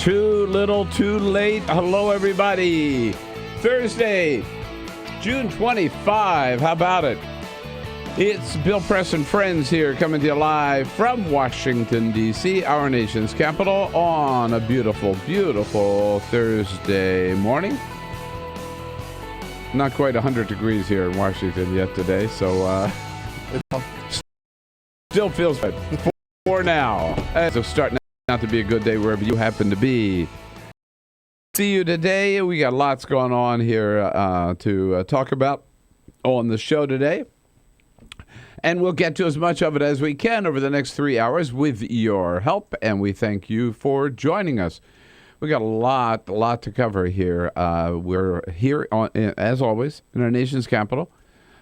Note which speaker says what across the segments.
Speaker 1: Too little, too late. Hello, everybody. Thursday, June 25. How about it? It's Bill Press and Friends here coming to you live from Washington, D.C., our nation's capital, on a beautiful, beautiful Thursday morning. Not quite 100 degrees here in Washington yet today, so still feels good for now. So starting out to be a good day wherever you happen to be. See you today. We got lots going on here to talk about on the show today. And we'll get to as much of it as we can over the next 3 hours with your help. And we thank you for joining us. We got a lot to cover here. We're here, as always, in our nation's capital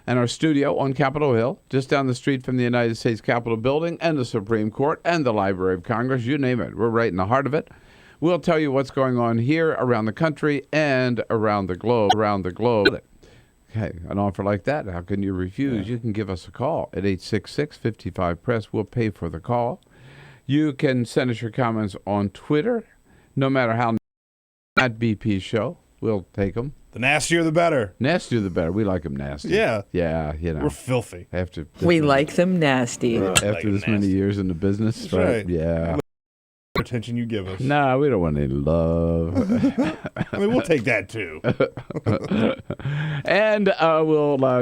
Speaker 1: and our studio on Capitol Hill, just down the street from the United States Capitol building and the Supreme Court and the Library of Congress. You name it. We're right in the heart of it. We'll tell you what's going on here around the country and around the globe. Okay, an offer like that, how can you refuse? Yeah. You can give us a call at 866-55-PRESS. We'll pay for the call. You can send us your comments on Twitter, no matter how, at BP Show. We'll take them.
Speaker 2: The nastier, the better.
Speaker 1: Nastier, the better. We like them nasty.
Speaker 2: Yeah.
Speaker 1: Yeah, you know.
Speaker 2: We're filthy.
Speaker 3: We like them nasty.
Speaker 1: After this many years in the business,
Speaker 2: that's right?
Speaker 1: Yeah.
Speaker 2: Attention you give us.
Speaker 1: Nah, we don't want any love.
Speaker 2: I mean, we'll take that too.
Speaker 1: And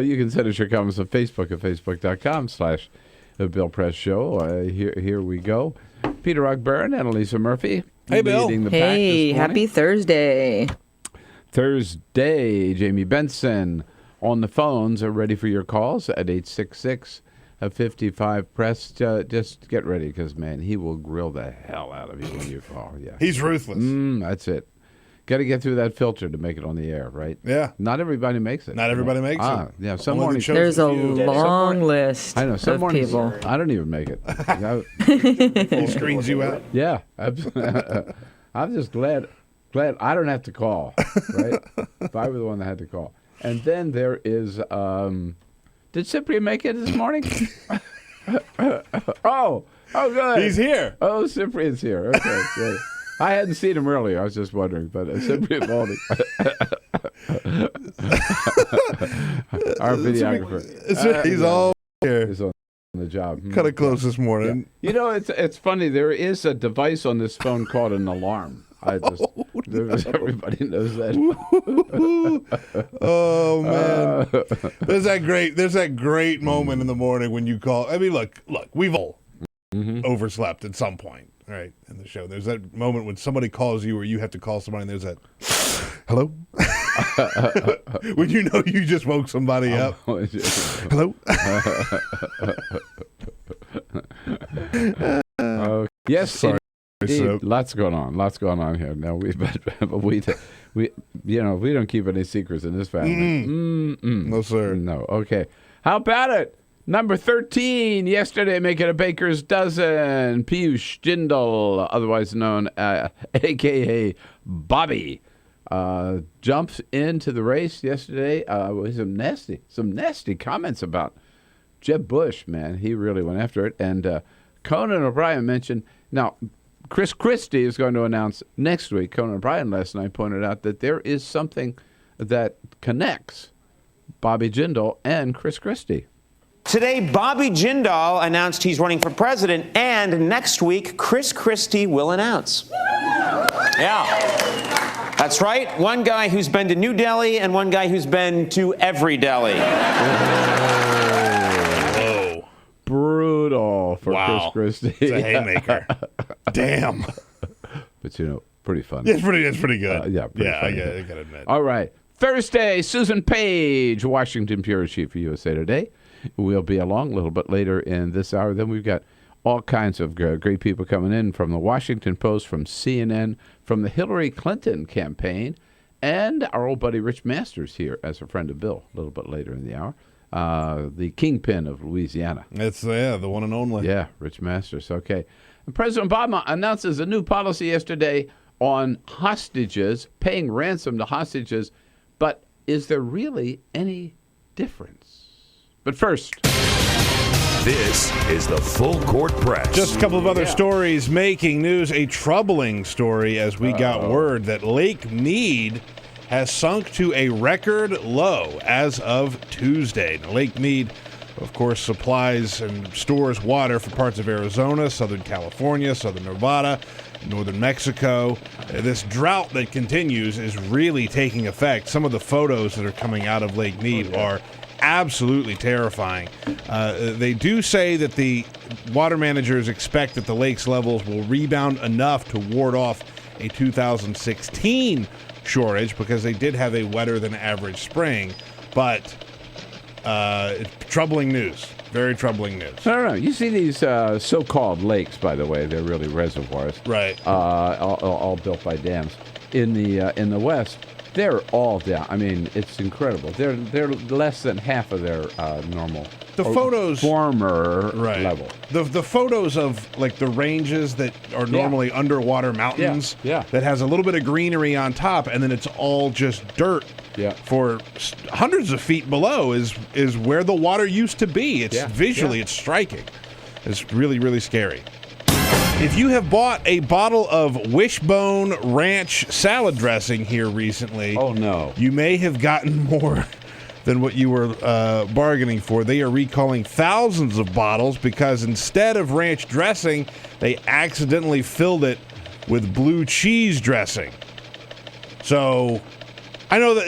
Speaker 1: you can send us your comments on Facebook at facebook.com/Bill Press Show. Here we go. Peter Ogburn and Elisa Murphy.
Speaker 2: Hey, Bill.
Speaker 3: Hey, happy Thursday.
Speaker 1: Jamie Benson on the phones are ready for your calls at 866-55-PRESS. Just get ready because, man, he will grill the hell out of you when you call. Yeah,
Speaker 2: he's ruthless.
Speaker 1: That's it. Got to get through that filter to make it on the air, right?
Speaker 2: Yeah.
Speaker 1: Not everybody makes it.
Speaker 2: Not everybody makes it.
Speaker 1: Yeah. Some mornings
Speaker 3: there's a long list.
Speaker 1: I know. Some mornings
Speaker 3: people.
Speaker 1: I don't even make it.
Speaker 2: He screens you out.
Speaker 1: Yeah. I'm just glad I don't have to call, right? If I were the one that had to call. And then there is, did Cyprian make it this morning? Oh, good.
Speaker 2: He's here.
Speaker 1: Oh, Cyprian's here. Okay, great. I hadn't seen him earlier. I was just wondering, but Cyprian Baldy. Our videographer.
Speaker 2: He's all here.
Speaker 1: He's on the job.
Speaker 2: Kind of close this morning.
Speaker 1: Yeah. You know, it's funny. There is a device on this phone called an alarm. Everybody knows that.
Speaker 2: Oh man, there's that great moment in the morning when you call. I mean, look, we've all overslept at some point, right? In the show, there's that moment when somebody calls you, or you have to call somebody, and there's that hello, when you know you just woke somebody up. Hello.
Speaker 1: Yes.
Speaker 2: Sorry.
Speaker 1: Lots going on here. Now we don't keep any secrets in this family.
Speaker 2: No, sir.
Speaker 1: No. Okay. How about it? Number 13 yesterday, making a baker's dozen. Piyush Jindal, otherwise known a.k.a. Bobby, jumps into the race yesterday with some nasty comments about Jeb Bush. Man, he really went after it. And Conan O'Brien mentioned now. Chris Christie is going to announce next week. Conan O'Brien last night pointed out that there is something that connects Bobby Jindal and Chris Christie.
Speaker 4: Today, Bobby Jindal announced he's running for president, and next week, Chris Christie will announce. Yeah, that's right. One guy who's been to New Delhi and one guy who's been to every Delhi.
Speaker 1: Brutal for Chris Christie.
Speaker 2: It's a haymaker. Damn.
Speaker 1: But, pretty fun.
Speaker 2: Yeah, it's pretty good.
Speaker 1: Funny.
Speaker 2: I gotta admit.
Speaker 1: All right. Thursday, Susan Page, Washington Bureau Chief for USA Today. We'll be along a little bit later in this hour. Then we've got all kinds of great people coming in from the Washington Post, from CNN, from the Hillary Clinton campaign, and our old buddy Rich Masters here as a friend of Bill a little bit later in the hour. The kingpin of Louisiana.
Speaker 2: It's the one and only.
Speaker 1: Yeah, Rich Masters. Okay. And President Obama announces a new policy yesterday on hostages, paying ransom to hostages. But is there really any difference? But first,
Speaker 5: This is the Full Court Press.
Speaker 2: Just a couple of other stories making news. A troubling story as we got word that Lake Mead has sunk to a record low as of Tuesday. Now, Lake Mead, of course, supplies and stores water for parts of Arizona, Southern California, Southern Nevada, Northern Mexico. This drought that continues is really taking effect. Some of the photos that are coming out of Lake Mead are absolutely terrifying. They do say that the water managers expect that the lake's levels will rebound enough to ward off a 2016 shortage because they did have a wetter than average spring. But troubling news. Very troubling news.
Speaker 1: I don't know. You see these so-called lakes, by the way, they're really reservoirs.
Speaker 2: Right.
Speaker 1: All built by dams. In the West, they're all down. I mean, it's incredible. They're less than half of their normal.
Speaker 2: The photos
Speaker 1: former level.
Speaker 2: The photos of like the ranges that are normally underwater mountains.
Speaker 1: Yeah.
Speaker 2: That has a little bit of greenery on top, and then it's all just dirt.
Speaker 1: Yeah.
Speaker 2: For hundreds of feet below is where the water used to be. It's visually it's striking. It's really, really scary. If you have bought a bottle of Wishbone Ranch salad dressing here recently,
Speaker 1: oh no,
Speaker 2: you may have gotten more than what you were bargaining for. They are recalling thousands of bottles because instead of ranch dressing, they accidentally filled it with blue cheese dressing. So I know that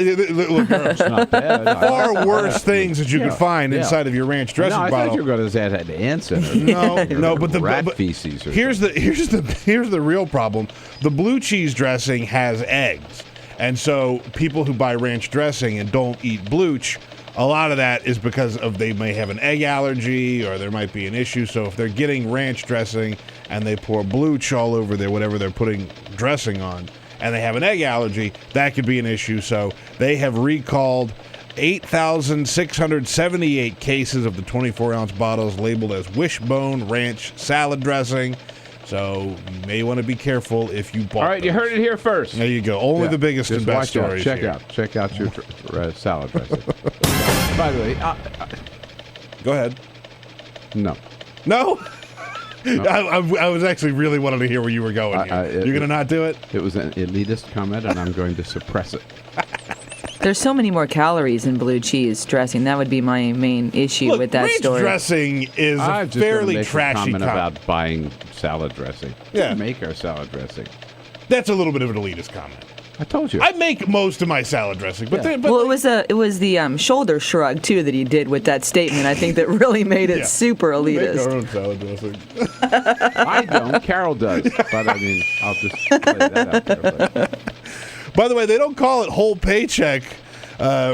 Speaker 2: look,
Speaker 1: it's not bad.
Speaker 2: far worse things that you could find inside of your ranch dressing
Speaker 1: I
Speaker 2: bottle.
Speaker 1: thought you were going to say it had ants in it.
Speaker 2: No, but the
Speaker 1: rat feces.
Speaker 2: Here's the real problem. The blue cheese dressing has eggs, and so people who buy ranch dressing and don't eat blooch, a lot of that is because of they may have an egg allergy or there might be an issue. So if they're getting ranch dressing and they pour blooch all over their whatever they're putting dressing on, and they have an egg allergy, that could be an issue. So they have recalled 8,678 cases of the 24-ounce bottles labeled as Wishbone Ranch salad dressing. So you may want to be careful if you bought
Speaker 1: All right,
Speaker 2: those.
Speaker 1: You heard it here first.
Speaker 2: There you go. Only the biggest
Speaker 1: Just
Speaker 2: and best stories
Speaker 1: Check
Speaker 2: here.
Speaker 1: out your salad dressing. By the way,
Speaker 2: go ahead.
Speaker 1: No.
Speaker 2: I was actually really wanting to hear where you were going here. You're going to not do it?
Speaker 1: It was an elitist comment, and I'm going to suppress it.
Speaker 3: There's so many more calories in blue cheese dressing. That would be my main issue with that
Speaker 2: ranch
Speaker 3: story.
Speaker 2: dressing is a fairly trashy
Speaker 1: comment about buying salad dressing.
Speaker 2: Yeah.
Speaker 1: We make our salad dressing.
Speaker 2: That's a little bit of an elitist comment.
Speaker 1: I told you.
Speaker 2: I make most of my salad dressing, but
Speaker 1: Yeah.
Speaker 3: Well, it was the shoulder shrug too that he did with that statement. I think that really made it super
Speaker 2: we make our
Speaker 3: elitist.
Speaker 2: own salad dressing.
Speaker 1: I don't. Carol does. But I mean, I'll just play that out there. But.
Speaker 2: By the way, they don't call it whole paycheck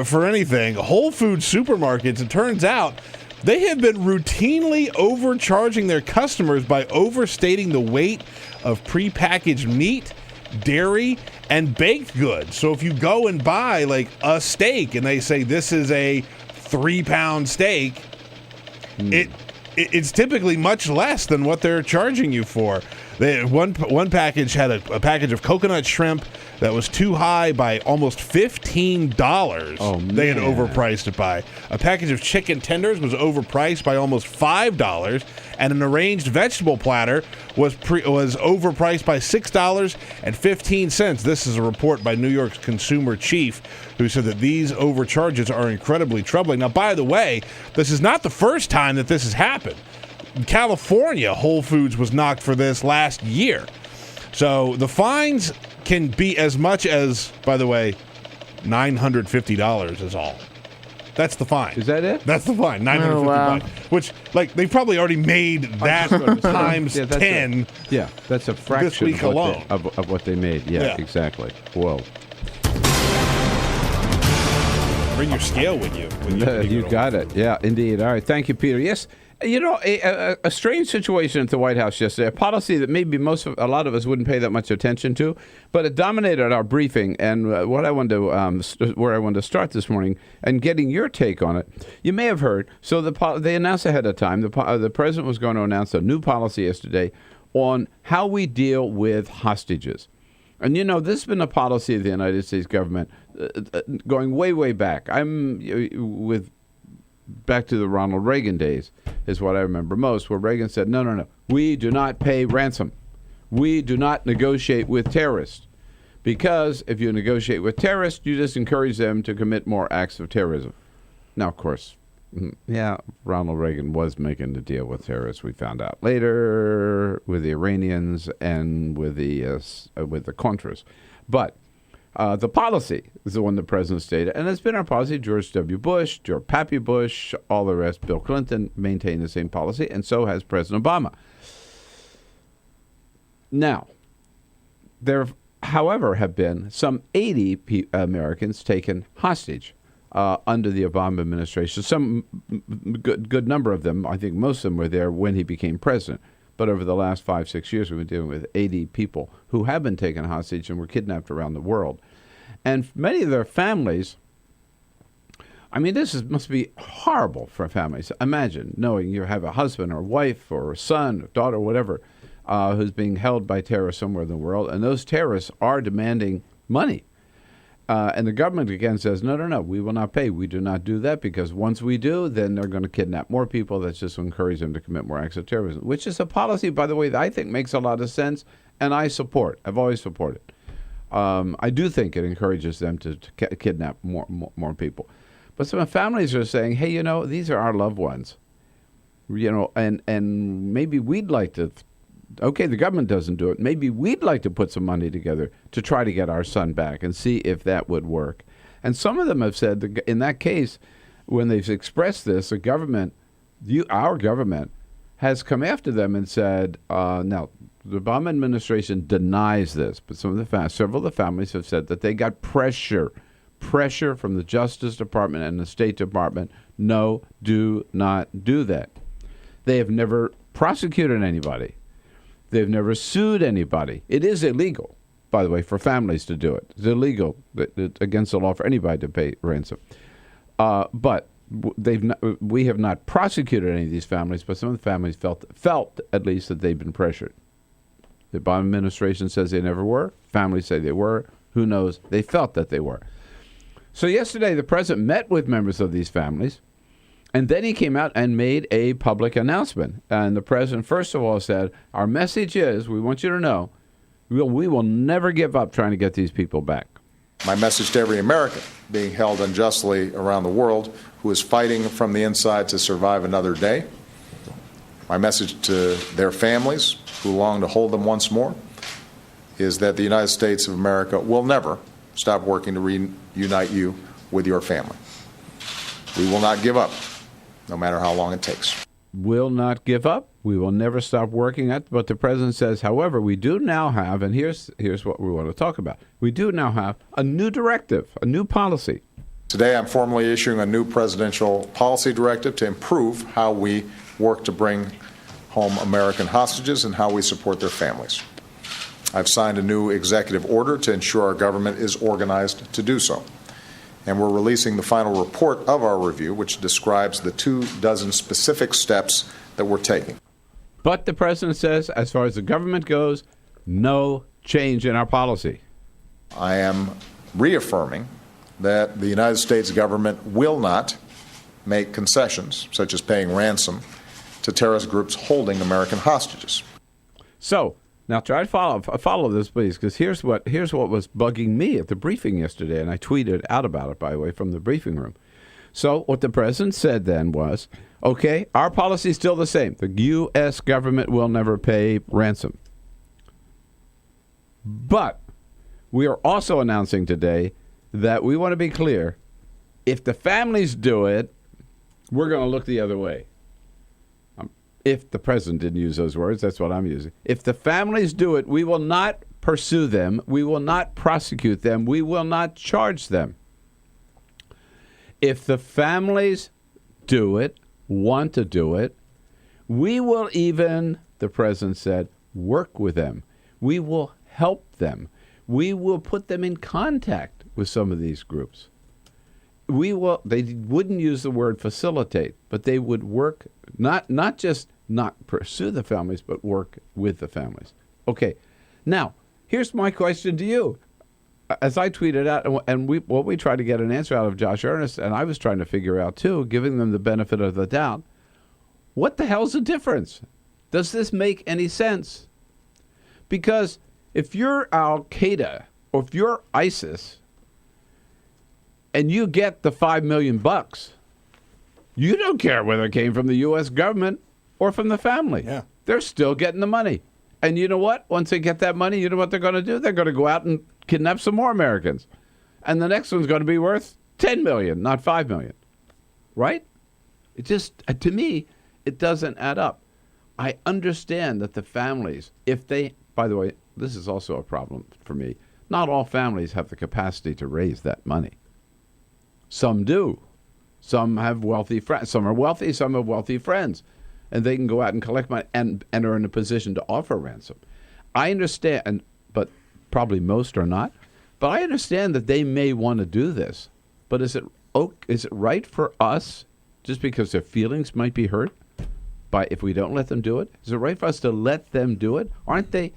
Speaker 2: for anything. Whole Foods supermarkets, it turns out, they have been routinely overcharging their customers by overstating the weight of prepackaged meat, dairy, and baked goods. So if you go and buy like a steak and they say this is a 3-pound steak, it's typically much less than what they're charging you for. One package had a package of coconut shrimp that was too high by almost $15.
Speaker 1: Oh, man.
Speaker 2: They had overpriced it by. A package of chicken tenders was overpriced by almost $5, and an arranged vegetable platter was overpriced by $6.15. This is a report by New York's consumer chief, who said that these overcharges are incredibly troubling. Now, by the way, this is not the first time that this has happened. In California, Whole Foods was knocked for this last year. So the fines can be as much as, by the way, $950 is all. That's the fine.
Speaker 1: Is that it?
Speaker 2: That's the fine, $950.
Speaker 3: wow.
Speaker 2: Which, like, they've probably already made that times 10.
Speaker 1: That's a fraction
Speaker 2: week alone.
Speaker 1: of what they made. Yeah, exactly. Whoa.
Speaker 2: Bring your scale with you.
Speaker 1: You got it. Yeah, indeed. All right. Thank you, Peter. Yes. You know, a strange situation at the White House yesterday, a policy that maybe a lot of us wouldn't pay that much attention to, but it dominated our briefing. And what I wanted to, where I wanted to start this morning, and getting your take on it, you may have heard. So they announced ahead of time. The president was going to announce a new policy yesterday on how we deal with hostages. And you know, this has been a policy of the United States government going way, way back. I'm with back to the Ronald Reagan days is what I remember most, where Reagan said, no, we do not pay ransom. We do not negotiate with terrorists. Because if you negotiate with terrorists, you just encourage them to commit more acts of terrorism. Now, of course, yeah, Ronald Reagan was making the deal with terrorists. We found out later with the Iranians and with the Contras. But the policy is the one the president stated, and it's been our policy. George W. Bush, George Pappy Bush, all the rest, Bill Clinton maintained the same policy, and so has President Obama. Now, there, however, have been some 80 Americans taken hostage under the Obama administration. Some good number of them, I think most of them were there when he became president. But over the last 5-6 years, we've been dealing with 80 people who have been taken hostage and were kidnapped around the world. And many of their families, I mean, must be horrible for families. Imagine knowing you have a husband or wife or a son or daughter or whatever who's being held by terrorists somewhere in the world, and those terrorists are demanding money. And the government, again, says, no, we will not pay. We do not do that because once we do, then they're going to kidnap more people. That's just to encourage them to commit more acts of terrorism, which is a policy, by the way, that I think makes a lot of sense, and I support. I've always supported. I do think it encourages them to kidnap more people. But some families are saying, hey, these are our loved ones, and maybe we'd like to. Okay, the government doesn't do it. Maybe we'd like to put some money together to try to get our son back and see if that would work. And some of them have said, that in that case, when they've expressed this, the government, our government, has come after them and said, now, the Obama administration denies this, but several of the families have said that they got pressure from the Justice Department and the State Department. No, do not do that. They have never prosecuted anybody. They've never sued anybody. It is illegal, by the way, for families to do it. It's illegal. It's against the law for anybody to pay ransom. But we have not prosecuted any of these families, but some of the families felt at least that they've been pressured. The Obama administration says they never were. Families say they were. Who knows? They felt that they were. So yesterday, the president met with members of these families. And then he came out and made a public announcement. And the president, first of all, said, our message is, we want you to know, we will never give up trying to get these people back.
Speaker 6: My message to every American being held unjustly around the world who is fighting from the inside to survive another day. My message to their families who long to hold them once more is that the United States of America will never stop working to reunite you with your family. We will not give up, no matter how long it takes.
Speaker 1: Will not give up. We will never stop working at. But the president says, however, we do now have, and here's what we want to talk about. We do now have a new directive, a new policy.
Speaker 6: Today, I'm formally issuing a new presidential policy directive to improve how we work to bring home American hostages and how we support their families. I've signed a new executive order to ensure our government is organized to do so. And we're releasing the final report of our review, which describes the 24 specific steps that we're taking.
Speaker 1: But the president says, as far as the government goes, no change in our policy.
Speaker 6: I am reaffirming that the United States government will not make concessions, such as paying ransom, to terrorist groups holding American hostages.
Speaker 1: So, now try to follow this, please, because here's what was bugging me at the briefing yesterday, and I tweeted out about it, by the way, from the briefing room. So what the president said then was, okay, our policy is still the same. The U.S. government will never pay ransom. But we are also announcing today that we want to be clear, if the families do it, we're going to look the other way. If the president didn't use those words, that's what I'm using. If the families do it, we will not pursue them. We will not prosecute them. We will not charge them. If the families do it, want to do it, we will even, the president said, work with them. We will help them. We will put them in contact with some of these groups. They wouldn't use the word facilitate, but they would work, not just not pursue the families, but work with the families. Okay, now, here's my question to you. as I tweeted out, and we tried to get an answer out of Josh Earnest, and I was trying to figure out too, giving them the benefit of the doubt, what the hell's the difference? Does this make any sense? Because if you're Al Qaeda or if you're ISIS and you get the $5 million, you don't care whether it came from the U.S. government or from the family.
Speaker 2: Yeah.
Speaker 1: They're still getting the money. And you know what? Once they get that money, you know what they're going to do? They're going to go out and kidnap some more Americans. And the next one's going to be worth $10 million, not $5 million. Right? It just, to me, it doesn't add up. I understand that the families, if they, by the way, this is also a problem for me. Not all families have the capacity to raise that money. Some do. Some have wealthy friends. Some are wealthy, some have wealthy friends. And they can go out and collect money and are in a position to offer ransom. I understand, but probably most are not. But I understand that they may want to do this. But is it right for us, just because their feelings might be hurt, by if we don't let them do it? Is it right for us to let them do it? Aren't they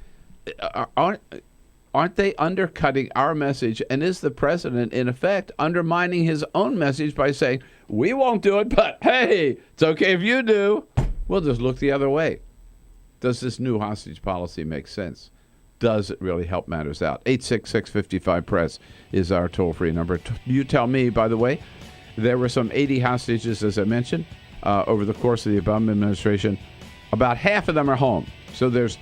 Speaker 1: undercutting our message? And is the president, in effect, undermining his own message by saying, we won't do it, but hey, it's okay if you do. We'll just look the other way. Does this new hostage policy make sense? Does it really help matters out? 866-55-PRESS is our toll-free number. You tell me, by the way, there were some 80 hostages, as I mentioned, over the course of the Obama administration. About half of them are home. So there's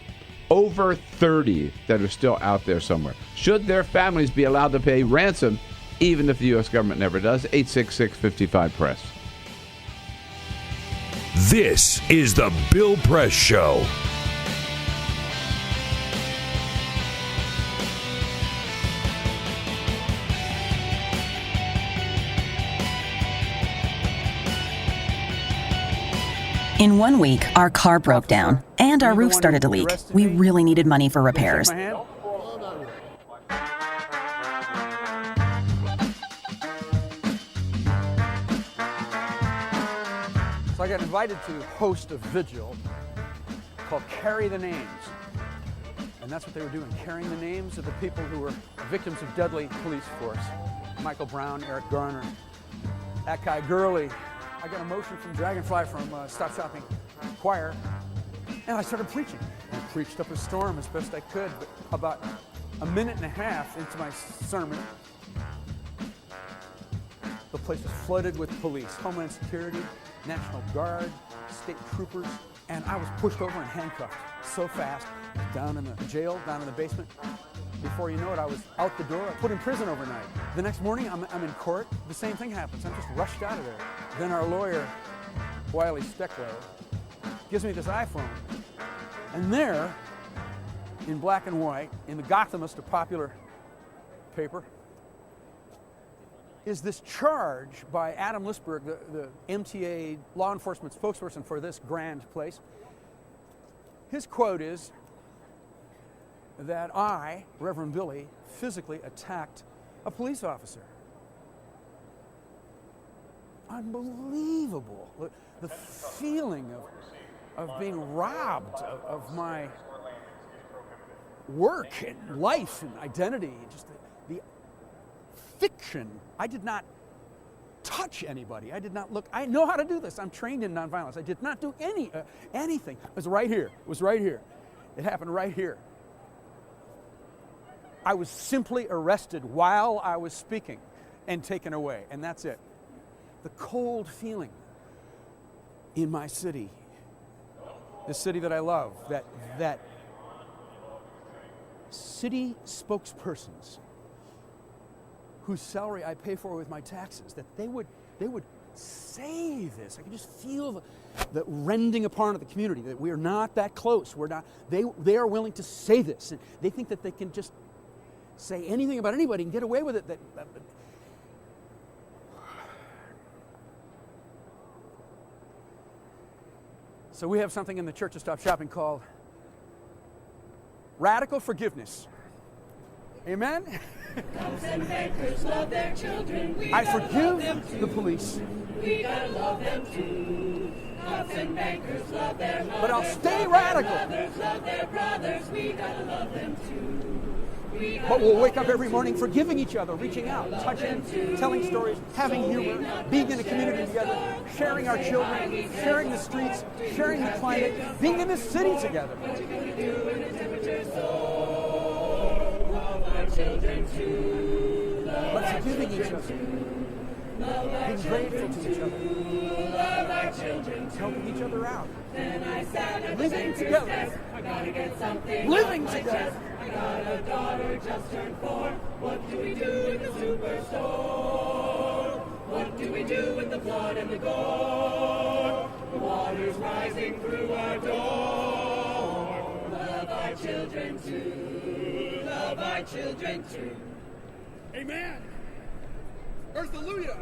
Speaker 1: over 30 that are still out there somewhere. Should their families be allowed to pay ransom, even if the U.S. government never does? 866-55-PRESS.
Speaker 5: This is the Bill Press Show.
Speaker 7: In 1 week, our car broke down and our roof started to leak. We really needed money for repairs.
Speaker 8: So I got invited to host a vigil called Carry the Names. And that's what they were doing, carrying the names of the people who were victims of deadly police force. Michael Brown, Eric Garner, that guy Gurley. I got a motion from Dragonfly from Stop Shopping Choir, and I started preaching. I preached up a storm as best I could, but about a minute and a half into my sermon, the place was flooded with police, Homeland Security, National Guard, state troopers, and I was pushed over and handcuffed so fast, down in the jail, down in the basement. Before you know it, I was out the door, put in prison overnight. The next morning, I'm in court. The same thing happens. I'm just rushed out of there. Then our lawyer, Wiley Steckler, gives me this iPhone. And there, in black and white, in the Gothamist, a popular paper, is this charge by Adam Lisberg, the MTA law enforcement spokesperson for this grand place. His quote is that I, Reverend Billy, physically attacked a police officer. Unbelievable. The feeling of being robbed of my work and life and identity, just the fiction. I did not touch anybody. I did not look. I know how to do this. I'm trained in nonviolence. I did not do anything. It was right here. It was right here. It happened right here. I was simply arrested while I was speaking and taken away, and that's it. The cold feeling in my city, the city that I love, that city spokespersons whose salary I pay for with my taxes, that they would say this. I could just feel the rending apart of the community, that we are not that close. We're not. They are willing to say this, and they think that they can just say anything about anybody and get away with it. So we have something in the Church of Stop Shopping called radical forgiveness. Amen?
Speaker 9: Cops and bankers love their children.
Speaker 8: I forgive the police.
Speaker 9: We gotta love them too. Cops and bankers love their mothers.
Speaker 8: But I'll stay radical.
Speaker 9: Mothers love their brothers. We gotta love them too.
Speaker 8: But we'll wake up every morning forgiving each other, reaching out, touching, telling stories, having humor, being in a community together, sharing our children, sharing the streets, sharing the climate, being in this city together. But forgiving each other, being grateful to each other, helping each other out, living together, living together.
Speaker 9: I got a daughter just turned 4. What do we do in the superstore? What do we do with the blood and the gore? The water's rising through our door. Love our children too. Love our children too.
Speaker 8: Amen. Earth-alleluia.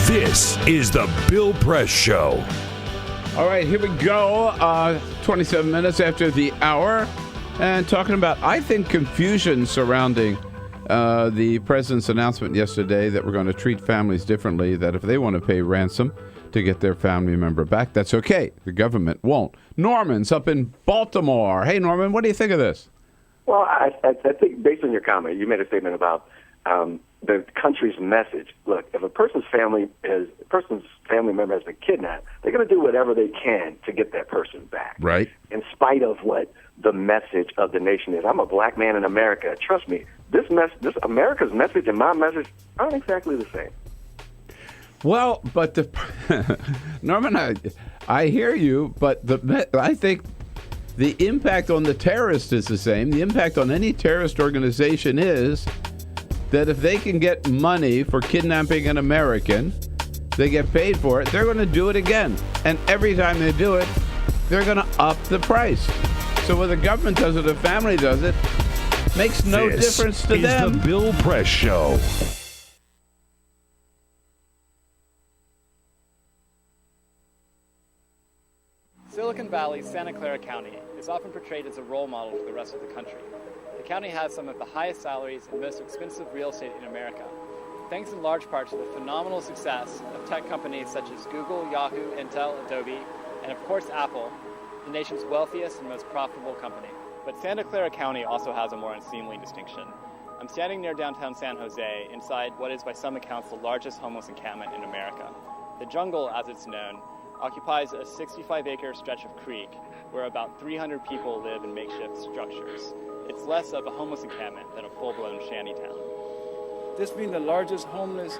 Speaker 5: This is the Bill Press Show.
Speaker 1: All right, here we go. 27 minutes after the hour. And talking about, I think, confusion surrounding the president's announcement yesterday that we're going to treat families differently, that if they want to pay ransom to get their family member back, that's okay. The government won't. Norman's up in Baltimore. Hey, Norman, what do you think of this?
Speaker 10: Well, I think based on your comment, you made a statement about the country's message. Look, if a person's family member has been kidnapped, they're going to do whatever they can to get that person back.
Speaker 1: Right.
Speaker 10: In spite of what the message of the nation is. I'm a black man in America. Trust me, this America's message and my message aren't exactly the same.
Speaker 1: Well, but Norman, I hear you, but I think the impact on the terrorist is the same. The impact on any terrorist organization is that if they can get money for kidnapping an American, they get paid for it, they're going to do it again. And every time they do it, they're going to up the price. So whether the government does it or the family does it, makes no difference to them.
Speaker 5: This is the Bill Press Show.
Speaker 11: Silicon Valley's Santa Clara County is often portrayed as a role model for the rest of the country. The county has some of the highest salaries and most expensive real estate in America, thanks in large part to the phenomenal success of tech companies such as Google, Yahoo, Intel, Adobe, and of course Apple, the nation's wealthiest and most profitable company. But Santa Clara County also has a more unseemly distinction. I'm standing near downtown San Jose, inside what is by some accounts the largest homeless encampment in America. The Jungle, as it's known, occupies a 65-acre stretch of creek where about 300 people live in makeshift structures. It's less of a homeless encampment than a full-blown shantytown.
Speaker 12: This being the largest homeless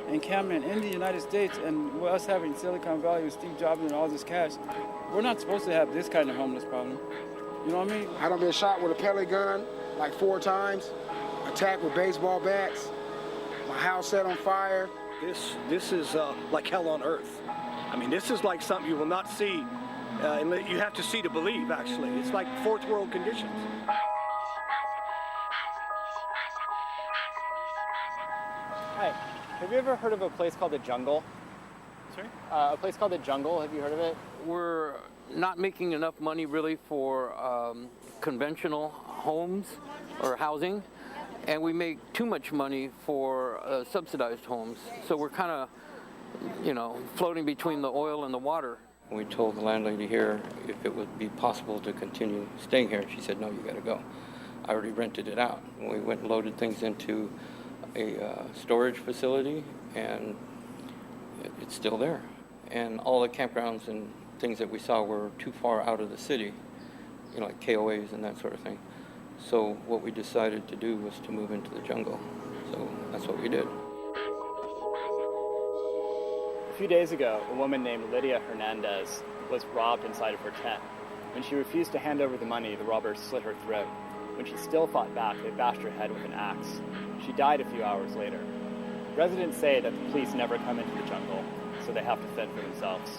Speaker 12: encampment in the United States, and with us having Silicon Valley with Steve Jobs and all this cash, we're not supposed to have this kind of homeless problem. You know what I mean?
Speaker 13: I done been shot with a pellet gun like 4 times, attacked with baseball bats, my house set on fire.
Speaker 14: This is like hell on earth. I mean, this is like something you will not see. You have to see to believe, actually. It's like fourth world conditions.
Speaker 11: Hi, have you ever heard of a place called the Jungle?
Speaker 15: Sorry?
Speaker 11: A place called the Jungle, have you heard of it?
Speaker 15: We're not making enough money really for conventional homes or housing, and we make too much money for subsidized homes. So we're kind of, floating between the oil and the water. We told the landlady here if it would be possible to continue staying here. She said, no, you got to go. I already rented it out. We went and loaded things into a storage facility, and it's still there. And all the campgrounds and things that we saw were too far out of the city, like KOAs and that sort of thing. So what we decided to do was to move into the jungle. So that's what we did.
Speaker 11: A few days ago, a woman named Lydia Hernandez was robbed inside of her tent. When she refused to hand over the money, the robbers slit her throat. When she still fought back, they bashed her head with an axe. She died a few hours later. Residents say that the police never come into the jungle, so they have to fend for themselves.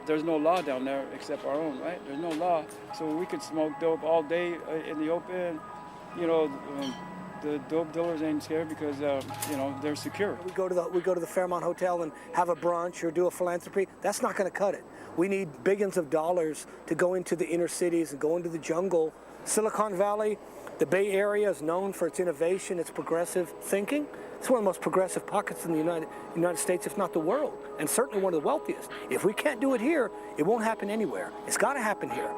Speaker 12: There's no law down there except our own, right? There's no law. So we could smoke dope all day in the open. You know, the dope dealers ain't scared because, you know, they're secure.
Speaker 13: We go to the Fairmont Hotel and have a brunch or do a philanthropy. That's not going to cut it. We need billions of dollars to go into the inner cities and go into the jungle. Silicon Valley, the Bay Area is known for its innovation, its progressive thinking. It's one of the most progressive pockets in the United States, if not the world, and certainly one of the wealthiest. If we can't do it here, it won't happen anywhere. It's got to happen here.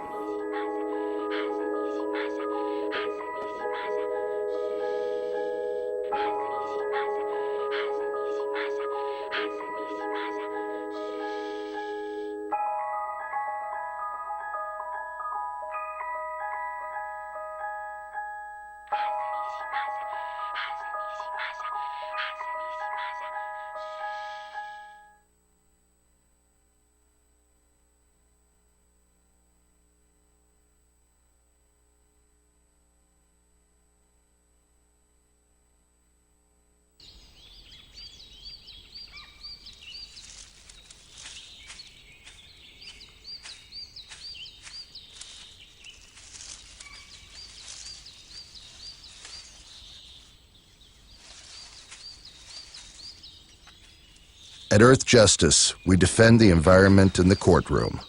Speaker 16: At Earth Justice, we defend the environment in the courtroom.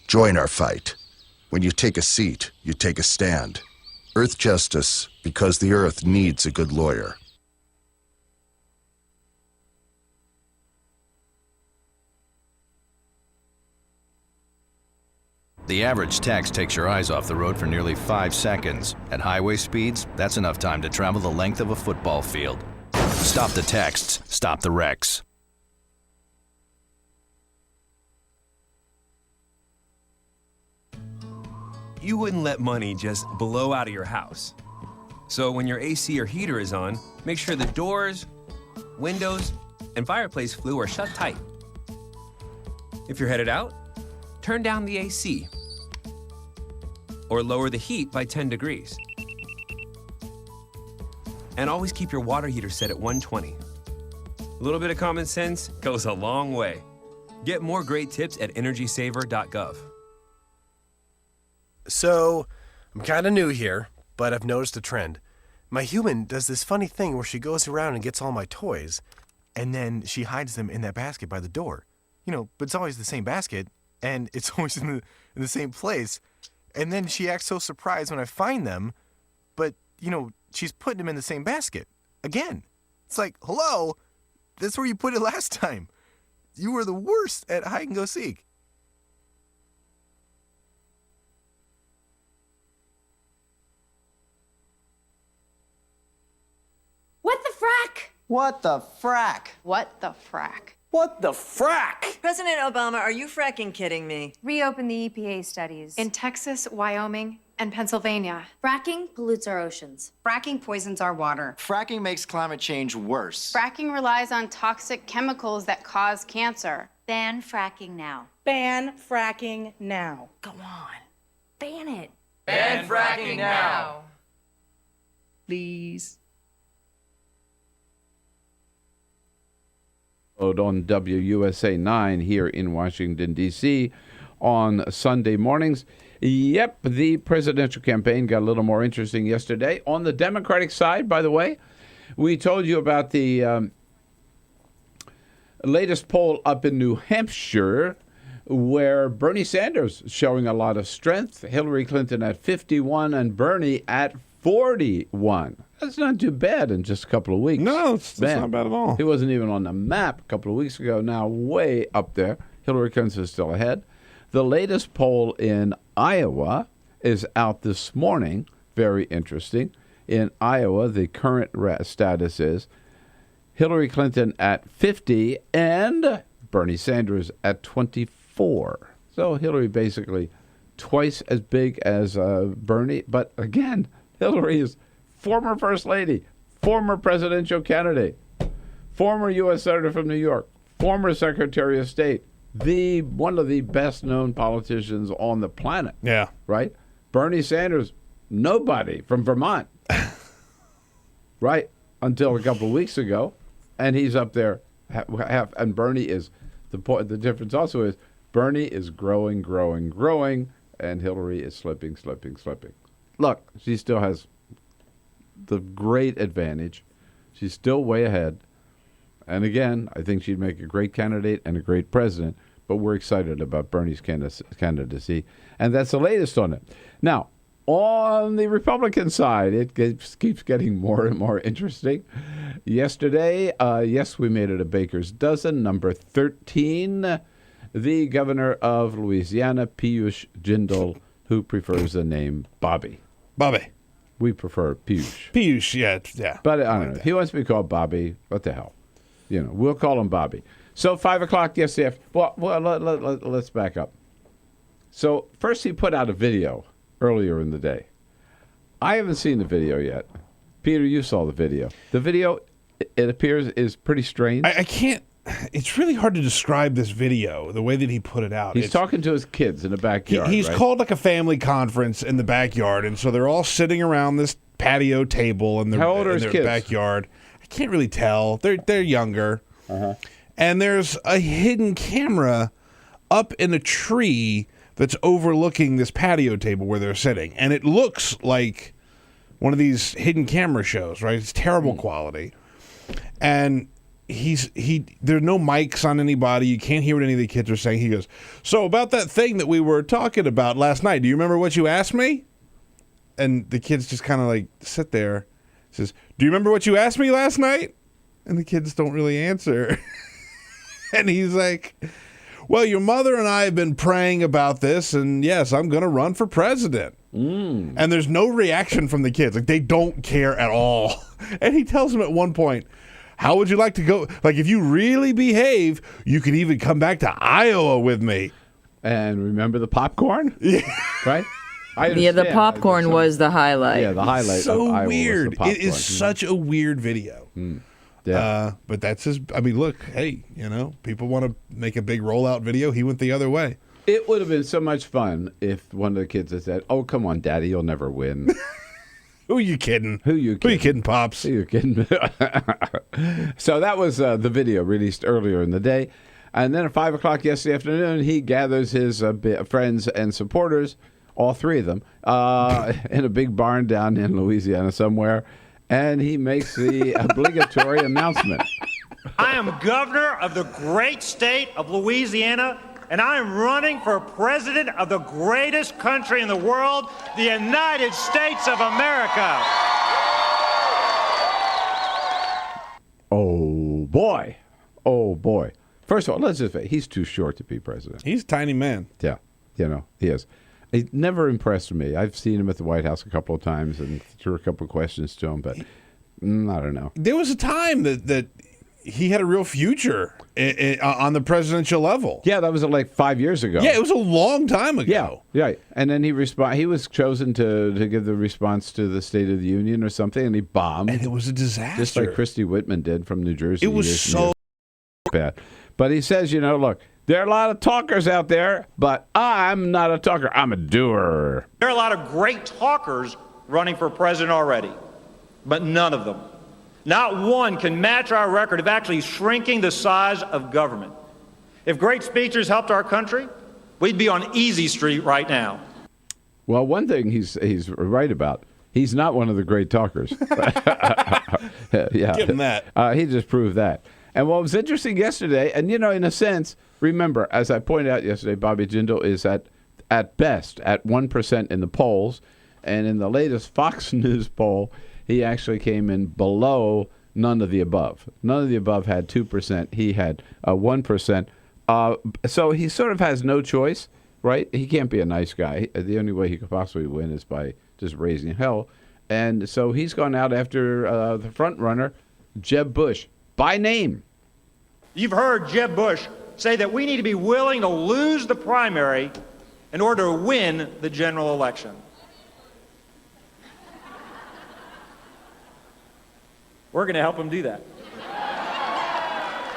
Speaker 16: Join our fight. When you take a seat, you take a stand. Earth Justice, because the Earth needs a good lawyer.
Speaker 17: The average text takes your eyes off the road for nearly 5 seconds. At highway speeds, that's enough time to travel the length of a football field. Stop the texts, stop the wrecks.
Speaker 18: You wouldn't let money just blow out of your house. So when your AC or heater is on, make sure the doors, windows, and fireplace flue are shut tight. If you're headed out, turn down the AC or lower the heat by 10 degrees. And always keep your water heater set at 120. A little bit of common sense goes a long way. Get more great tips at energysaver.gov.
Speaker 19: So, I'm kind of new here, but I've noticed a trend. My human does this funny thing where she goes around and gets all my toys, and then she hides them in that basket by the door. You know, but it's always the same basket, and it's always in the same place. And then she acts so surprised when I find them, but, you know, she's putting them in the same basket. Again. It's like, hello? That's where you put it last time. You were the worst at hide and go seek.
Speaker 20: What the frack?
Speaker 21: What the frack?
Speaker 20: What the frack?
Speaker 21: What the frack?
Speaker 22: President Obama, are you fracking kidding me?
Speaker 20: Reopen the EPA studies. In Texas, Wyoming, and Pennsylvania.
Speaker 23: Fracking pollutes our oceans.
Speaker 24: Fracking poisons our water.
Speaker 21: Fracking makes climate change worse.
Speaker 20: Fracking relies on toxic chemicals that cause cancer.
Speaker 23: Ban fracking now.
Speaker 25: Ban fracking now.
Speaker 23: Go on. Ban it.
Speaker 21: Ban fracking now.
Speaker 25: Please.
Speaker 1: On WUSA 9 here in Washington, D.C. on Sunday mornings. Yep, the presidential campaign got a little more interesting yesterday. On the Democratic side, by the way, we told you about the latest poll up in New Hampshire where Bernie Sanders showing a lot of strength, Hillary Clinton at 51 and Bernie at 41. That's not too bad in just a couple of weeks.
Speaker 2: No, it's not bad at all.
Speaker 1: He wasn't even on the map a couple of weeks ago. Now way up there. Hillary Clinton is still ahead. The latest poll in Iowa is out this morning. Very interesting. In Iowa, the current status is Hillary Clinton at 50 and Bernie Sanders at 24. So Hillary basically twice as big as Bernie. But again, Hillary is former First Lady, former presidential candidate, former U.S. Senator from New York, former Secretary of State, one of the best-known politicians on the planet.
Speaker 2: Yeah.
Speaker 1: Right? Bernie Sanders, nobody from Vermont. Right? Until a couple of weeks ago. And he's up there And Bernie is the point. The difference also is Bernie is growing, and Hillary is slipping. Look, she still has the great advantage. She's still way ahead. And again, I think she'd make a great candidate and a great president. But we're excited about Bernie's candidacy, and that's the latest on it. Now, on the Republican side, it keeps getting more and more interesting. Yesterday, yes, we made it a baker's dozen, number 13, the governor of Louisiana, Piyush Jindal, who prefers the name Bobby.
Speaker 2: Bobby.
Speaker 1: We prefer Piyush.
Speaker 2: Piyush, yeah.
Speaker 1: But I don't know. If he wants to be called Bobby, what the hell? We'll call him Bobby. So 5 o'clock yesterday. Well, let's back up. So first he put out a video earlier in the day. I haven't seen the video yet. Peter, you saw the video. The video, it appears, is pretty strange.
Speaker 2: I can't. It's really hard to describe this video, the way that he put it out.
Speaker 1: He's talking to his kids in the backyard.
Speaker 2: He's
Speaker 1: right?
Speaker 2: called like a family conference in the backyard, and so they're all sitting around this patio table in their backyard. I can't really tell. They're younger. Uh-huh. And there's a hidden camera up in a tree that's overlooking this patio table where they're sitting. And it looks like one of these hidden camera shows, right? It's terrible quality. And there's no mics on anybody. You can't hear what any of the kids are saying. He goes, so about that thing that we were talking about last night, do you remember what you asked me? And the kids just kind of like sit there. He says, do you remember what you asked me last night? And the kids don't really answer. And he's like, well, your mother and I have been praying about this, and yes, I'm going to run for president. And there's no reaction from the kids. Like, they don't care at all. And he tells them at one point, how would you like to go? Like, if you really behave, you can even come back to Iowa with me.
Speaker 1: And remember the popcorn?
Speaker 2: Yeah.
Speaker 1: Right?
Speaker 3: Yeah, the popcorn was the highlight.
Speaker 1: Yeah, the highlight
Speaker 2: so
Speaker 1: of Iowa
Speaker 2: weird.
Speaker 1: was the popcorn.
Speaker 2: It is such a weird video.
Speaker 1: Yeah.
Speaker 2: But that's his. I mean, look, hey, people want to make a big rollout video. He went the other way.
Speaker 1: It would have been so much fun if one of the kids had said, oh, come on, Daddy, you'll never win.
Speaker 2: Who are you kidding?
Speaker 1: Who you kidding,
Speaker 2: Pops?
Speaker 1: Who you kidding? So that was the video released earlier in the day. And then at 5 o'clock yesterday afternoon, he gathers his friends and supporters, all three of them, in a big barn down in Louisiana somewhere. And he makes the obligatory announcement.
Speaker 4: I am governor of the great state of Louisiana, and I am running for president of the greatest country in the world, the United States of America.
Speaker 1: Oh, boy. Oh, boy. First of all, let's just say he's too short to be president.
Speaker 2: He's a tiny man.
Speaker 1: Yeah, he is. He never impressed me. I've seen him at the White House a couple of times and threw a couple of questions to him, but I don't know.
Speaker 2: There was a time that he had a real future on the presidential level.
Speaker 1: Yeah, that was like 5 years ago.
Speaker 2: Yeah, it was a long time ago.
Speaker 1: Yeah. And then he was chosen to give the response to the State of the Union or something, and he bombed.
Speaker 2: And it was a disaster.
Speaker 1: Just like Christy Whitman did from New Jersey.
Speaker 2: It was so
Speaker 1: bad. But he says, look, there are a lot of talkers out there, but I'm not a talker. I'm a doer.
Speaker 4: There are a lot of great talkers running for president already, but none of them, not one, can match our record of actually shrinking the size of government. If great speeches helped our country, we'd be on Easy Street right now.
Speaker 1: Well, one thing he's right about, he's not one of the great talkers. Yeah.
Speaker 2: Give him that.
Speaker 1: He just proved that. And what was interesting yesterday, and in a sense, remember, as I pointed out yesterday, Bobby Jindal is at best at 1% in the polls, and in the latest Fox News poll, he actually came in below none of the above. None of the above had 2%. He had 1%. So he sort of has no choice, right? He can't be a nice guy. The only way he could possibly win is by just raising hell. And so he's gone out after the front runner, Jeb Bush, by name.
Speaker 4: You've heard Jeb Bush say that we need to be willing to lose the primary in order to win the general election. We're going to help him do that.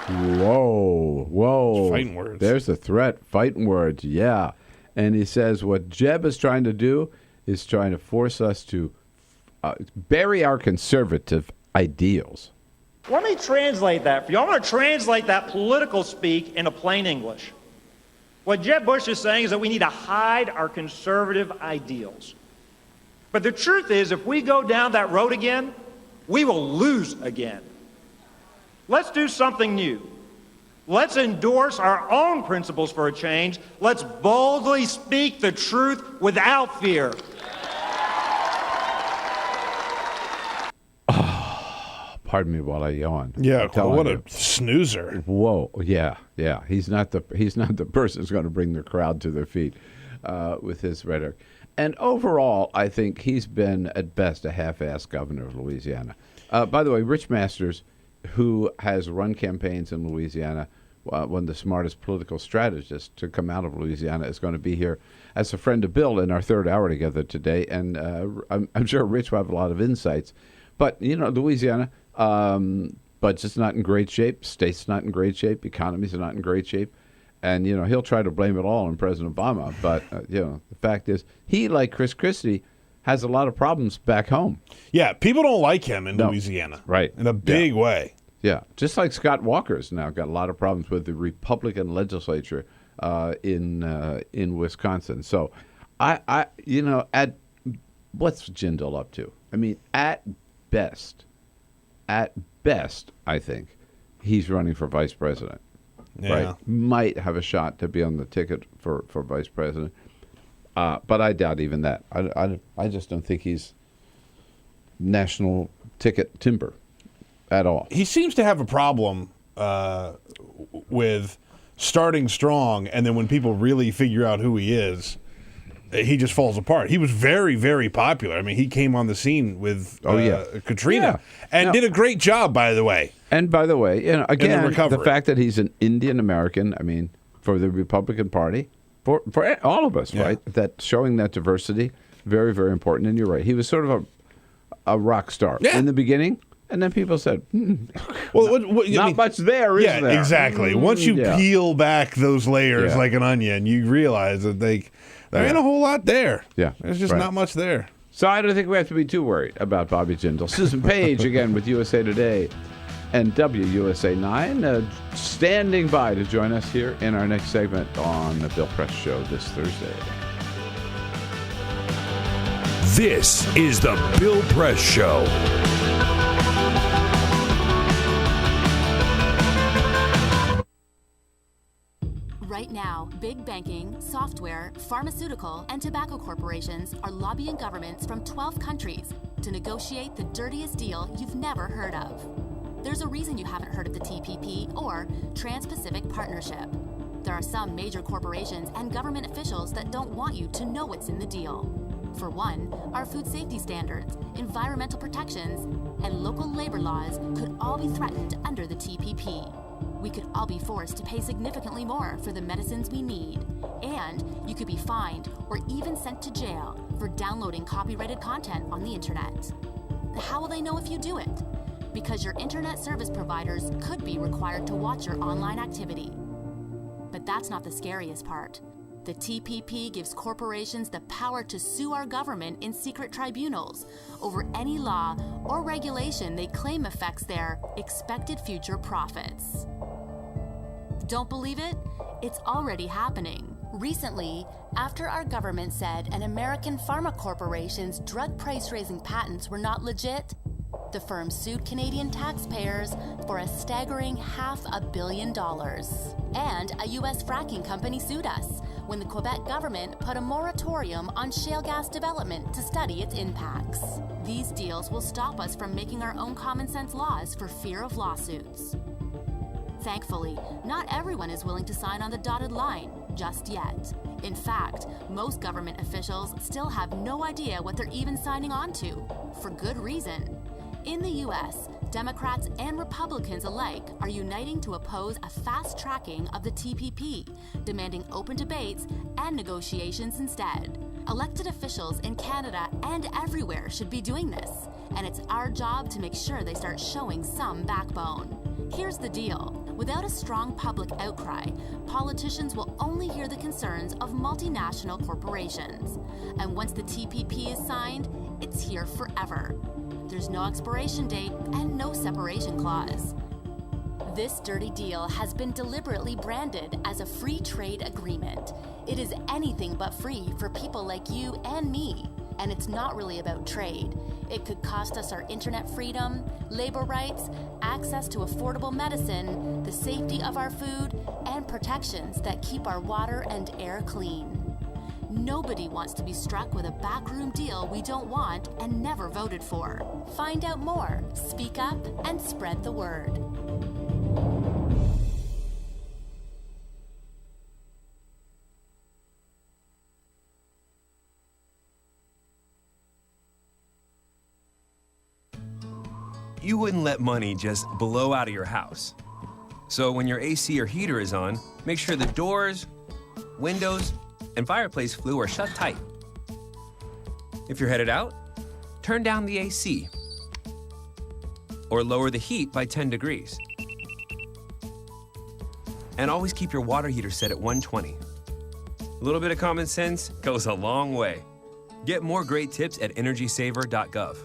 Speaker 1: Whoa.
Speaker 2: Fighting words.
Speaker 1: There's the threat. Fighting words, yeah. And he says what Jeb is trying to do is trying to force us to bury our conservative ideals.
Speaker 4: Let me translate that for you. I want to translate that political speak into plain English. What Jeb Bush is saying is that we need to hide our conservative ideals. But the truth is, if we go down that road again, we will lose again. Let's do something new. Let's endorse our own principles for a change. Let's boldly speak the truth without fear.
Speaker 1: Pardon me while I yawn.
Speaker 2: Yeah, what a snoozer.
Speaker 1: Whoa, yeah. He's not the person who's going to bring the crowd to their feet with his rhetoric. And overall, I think he's been at best a half-assed governor of Louisiana. By the way, Rich Masters, who has run campaigns in Louisiana, one of the smartest political strategists to come out of Louisiana, is going to be here as a friend of Bill in our third hour together today. And I'm sure Rich will have a lot of insights. But, Louisiana, budget's not in great shape. State's not in great shape. Economies are not in great shape. And, he'll try to blame it all on President Obama. But, the fact is, he, like Chris Christie, has a lot of problems back home.
Speaker 2: Yeah, people don't like him in Louisiana.
Speaker 1: Right.
Speaker 2: In a big way.
Speaker 1: Yeah, just like Scott Walker's now got a lot of problems with the Republican legislature in Wisconsin. So, at what's Jindal up to? I mean, at best, I think he's running for vice president.
Speaker 2: Yeah.
Speaker 1: Right? Might have a shot to be on the ticket for vice president. But I doubt even that. I just don't think he's national ticket timber at all.
Speaker 2: He seems to have a problem with starting strong, and then when people really figure out who he is, he just falls apart. He was very, very popular. I mean, he came on the scene with Katrina and did a great job, by the way.
Speaker 1: And by the way, again,
Speaker 2: recovery.
Speaker 1: The fact that he's an Indian American, I mean, for the Republican Party, for all of us, right? That showing that diversity, very, very important. And you're right. He was sort of a rock star in the beginning. And then people said, not much there, is there?
Speaker 2: Yeah, exactly. Once you peel back those layers like an onion, you realize that there ain't a whole lot there.
Speaker 1: Yeah.
Speaker 2: There's just not much there.
Speaker 1: So I don't think we have to be too worried about Bobby Jindal. Susan Page, again, with USA Today and WUSA 9, standing by to join us here in our next segment on the Bill Press Show this Thursday.
Speaker 5: This is the Bill Press Show.
Speaker 6: Right now, big banking, software, pharmaceutical, and tobacco corporations are lobbying governments from 12 countries to negotiate the dirtiest deal you've never heard of. There's a reason you haven't heard of the TPP or Trans-Pacific Partnership. There are some major corporations and government officials that don't want you to know what's in the deal. For one, our food safety standards, environmental protections, and local labor laws could all be threatened under the TPP. We could all be forced to pay significantly more for the medicines we need. And you could be fined or even sent to jail for downloading copyrighted content on the internet. How will they know if you do it? Because your internet service providers could be required to watch your online activity. But that's not the scariest part. The TPP gives corporations the power to sue our government in secret tribunals over any law or regulation they claim affects their expected future profits. Don't believe it? It's already happening. Recently, after our government said an American pharma corporation's drug price-raising patents were not legit, the firm sued Canadian taxpayers for a staggering $500 million. And a U.S. fracking company sued us when the Quebec government put a moratorium on shale gas development to study its impacts. These deals will stop us from making our own common sense laws for fear of lawsuits. Thankfully, not everyone is willing to sign on the dotted line just yet. In fact, most government officials still have no idea what they're even signing on to, for good reason. In the U.S., Democrats and Republicans alike are uniting to oppose a fast tracking of the TPP, demanding open debates and negotiations instead. Elected officials in Canada and everywhere should be doing this, and it's our job to make sure they start showing some backbone. Here's the deal. Without a strong public outcry, politicians will only hear the concerns of multinational corporations. And once the TPP is signed, it's here forever. There's no expiration date and no separation clause. This dirty deal has been deliberately branded as a free trade agreement. It is anything but free for people like you and me. And it's not really about trade. It could cost us our internet freedom, labor rights, access to affordable medicine, the safety of our food, and protections that keep our water and air clean. Nobody wants to be struck with a backroom deal we don't want and never voted for. Find out more, speak up, and spread the word.
Speaker 18: You wouldn't let money just blow out of your house. So when your AC or heater is on, make sure the doors, windows, and fireplace flue are shut tight. If you're headed out, turn down the AC or lower the heat by 10 degrees. And always keep your water heater set at 120. A little bit of common sense goes a long way. Get more great tips at energysaver.gov.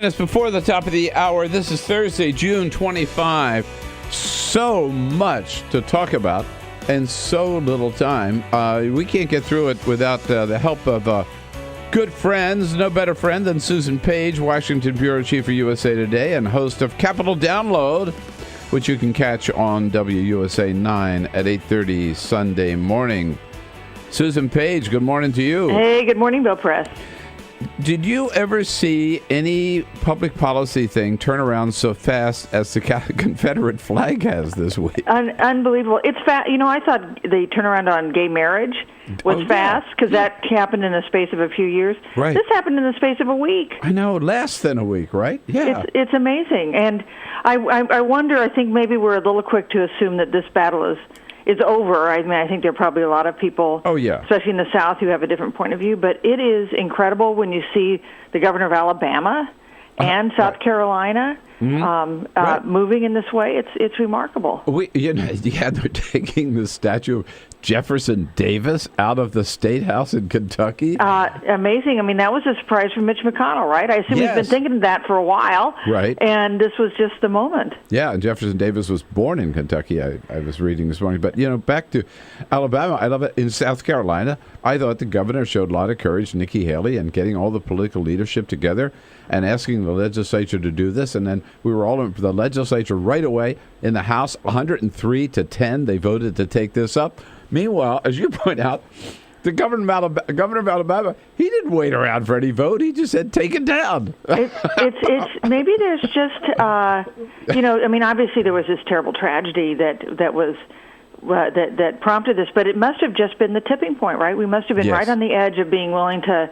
Speaker 1: It's before the top of the hour. This is Thursday, June 25. So much to talk about and so little time. We can't get through it without the help of good friends. No better friend than Susan Page, Washington Bureau Chief for USA Today and host of Capital Download, which you can catch on WUSA 9 at 8:30 Sunday morning. Susan Page, good morning to you.
Speaker 7: Hey, good morning, Bill Press.
Speaker 1: Did you ever see any public policy thing turn around so fast as the Confederate flag has this week?
Speaker 7: Unbelievable. It's fast. You know, I thought the turnaround on gay marriage was fast because that happened in the space of a few years.
Speaker 1: Right.
Speaker 7: This happened in the space of a week.
Speaker 1: I know, less than a week, right? Yeah.
Speaker 7: It's amazing. And I wonder, I think maybe we're a little quick to assume that this battle is over. I mean, I think there are probably a lot of people, especially in the South, who have a different point of view. But it is incredible when you see the governor of Alabama and South Carolina moving in this way. It's remarkable.
Speaker 1: They're taking the statue of Jefferson Davis out of the State House in Kentucky.
Speaker 7: Amazing. I mean, that was a surprise for Mitch McConnell, right? I assume he's been thinking of that for a while.
Speaker 1: Right.
Speaker 7: And this was just the moment.
Speaker 1: Yeah, and Jefferson Davis was born in Kentucky, I was reading this morning. But, back to Alabama, I love it. In South Carolina, I thought the governor showed a lot of courage, Nikki Haley, and getting all the political leadership together and asking the legislature to do this. And then we were all in the legislature right away in the House, 103-10. They voted to take this up. Meanwhile, as you point out, the governor of Alabama, he didn't wait around for any vote. He just said, take it down.
Speaker 7: It's maybe there's just, I mean, obviously there was this terrible tragedy that was that prompted this, but it must have just been the tipping point, right? We must have been right on the edge of being willing to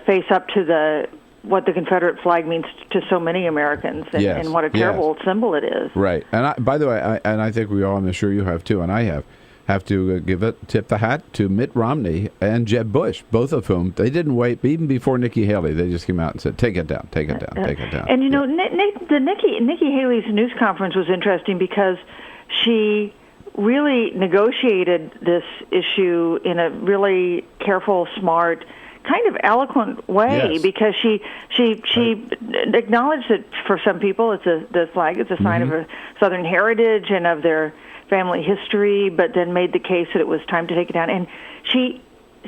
Speaker 7: face up to what the Confederate flag means to so many Americans and what a terrible symbol it is.
Speaker 1: Right. And by the way, I think we all, I'm sure you have too, and I have to tip the hat to Mitt Romney and Jeb Bush, both of whom, they didn't wait, even before Nikki Haley. They just came out and said, take it down, take it down, take it down.
Speaker 7: And, Nikki Haley's news conference was interesting because she really negotiated this issue in a really careful, smart, kind of eloquent way because she acknowledged that for some people the flag is a sign of a Southern heritage and of their family history, but then made the case that it was time to take it down. And she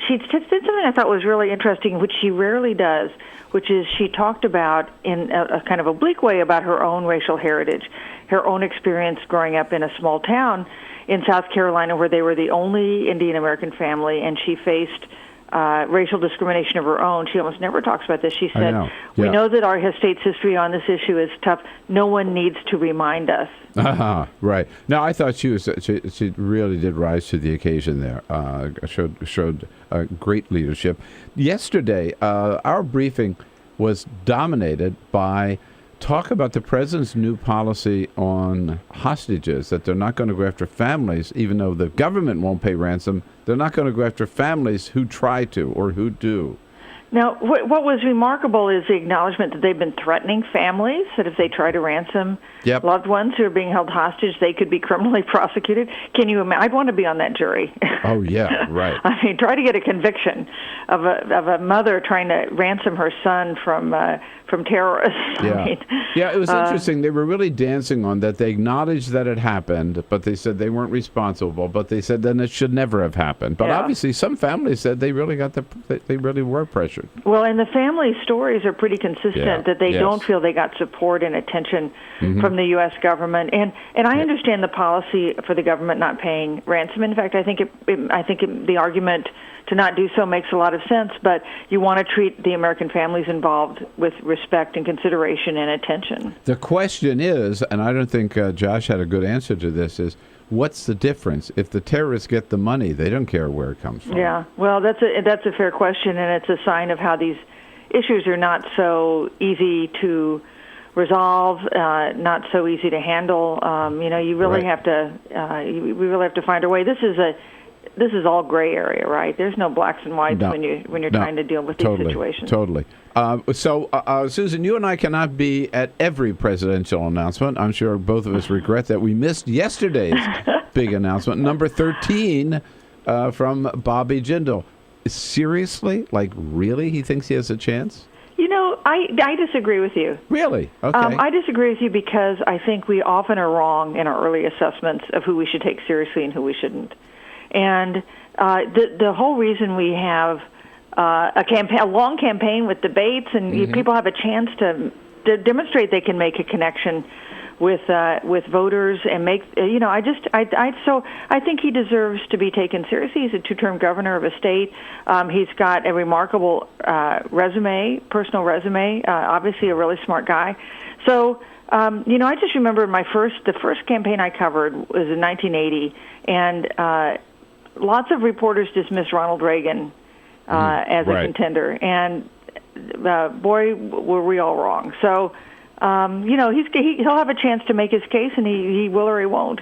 Speaker 7: did something I thought was really interesting, which she rarely does, which is she talked about in a kind of oblique way about her own racial heritage, her own experience growing up in a small town in South Carolina where they were the only Indian American family, and she faced racial discrimination of her own. She almost never talks about this. She said, we know that our state's history on this issue is tough. No one needs to remind us.
Speaker 1: Right. No, I thought she really did rise to the occasion there. Showed great leadership. Yesterday, our briefing was dominated by talk about the president's new policy on hostages, that they're not going to go after families, even though the government won't pay ransom. They're not going to go after families who try to or who do.
Speaker 7: Now, what was remarkable is the acknowledgement that they've been threatening families, that if they try to ransom loved ones who are being held hostage, they could be criminally prosecuted. Can you imagine? I'd want to be on that jury.
Speaker 1: Oh, yeah, right.
Speaker 7: I mean, try to get a conviction of a mother trying to ransom her son from terrorists.
Speaker 1: Yeah,
Speaker 7: I mean,
Speaker 1: yeah. It was interesting. They were really dancing on that. They acknowledged that it happened, but they said they weren't responsible. But they said then it should never have happened. But obviously, some families said they really they really were pressured.
Speaker 7: Well, and the family stories are pretty consistent that they don't feel they got support and attention from the U.S. government. And I understand the policy for the government not paying ransom. In fact, I think the argument to not do so makes a lot of sense, but you want to treat the American families involved with respect and consideration and attention.
Speaker 1: The question is, and I don't think Josh had a good answer to this, is what's the difference? If the terrorists get the money, they don't care where it comes from.
Speaker 7: Yeah, well, that's a fair question, and it's a sign of how these issues are not so easy to resolve, not so easy to handle. You really have to we really have to find a way. This is all gray area, right? There's no blacks and whites when you're trying to deal with these situations.
Speaker 1: Totally. So, Susan, you and I cannot be at every presidential announcement. I'm sure both of us regret that we missed yesterday's big announcement, number 13 from Bobby Jindal. Seriously? Like, really? He thinks he has a chance?
Speaker 7: You know, I disagree with you.
Speaker 1: Really? Okay.
Speaker 7: I disagree with you because I think we often are wrong in our early assessments of who we should take seriously and who we shouldn't. And the whole reason we have a long campaign with debates and people have a chance to demonstrate they can make a connection with voters and make I think he deserves to be taken seriously. He's a 2-term governor of a state. He's got a remarkable personal resume. Obviously, a really smart guy. So. I just remember the first campaign I covered was in 1980, and lots of reporters dismissed Ronald Reagan as a contender, and boy, were we all wrong. So, he'll have a chance to make his case, and he will or he won't.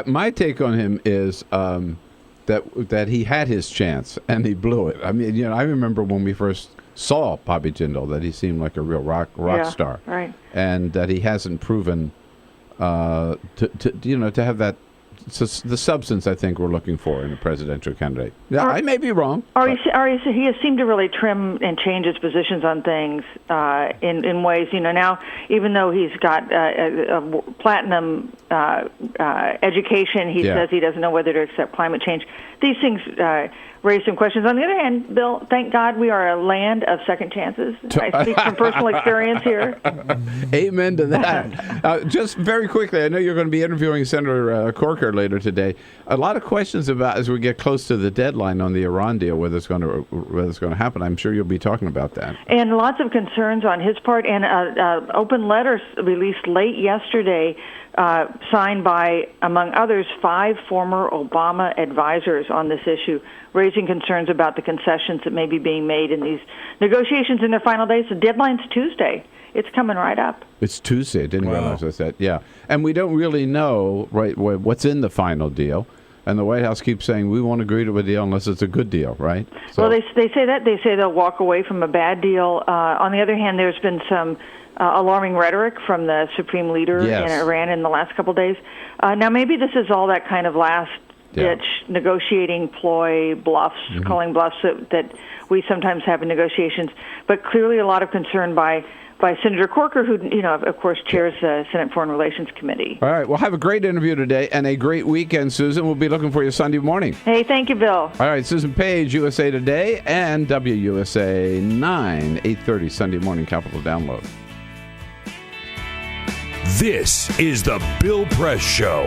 Speaker 1: My take on him is that he had his chance and he blew it. I mean, I remember when we first saw Bobby Jindal that he seemed like a real rock star,
Speaker 7: right?
Speaker 1: And that he hasn't proven to have that the substance I think we're looking for in a presidential candidate. Yeah, I may be wrong.
Speaker 7: He has seemed to really trim and change his positions on things in ways. Now even though he's got a platinum education, he says he doesn't know whether to accept climate change. These things raise some questions. On the other hand, Bill, thank God we are a land of second chances. I speak from personal experience here.
Speaker 1: Amen to that. Just very quickly, I know you're going to be interviewing Senator Corker later today. A lot of questions about as we get close to the deadline on the Iran deal, whether it's going to happen. I'm sure you'll be talking about that. And
Speaker 7: lots of concerns on his part, and open letters released late yesterday, signed by, among others, 5 former Obama advisors on this issue, raising concerns about the concessions that may be being made in these negotiations in their final days. The deadline's Tuesday. It's coming right up.
Speaker 1: It's Tuesday. I didn't realize that. Yeah. And we don't really know what's in the final deal. And the White House keeps saying, we won't agree to a deal unless it's a good deal, right?
Speaker 7: So, well, they say that. They say they'll walk away from a bad deal. On the other hand, there's been some alarming rhetoric from the supreme leader in Iran in the last couple of days. Now, maybe this is all that kind of last-ditch negotiating ploy, bluffs, calling bluffs that we sometimes have in negotiations. But clearly a lot of concern by Senator Corker, who, of course, chairs the Senate Foreign Relations Committee.
Speaker 1: All right. Well, have a great interview today and a great weekend, Susan. We'll be looking for you Sunday morning.
Speaker 7: Hey, thank you, Bill.
Speaker 1: All right. Susan Page, USA Today and WUSA 9, 8:30 Sunday morning Capital Download.
Speaker 5: This is the Bill Press Show.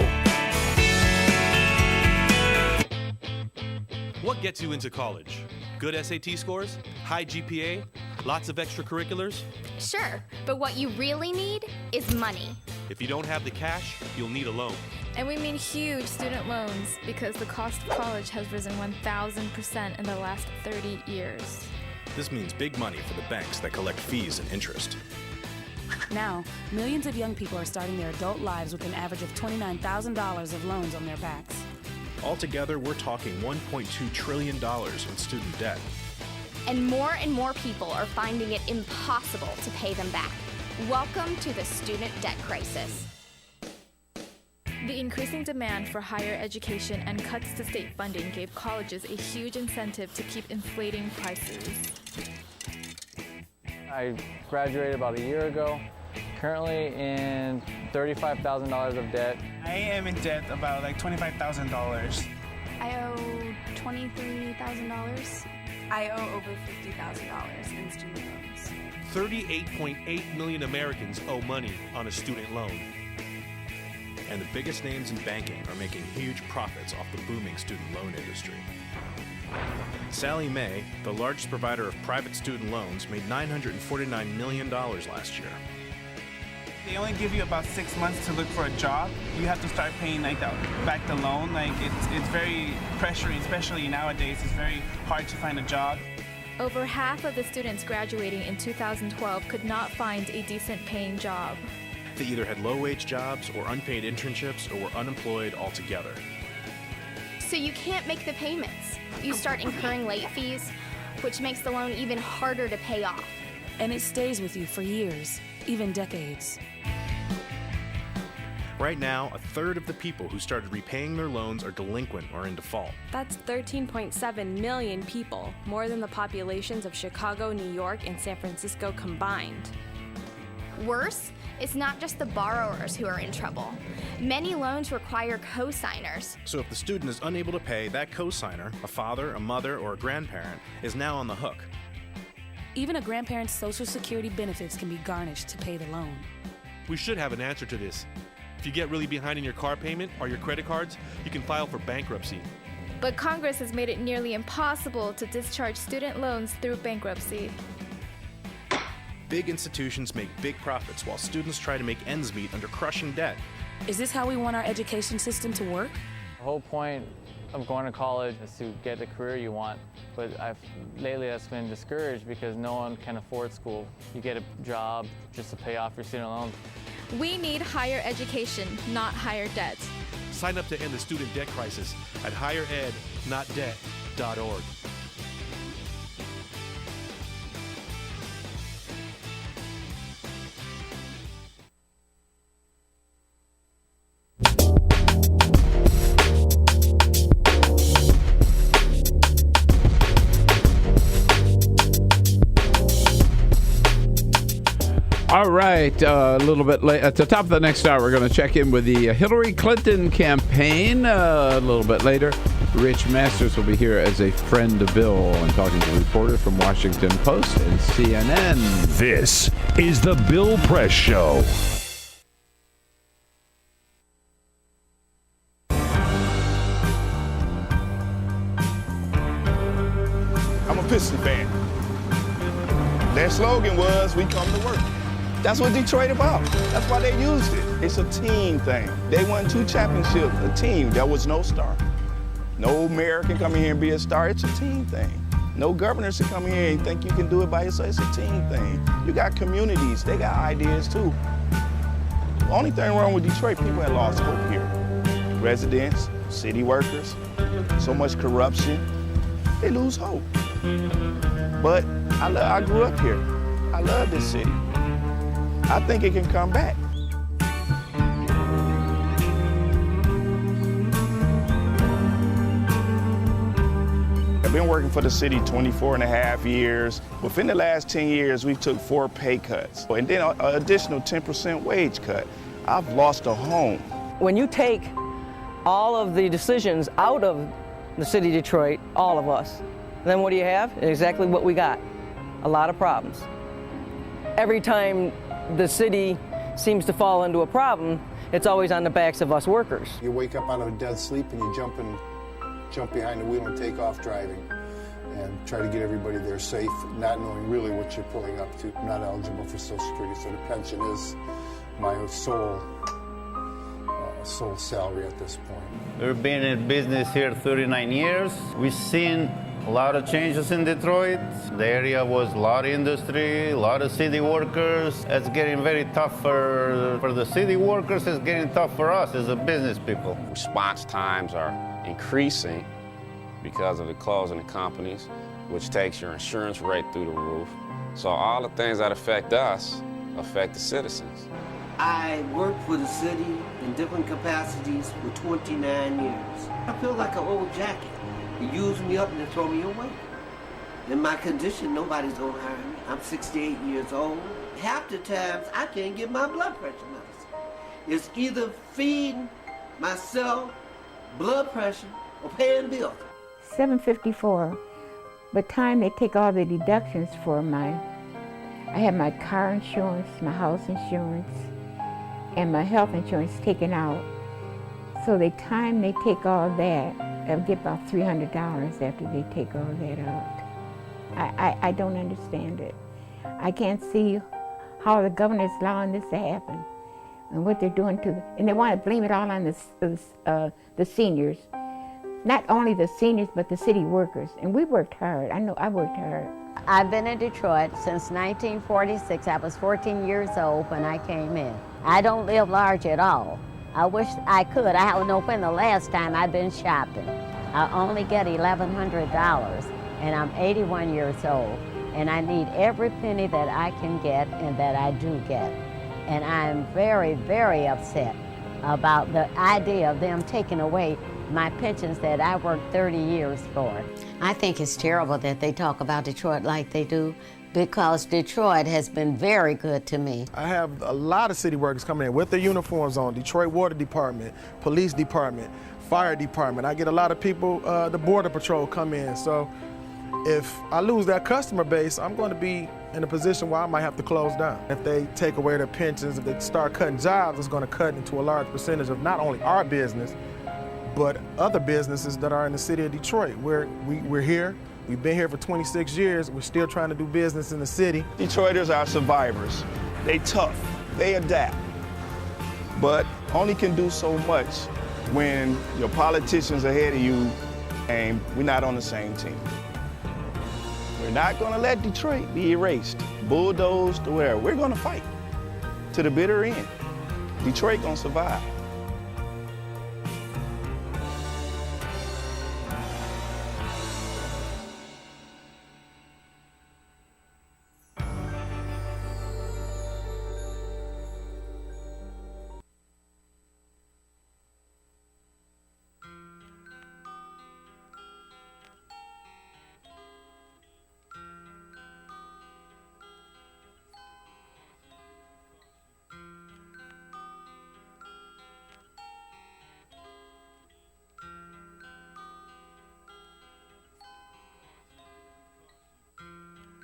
Speaker 8: What gets you into college? Good SAT scores? High GPA? Lots of extracurriculars?
Speaker 9: Sure, but what you really need is money.
Speaker 8: If you don't have the cash, you'll need a loan.
Speaker 10: And we mean huge student loans because the cost of college has risen 1,000% in the last 30 years.
Speaker 14: This means big money for the banks that collect fees and interest.
Speaker 15: Now, millions of young people are starting their adult lives with an average of $29,000 of loans on their backs.
Speaker 14: Altogether, we're talking $1.2 trillion in student debt.
Speaker 9: and more people are finding it impossible to pay them back. Welcome to the student debt crisis.
Speaker 10: The increasing demand for higher education and cuts to state funding gave colleges a huge incentive to keep inflating prices.
Speaker 11: I graduated about a year ago, currently in $35,000 of debt.
Speaker 12: I am in debt about like $25,000.
Speaker 10: I owe $23,000.
Speaker 13: I owe over $50,000 in student loans.
Speaker 8: 38.8 million Americans owe money on a student loan.
Speaker 14: And the biggest names in banking are making huge profits off the booming student loan industry. Sallie Mae, the largest provider of private student loans, made $949 million last year.
Speaker 12: They only give you about 6 months to look for a job. You have to start paying back the loan. It's very pressuring, especially nowadays. It's very hard to find a job.
Speaker 10: Over half of the students graduating in 2012 could not find a decent paying job.
Speaker 14: They either had low-wage jobs or unpaid internships or were unemployed altogether.
Speaker 9: So you can't make the payments. You start incurring late fees, which makes the loan even harder to pay off.
Speaker 15: And it stays with you for years, even decades.
Speaker 14: Right now, a third of the people who started repaying their loans are delinquent or in default.
Speaker 16: That's 13.7 million people, more than the populations of Chicago, New York, and San Francisco combined.
Speaker 9: Worse, it's not just the borrowers who are in trouble. Many loans require co-signers.
Speaker 14: So if the student is unable to pay, that co-signer, a father, a mother, or a grandparent, is now on the hook.
Speaker 15: Even a grandparent's Social Security benefits can be garnished to pay the loan.
Speaker 8: We should have an answer to this. If you get really behind in your car payment or your credit cards, you can file for bankruptcy.
Speaker 10: But Congress has made it nearly impossible to discharge student loans through bankruptcy.
Speaker 14: Big institutions make big profits while students try to make ends meet under crushing debt.
Speaker 15: Is this how we want our education system to work?
Speaker 11: The whole point of going to college is to get the career you want, but lately that's been discouraged because no one can afford school. You get a job just to pay off your student loans.
Speaker 10: We need higher education, not higher debt.
Speaker 8: Sign up to end the student debt crisis at higherednotdebt.org.
Speaker 1: All right, a little bit late. At the top of the next hour, we're going to check in with the Hillary Clinton campaign. A little bit later, Rich Masters will be here as a friend of Bill and talking to reporters from Washington Post and CNN.
Speaker 5: This is the Bill Press Show.
Speaker 17: I'm a Piston fan. Their slogan was, "We come to work." That's what Detroit about. That's why they used it. It's a team thing. They won 2 championships, a team. There was no star. No mayor can come in here and be a star. It's a team thing. No governors can come in here and think you can do it by yourself. It's a team thing. You got communities. They got ideas too. The only thing wrong with Detroit, people had lost hope here. Residents, city workers, so much corruption. They lose hope. But I grew up here. I love this city. I think it can come back. I've been working for the city 24 and a half years. Within the last 10 years, we took 4 pay cuts and then an additional 10% wage cut. I've lost a home.
Speaker 26: When you take all of the decisions out of the city of Detroit, all of us, then what do you have? Exactly what we got. A lot of problems. Every time the city seems to fall into a problem, it's always on the backs of us workers.
Speaker 27: You wake up out of a dead sleep and you jump behind the wheel and take off driving and try to get everybody there safe, not knowing really what you're pulling up to. I'm not eligible for Social Security, so the pension is my sole salary at this point.
Speaker 28: We've been in business here 39 years. We've seen a lot of changes in Detroit. The area was a lot of industry, a lot of city workers. It's getting very tough for the city workers. It's getting tough for us as a business people.
Speaker 29: Response times are increasing because of the closing of companies.
Speaker 3: which takes your insurance rate through the roof. So all the things that affect us affect the citizens.
Speaker 19: I worked for the city in different capacities for 29 years. I feel like an old jacket. They use me up and they throw me away. In my condition, nobody's gonna hire me. I'm 68 years old. Half the times, I can't get my blood pressure medicine. It's either feeding myself, blood pressure, or paying bills.
Speaker 20: $754. By the time they take all the deductions for I have my car insurance, my house insurance, and my health insurance taken out. So the time they take all that, I'll get about $300 after they take all that out. I don't understand it. I can't see how the governor is allowing this to happen and what they're doing and they want to blame it all on the seniors. Not only the seniors, but the city workers. And we worked hard. I know I worked hard.
Speaker 21: I've been in Detroit since 1946. I was 14 years old when I came in. I don't live large at all. I wish I could. I don't know when the last time I've been shopping. I only get $1,100, and I'm 81 years old, and I need every penny that I can get and that I do get. And I'm very, very upset about the idea of them taking away my pensions that I worked 30 years for. I think it's terrible that they talk about Detroit like they do, because Detroit has been very good to me.
Speaker 22: I have a lot of city workers coming in with their uniforms on, Detroit Water Department, Police Department, Fire Department. I get a lot of people, the Border Patrol come in. So if I lose that customer base, I'm going to be in a position where I might have to close down. If they take away their pensions, if they start cutting jobs, it's going to cut into a large percentage of not only our business, but other businesses that are in the city of Detroit. We're here. We've been here for 26 years. We're still trying to do business in the city.
Speaker 17: Detroiters are survivors. They tough, they adapt, but only can do so much when your politicians ahead of you and we're not on the same team. We're not gonna let Detroit be erased, bulldozed, or whatever. We're gonna fight to the bitter end. Detroit gonna survive.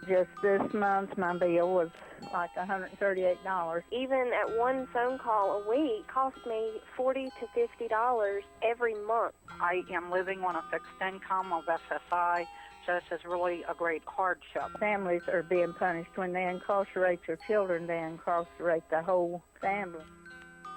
Speaker 23: Just this month, my bill was like $138.
Speaker 9: Even at one phone call a week cost me $40 to $50 every month.
Speaker 23: I am living on a fixed income of SSI, so this is really a great hardship. Families are being punished. When they incarcerate your children, they incarcerate the whole family.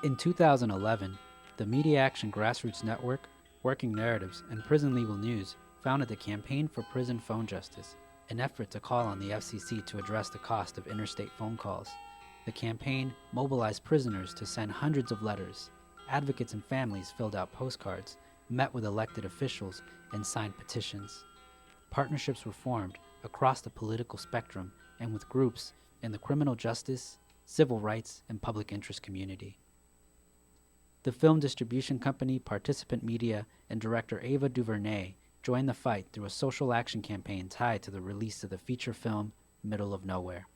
Speaker 24: In 2011, the Media Action Grassroots Network, Working Narratives, and Prison Legal News founded the Campaign for Prison Phone Justice, an effort to call on the FCC to address the cost of interstate phone calls. The campaign mobilized prisoners to send hundreds of letters. Advocates and families filled out postcards, met with elected officials, and signed petitions. Partnerships were formed across the political spectrum and with groups in the criminal justice, civil rights, and public interest community. The film distribution company Participant Media and director Ava DuVernay joined the fight through a social action campaign tied to the release of the feature film Middle of Nowhere.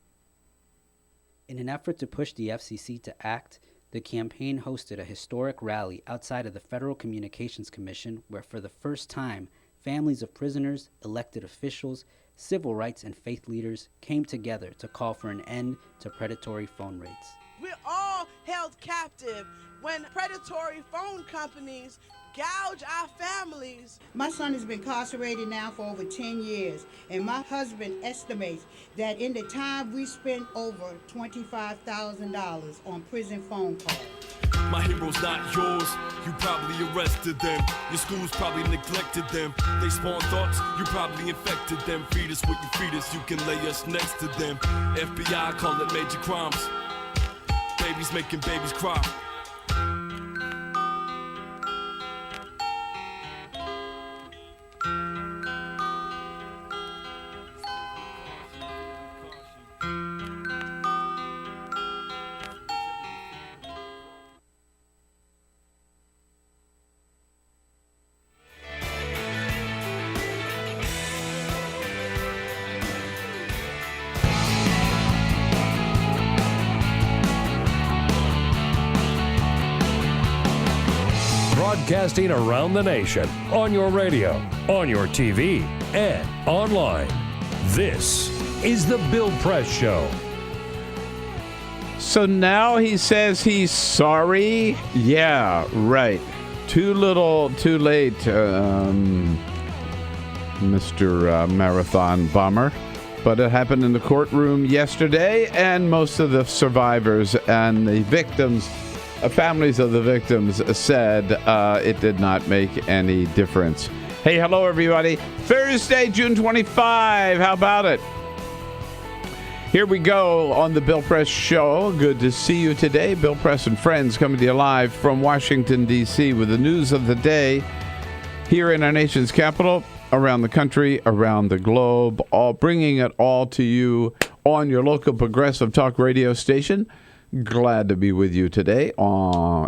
Speaker 24: In an effort to push the FCC to act, the campaign hosted a historic rally outside of the Federal Communications Commission where for the first time, families of prisoners, elected officials, civil rights and faith leaders came together to call for an end to predatory phone rates.
Speaker 25: We're all held captive when predatory phone companies gouge our families.
Speaker 29: My son has been incarcerated now for over 10 years, and my husband estimates that in the time we spent over $25,000 on prison phone calls.
Speaker 5: My hero's not yours, you probably arrested them. Your schools probably neglected them. They spawn thoughts, you probably infected them. Feed us what you feed us, you can lay us next to them. FBI call it major crimes. Babies making babies cry.
Speaker 2: broadcasting around the nation, on your radio, on your TV, and online. This is The Bill Press Show.
Speaker 1: So now he says he's sorry? Yeah, right. Too little, too late, Mr. Marathon Bomber. But it happened in the courtroom yesterday, and most of the survivors and the victims, families of the victims, said it did not make any difference. Hey, hello, everybody. Thursday, June 25. How about it? Here we go on the Bill Press Show. Good to see you today. Bill Press and friends coming to you live from Washington, D.C. with the news of the day here in our nation's capital, around the country, around the globe, all bringing it all to you on your local progressive talk radio station. Glad to be with you today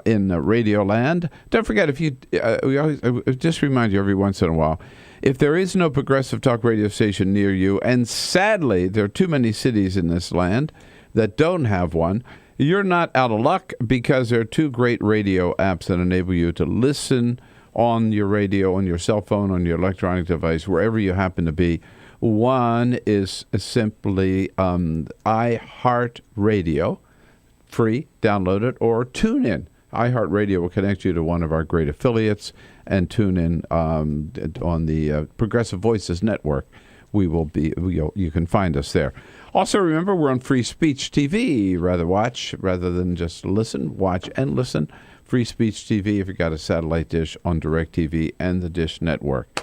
Speaker 1: in Radio Land. Don't forget, if you, we always just remind you every once in a while, if there is no progressive talk radio station near you, and sadly there are too many cities in this land that don't have one, you're not out of luck, because there are two great radio apps that enable you to listen on your radio, on your cell phone, on your electronic device, wherever you happen to be. One is simply iHeartRadio, free, download it, or TuneIn. iHeartRadio will connect you to one of our great affiliates, and tune in on the Progressive Voices Network. You can find us there. Also, remember, we're on Free Speech TV. Rather than just listen, watch and listen. Free Speech TV if you've got a satellite dish on DirecTV and the Dish Network.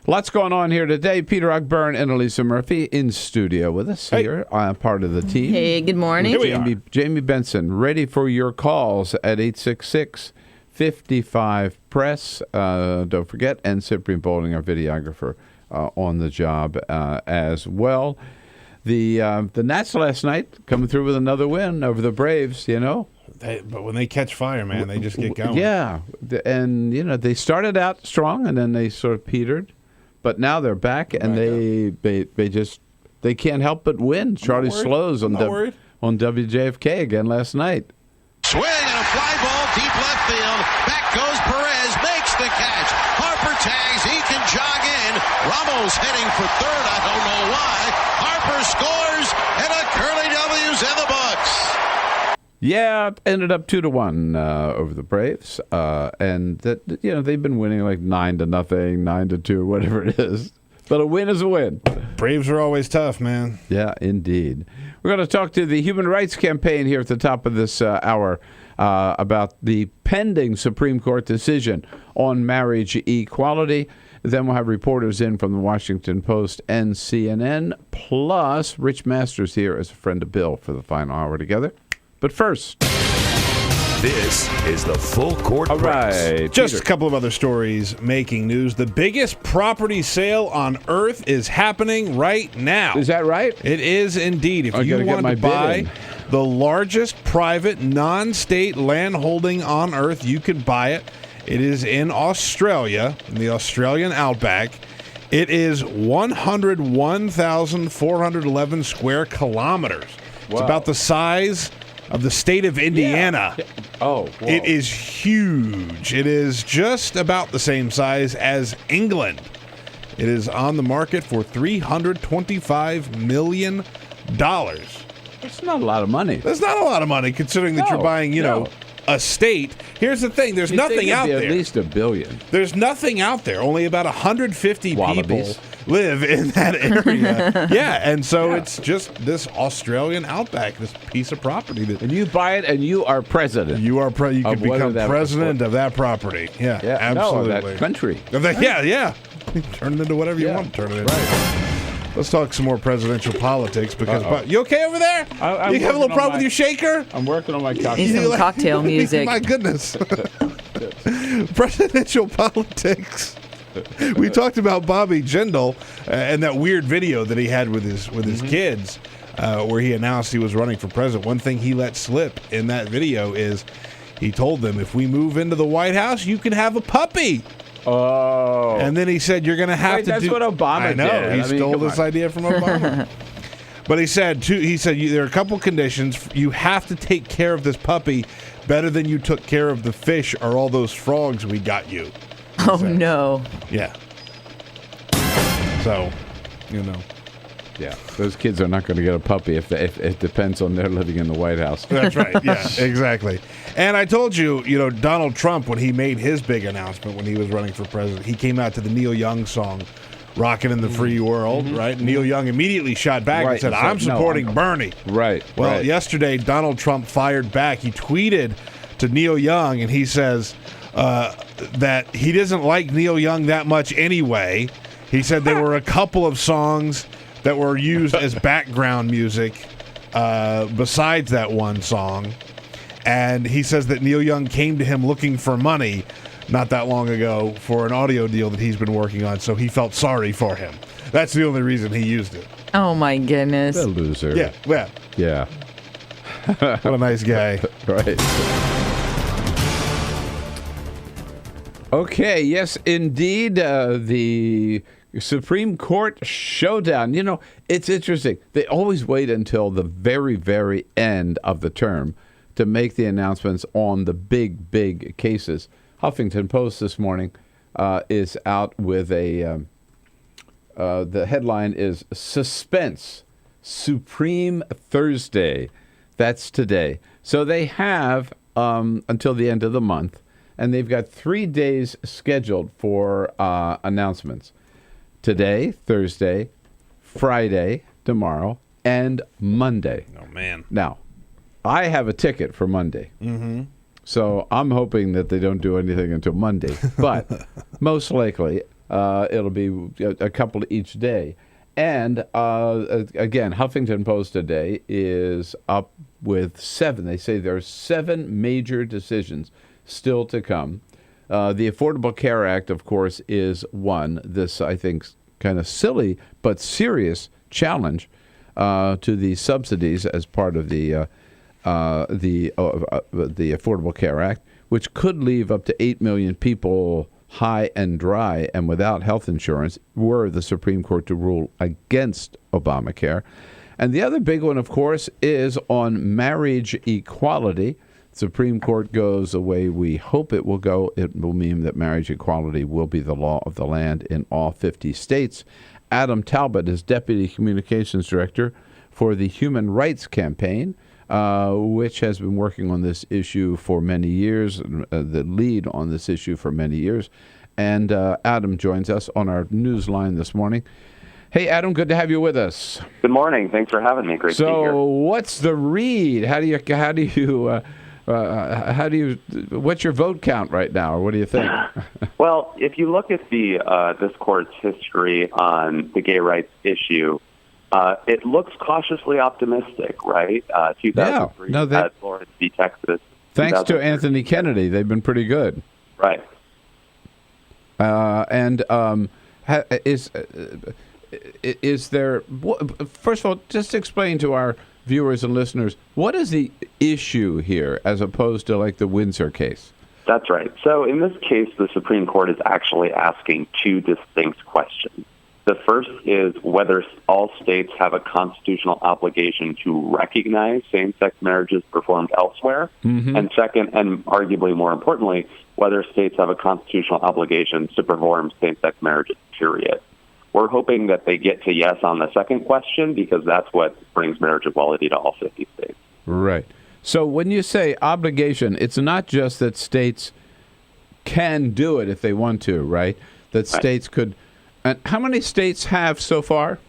Speaker 1: Lots going on here today. Peter Ogburn and Elisa Murphy in studio with us here, part of the team.
Speaker 4: Hey, good morning.
Speaker 1: Jamie Benson, ready for your calls at 866-55-PRESS. Don't forget, and Cyprian Bowling, our videographer, on the job as well. The Nats last night coming through with another win over the Braves,
Speaker 6: But when they catch fire, man, they just get going.
Speaker 1: Yeah, and they started out strong, and then they sort of petered. But now they're back, and they can't help but win. Charlie Slows on WJFK again last night.
Speaker 7: Swing and a fly ball deep left field. Back goes Perez, makes the catch. Harper tags, he can jog in. Ramos heading for third, I don't know why. Harper scores, and a Curly W's in the books.
Speaker 1: Yeah, ended up 2-1 over the Braves, and that they've been winning like 9-0, 9-2, whatever it is. But a win is a win.
Speaker 6: Braves are always tough, man.
Speaker 1: Yeah, indeed. We're going to talk to the Human Rights Campaign here at the top of this hour about the pending Supreme Court decision on marriage equality. Then we'll have reporters in from the Washington Post and CNN, plus Rich Masters here as a friend of Bill for the final hour together. But first,
Speaker 2: this is the Full Court Press.
Speaker 1: Right,
Speaker 6: just
Speaker 1: Peter.
Speaker 6: A couple of other stories making news. The biggest property sale on earth is happening right now.
Speaker 1: Is that right?
Speaker 6: It is indeed. If you want to buy the largest private non-state land holding on earth, you can buy it. It is in Australia, in the Australian outback. It is 101,411 square kilometers. It's about the size of the state of Indiana.
Speaker 1: Yeah. Oh, whoa.
Speaker 6: It is huge. It is just about the same size as England. It is on the market for $325 million.
Speaker 1: That's not a lot of money.
Speaker 6: That's not a lot of money, considering that you're buying, a state. Here's the thing. There's nothing out there.
Speaker 1: At least $1 billion.
Speaker 6: There's nothing out there. Only about 150
Speaker 1: Wallabies.
Speaker 6: people live in that area. Yeah, and so it's just this Australian outback, this piece of property.
Speaker 1: And you buy it, and you are president.
Speaker 6: You are you could become president of that property. Yeah, absolutely.
Speaker 1: No, that country.
Speaker 6: Yeah. Turn it into whatever you want to turn it into. Right. Let's talk some more presidential politics because you okay over there? You have a little problem with your shaker?
Speaker 1: I'm working on my cocktail.
Speaker 4: Need some cocktail music.
Speaker 6: My goodness. Presidential politics. We talked about Bobby Jindal and that weird video that he had with his kids where he announced he was running for president. One thing he let slip in that video is he told them, if we move into the White House, you can have a puppy.
Speaker 1: Oh.
Speaker 6: And then he said, you're going to have to
Speaker 1: that's
Speaker 6: do...
Speaker 1: That's what Obama did.
Speaker 6: I know. He stole this idea from Obama. But he said there are a couple conditions. You have to take care of this puppy better than you took care of the fish or all those frogs we got you.
Speaker 4: Oh, no.
Speaker 6: Yeah. So, you know.
Speaker 1: Yeah, those kids are not going to get a puppy if it depends on their living in the White House.
Speaker 6: That's right. Yeah, exactly. And I told you, Donald Trump, when he made his big announcement when he was running for president, he came out to the Neil Young song, "Rockin' in the Free World," right? Neil Young immediately shot back and said, "I'm supporting Bernie."
Speaker 1: Right.
Speaker 6: Well, yesterday, Donald Trump fired back. He tweeted to Neil Young, and he says that he doesn't like Neil Young that much anyway. He said there were a couple of songs that were used as background music besides that one song. And he says that Neil Young came to him looking for money not that long ago for an audio deal that he's been working on, so he felt sorry for him. That's the only reason he used it.
Speaker 4: Oh, my goodness.
Speaker 1: The loser.
Speaker 6: Yeah.
Speaker 1: Yeah.
Speaker 6: What a nice guy.
Speaker 1: Right. Okay, yes, indeed, the Supreme Court showdown. It's interesting. They always wait until the very, very end of the term to make the announcements on the big, big cases. Huffington Post this morning is out with the headline is "Suspense, Supreme Thursday." That's today. So they have until the end of the month, and they've got 3 days scheduled for announcements. Today, Thursday, Friday, tomorrow, and Monday.
Speaker 6: Oh, man.
Speaker 1: Now, I have a ticket for Monday.
Speaker 6: Mm-hmm.
Speaker 1: So I'm hoping that they don't do anything until Monday. But most likely, it'll be a couple each day. And, again, Huffington Post today is up with 7. They say there are 7 major decisions still to come. The Affordable Care Act, of course, is one. This, I think, kind of silly but serious challenge to the subsidies as part of the Affordable Care Act, which could leave up to 8 million people high and dry and without health insurance were the Supreme Court to rule against Obamacare. And the other big one, of course, is on marriage equality. Supreme Court goes the way we hope it will go. It will mean that marriage equality will be the law of the land in all 50 states. Adam Talbot is Deputy Communications Director for the Human Rights Campaign, which has been working on this issue for many years, the lead on this issue for many years. And Adam joins us on our news line this morning. Hey, Adam, good to have you with us.
Speaker 8: Good morning. Thanks for having me. Great to be here.
Speaker 1: So what's the read? What's your vote count right now, or what do you think?
Speaker 8: Well, if you look at this court's history on the gay rights issue, it looks cautiously optimistic, right? 2003 had Florence v. Texas.
Speaker 1: Thanks to Anthony Kennedy, they've been pretty good.
Speaker 8: Right.
Speaker 1: Is there? First of all, just explain to our viewers and listeners, what is the issue here as opposed to like the Windsor case?
Speaker 8: That's right. So in this case, the Supreme Court is actually asking 2 distinct questions. The first is whether all states have a constitutional obligation to recognize same-sex marriages performed elsewhere. Mm-hmm. And second, and arguably more importantly, whether states have a constitutional obligation to perform same-sex marriages, period. We're hoping that they get to yes on the second question because that's what brings marriage equality to all 50 states.
Speaker 1: Right. So when you say obligation, it's not just that states can do it if they want to, right? That states could. And how many states have so far?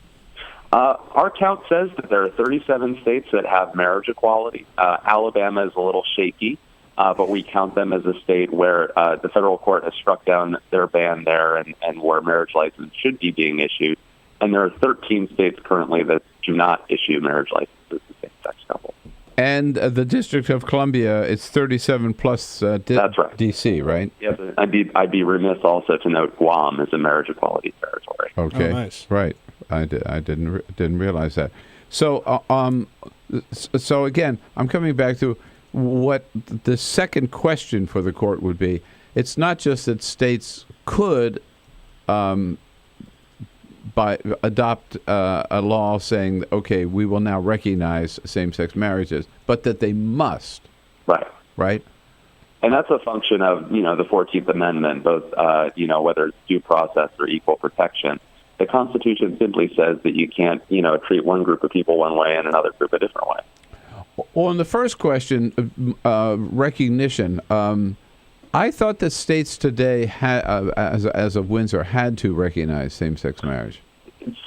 Speaker 8: Our count says that there are 37 states that have marriage equality. Alabama is a little shaky, but we count them as a state where the federal court has struck down their ban there and where marriage license should be being issued. And there are 13 states currently that do not issue marriage licenses to same-sex couples.
Speaker 1: And the District of Columbia, it's 37 plus
Speaker 8: That's right.
Speaker 1: D.C., right?
Speaker 8: Yes, I'd be remiss also to note Guam is a marriage equality territory.
Speaker 1: Okay,
Speaker 6: nice.
Speaker 1: Right. I didn't realize that. So so again, I'm coming back to what the second question for the court would be. It's not just that states could adopt a law saying, okay, we will now recognize same-sex marriages, but that they must.
Speaker 8: Right.
Speaker 1: Right?
Speaker 8: And that's a function of, the 14th Amendment, both, whether it's due process or equal protection. The Constitution simply says that you can't, treat one group of people one way and another group a different way.
Speaker 1: On the first question, recognition, I thought that states today, as of Windsor, had to recognize same-sex marriage.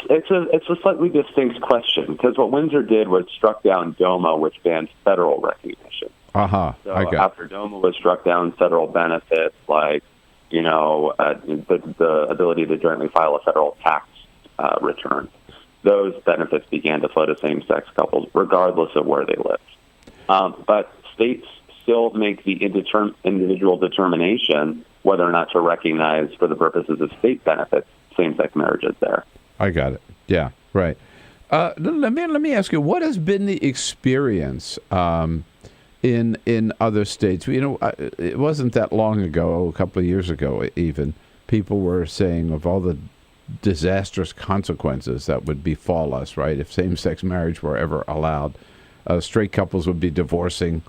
Speaker 8: It's a slightly distinct question, because what Windsor did was struck down DOMA, which banned federal recognition. So after DOMA was struck down, federal benefits like, the ability to jointly file a federal tax return, those benefits began to flow to same-sex couples, regardless of where they lived. But states still make the individual determination whether or not to recognize, for the purposes of state benefits, same-sex marriages there.
Speaker 1: I got it. Yeah, right. Let me ask you, what has been the experience in other states? It wasn't that long ago, a couple of years ago even, people were saying of all the disastrous consequences that would befall us, right? If same-sex marriage were ever allowed, straight couples would be divorcing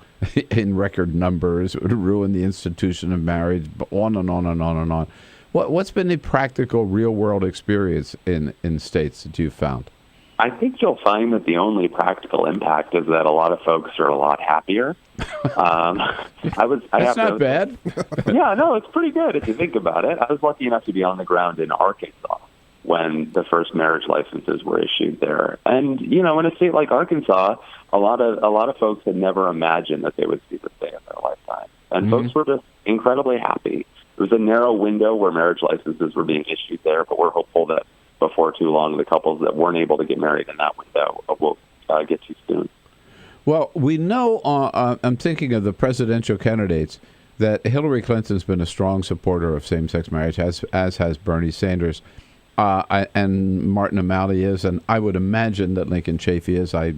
Speaker 1: in record numbers. It would ruin the institution of marriage, on and on and on and on. What's been the practical, real-world experience in states that you've found?
Speaker 8: I think you'll find that the only practical impact is that a lot of folks are a lot happier.
Speaker 1: That's not bad.
Speaker 8: Yeah, no, it's pretty good if you think about it. I was lucky enough to be on the ground in Arkansas when the first marriage licenses were issued there. And, in a state like Arkansas, a lot of folks had never imagined that they would see this day in their lifetime. And folks were just incredibly happy. It was a narrow window where marriage licenses were being issued there, but we're hopeful that before too long, the couples that weren't able to get married in that window will get to soon.
Speaker 1: Well, we know, I'm thinking of the presidential candidates, that Hillary Clinton's been a strong supporter of same-sex marriage, as has Bernie Sanders, and Martin O'Malley is, and I would imagine that Lincoln Chafee is. I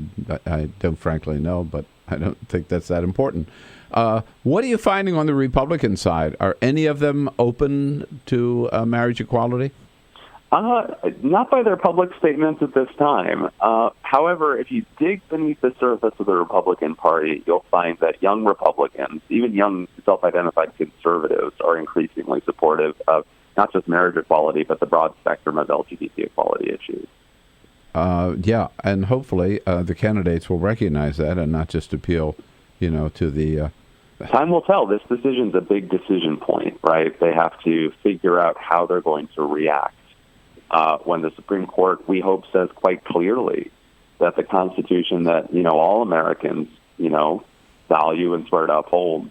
Speaker 1: don't frankly know, but I don't think that's that important. What are you finding on the Republican side? Are any of them open to marriage equality?
Speaker 8: Not by their public statements at this time. However, if you dig beneath the surface of the Republican Party, you'll find that young Republicans, even young self-identified conservatives, are increasingly supportive of not just marriage equality, but the broad spectrum of LGBT equality issues.
Speaker 1: Yeah, and hopefully the candidates will recognize that and not just appeal, to the...
Speaker 8: Time will tell. This decision's a big decision point, right? They have to figure out how they're going to react. When the Supreme Court, we hope, says quite clearly that the Constitution that, all Americans, value and swear to uphold,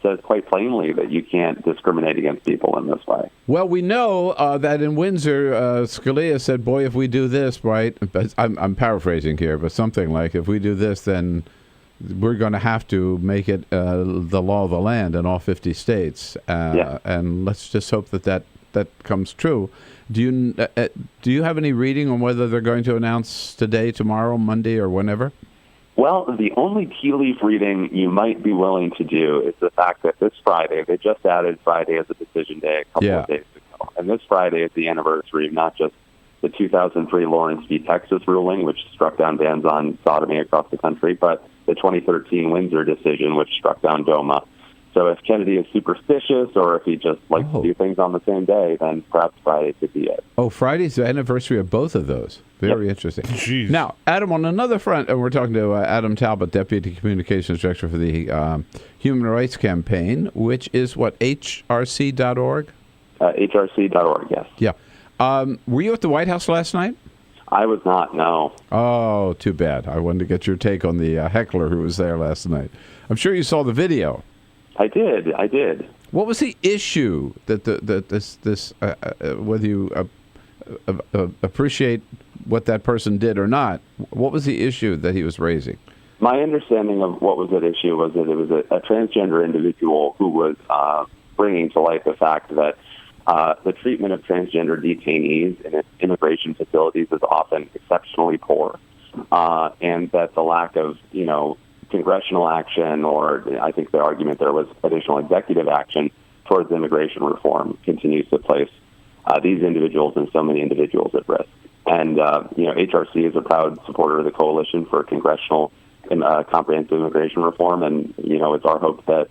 Speaker 8: says quite plainly that you can't discriminate against people in this way.
Speaker 1: Well, we know that in Windsor, Scalia said, boy, if we do this, right, but I'm paraphrasing here, but something like, if we do this, then we're going to have to make it the law of the land in all 50 states. And let's just hope that comes true. Do you have any reading on whether they're going to announce today, tomorrow, Monday, or whenever?
Speaker 8: Well, the only tea leaf reading you might be willing to do is the fact that this Friday, they just added Friday as a decision day a couple of days ago. And this Friday is the anniversary of not just the 2003 Lawrence v. Texas ruling, which struck down bans on sodomy across the country, but the 2013 Windsor decision, which struck down DOMA. So if Kennedy is superstitious or if he just likes to do things on the same day, then perhaps Friday could be it.
Speaker 1: Oh, Friday's the anniversary of both of those. Very interesting. Jeez. Now, Adam, on another front, and we're talking to Adam Talbot, Deputy Communications Director for the Human Rights Campaign, which is what, hrc.org?
Speaker 8: hrc.org, yes.
Speaker 1: Yeah. Were you at the White House last night?
Speaker 8: I was not, no.
Speaker 1: Oh, too bad. I wanted to get your take on the heckler who was there last night. I'm sure you saw the video.
Speaker 8: I did.
Speaker 1: What was the issue that this whether you appreciate what that person did or not? What was the issue that he was raising?
Speaker 8: My understanding of what was at issue was that it was a transgender individual who was bringing to light the fact that the treatment of transgender detainees in immigration facilities is often exceptionally poor, and that the lack of congressional action, or I think the argument there was additional executive action towards immigration reform, continues to place these individuals and so many individuals at risk. And, HRC is a proud supporter of the Coalition for Congressional Comprehensive Immigration Reform, and, it's our hope that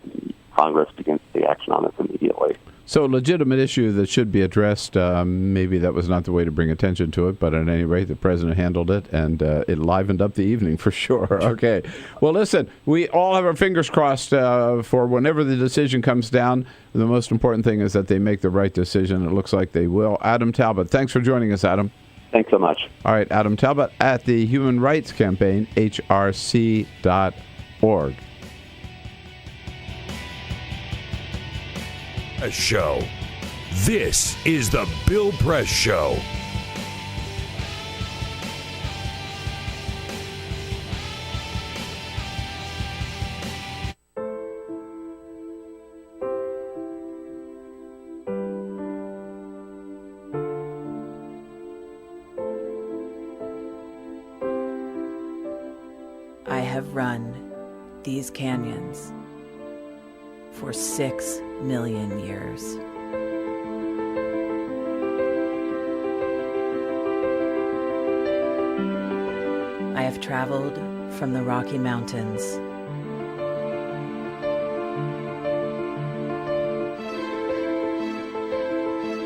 Speaker 8: Congress begins to take action on this immediately.
Speaker 1: So a legitimate issue that should be addressed. Maybe that was not the way to bring attention to it, but at any rate, the president handled it, and it livened up the evening for sure. Okay. Well, listen, we all have our fingers crossed for whenever the decision comes down. The most important thing is that they make the right decision. It looks like they will. Adam Talbot, thanks for joining us, Adam.
Speaker 8: Thanks so much.
Speaker 1: All right, Adam Talbot at the Human Rights Campaign, hrc.org.
Speaker 2: Show. This is the Bill Press Show.
Speaker 4: I have run these canyons for 6 million years. I have traveled from the Rocky Mountains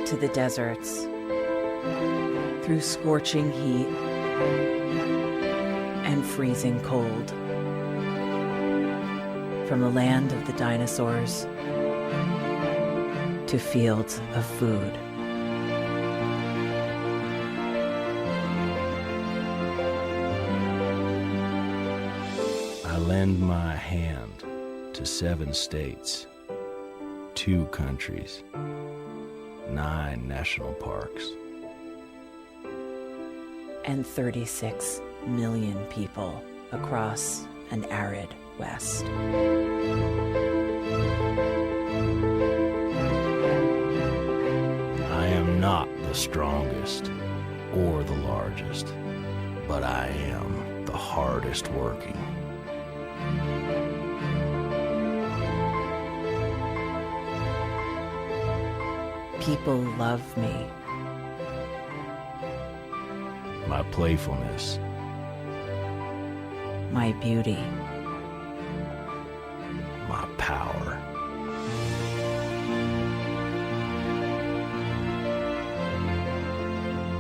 Speaker 4: to the deserts, through scorching heat and freezing cold, from the land of the dinosaurs to fields of food.
Speaker 10: I lend my hand to 7 states, 2 countries, 9 national parks,
Speaker 4: and 36 million people across an arid West.
Speaker 10: I am not the strongest or the largest, but I am the hardest working.
Speaker 4: People love me.
Speaker 10: My playfulness,
Speaker 4: My beauty.
Speaker 10: my power.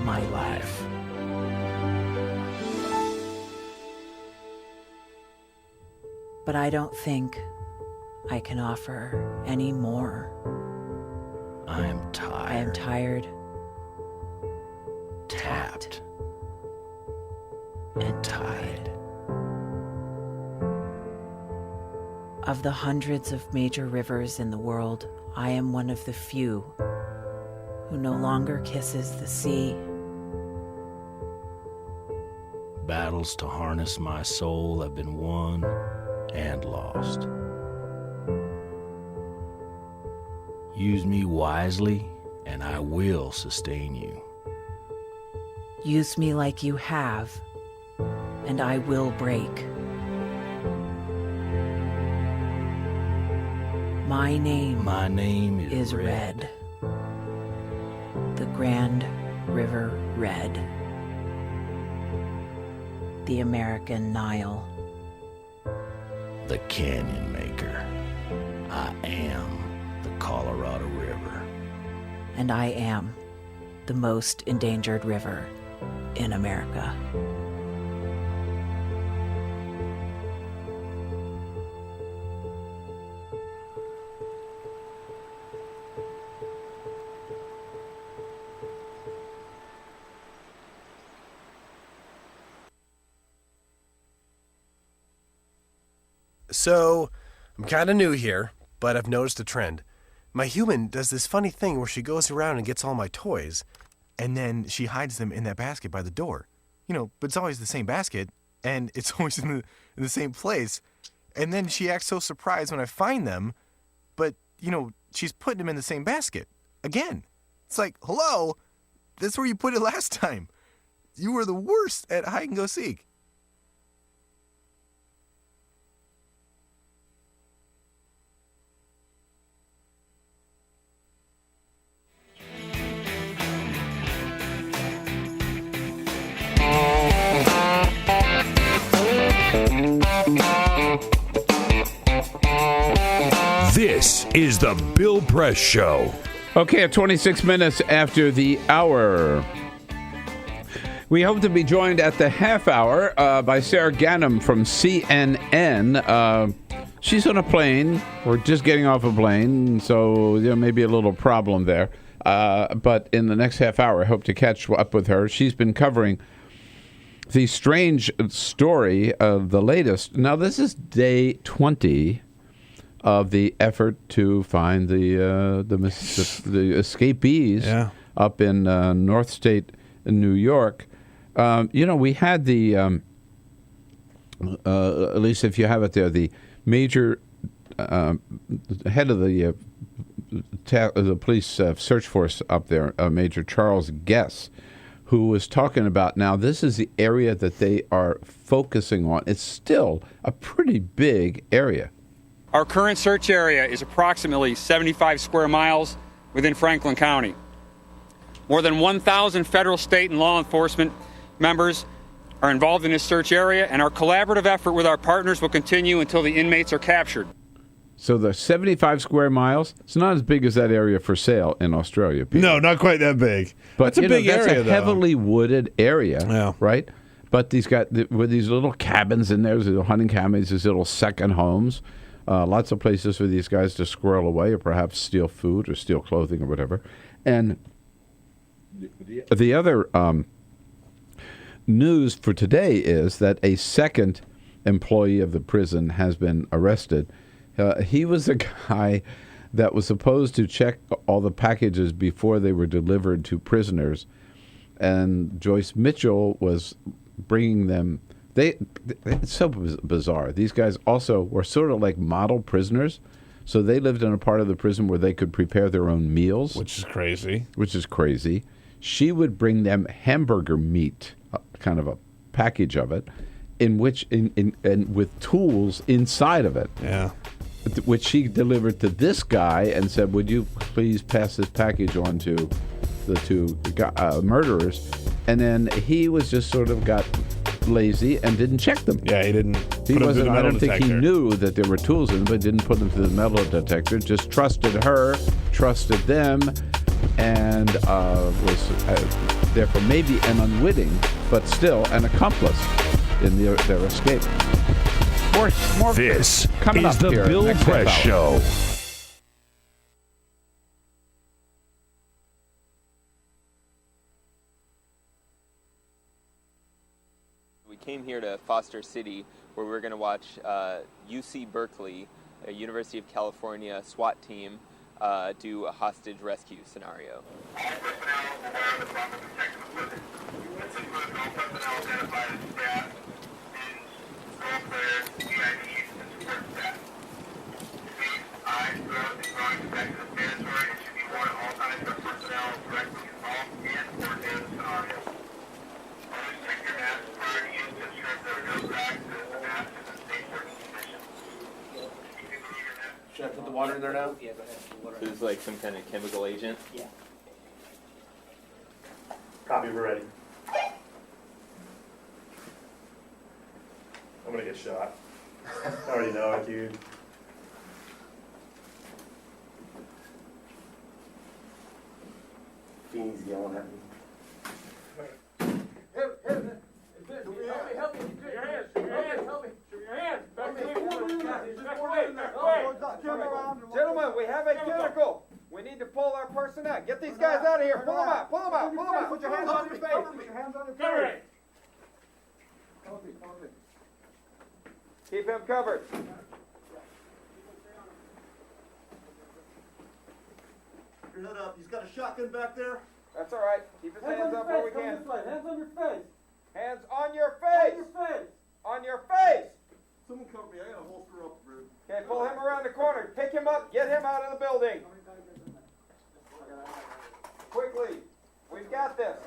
Speaker 4: My life. But I don't think I can offer any more.
Speaker 10: I am tired.
Speaker 4: I am tired,
Speaker 10: tapped,
Speaker 4: and tied. Of the hundreds of major rivers in the world, I am one of the few who no longer kisses the sea.
Speaker 10: Battles to harness my soul have been won and lost. Use me wisely, and I will sustain you.
Speaker 4: Use me like you have, and I will break. My name
Speaker 10: is
Speaker 4: Red. The Grand River Red. The American Nile.
Speaker 10: The Canyon Maker. I am the Colorado River.
Speaker 4: And I am the most endangered river in America.
Speaker 11: So, I'm kind of new here, but I've noticed a trend. My human does this funny thing where she goes around and gets all my toys, and then she hides them in that basket by the door. But it's always the same basket, and it's always in the same place. And then she acts so surprised when I find them, but, she's putting them in the same basket. Again. It's like, hello? That's where you put it last time. You were the worst at hide and go seek.
Speaker 2: This is the Bill Press Show.
Speaker 1: Okay, at 26 minutes after the hour. We hope to be joined at the half hour by Sarah Ganem from CNN. She's on a plane. We're just getting off a plane, so there may be a little problem there. But in the next half hour, I hope to catch up with her. She's been covering the strange story of the latest. Now, this is day 20 of the effort to find the escapees up in North State, New York. We had the, at least if you have it there, the major head of the police search force up there, Major Charles Guess, who was talking about, now this is the area that they are focusing on. It's still a pretty big area.
Speaker 12: Our current search area is approximately 75 square miles within Franklin County. More than 1,000 federal, state, and law enforcement members are involved in this search area, and our collaborative effort with our partners will continue until the inmates are captured.
Speaker 1: So the 75 square miles, it's not as big as that area for sale in Australia. People.
Speaker 6: No, not quite that big.
Speaker 1: But
Speaker 6: that's a big area,
Speaker 1: that's a
Speaker 6: though.
Speaker 1: heavily wooded area, right? But with these little cabins in there, these little hunting cabins, these little second homes, lots of places for these guys to squirrel away or perhaps steal food or steal clothing or whatever. And the other news for today is that a second employee of the prison has been arrested. He was a guy that was supposed to check all the packages before they were delivered to prisoners, and Joyce Mitchell was bringing them. It's so bizarre. These guys also were sort of like model prisoners, so they lived in a part of the prison where they could prepare their own meals,
Speaker 6: which is crazy.
Speaker 1: She would bring them hamburger meat, kind of a package of it, in which and with tools inside of it.
Speaker 6: Yeah.
Speaker 1: Which she delivered to this guy and said, "Would you please pass this package on to the two murderers?" And then he was just sort of got lazy and didn't check them.
Speaker 6: Yeah, he didn't.
Speaker 1: He wasn't. I don't think he knew that there were tools in them, but didn't put them through the metal detector. Just trusted her, trusted them, and was therefore maybe an unwitting, but still an accomplice in their escape. More
Speaker 2: this
Speaker 1: coming
Speaker 2: is
Speaker 1: up
Speaker 2: the
Speaker 1: here
Speaker 2: Bill
Speaker 1: next
Speaker 2: Press
Speaker 1: half hour.
Speaker 2: Show.
Speaker 13: We came here to Foster City, where we're going to watch UC Berkeley, a University of California SWAT team, do a hostage rescue scenario. Should I put the water in there now? Yeah, go ahead. This is like some kind of chemical agent? Yeah.
Speaker 14: Copy, we're ready. I'm gonna get shot. I already know it, dude. Fiend's yelling at me.
Speaker 15: Gentlemen, we have a chemical. We need to pull our person out. Get these guys out of here. Pull them out. Pull them out. Pull them out. Put your hands on your face. Put your hands on your face. Keep him covered.
Speaker 14: Your head up. He's got a shotgun back there.
Speaker 15: That's all right. Keep his hands up where we can.
Speaker 14: Hands on your face.
Speaker 15: Hands on your face.
Speaker 14: On your face.
Speaker 15: On your face.
Speaker 14: Someone cover me. I got a holster up, bro.
Speaker 15: Okay, pull him around the corner. Pick him up. Get him out of the building. Quickly. We've got this.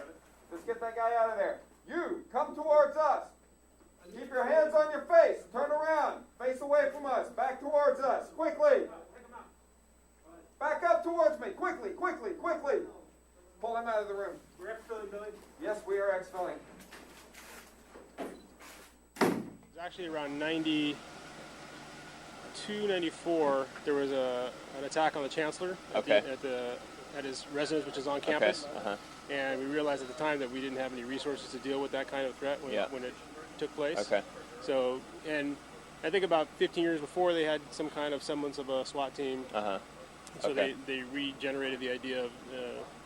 Speaker 15: Let's get that guy out of there. You, come towards us. Keep your hands on your face. Turn around. Face away from us. Back towards us. Quickly. Back up towards me. Quickly, quickly, quickly. Pull him out of the room.
Speaker 14: We're exfilling, Billy.
Speaker 15: Yes, we are exfilling.
Speaker 14: There's actually around
Speaker 3: around 92, 94, there was an attack on the chancellor at his residence, which is on campus. And we realized at the time that we didn't have any resources to deal with that kind of threat when it took place. So, and I think about 15 years before, they had some kind of semblance of a SWAT team. So they regenerated the idea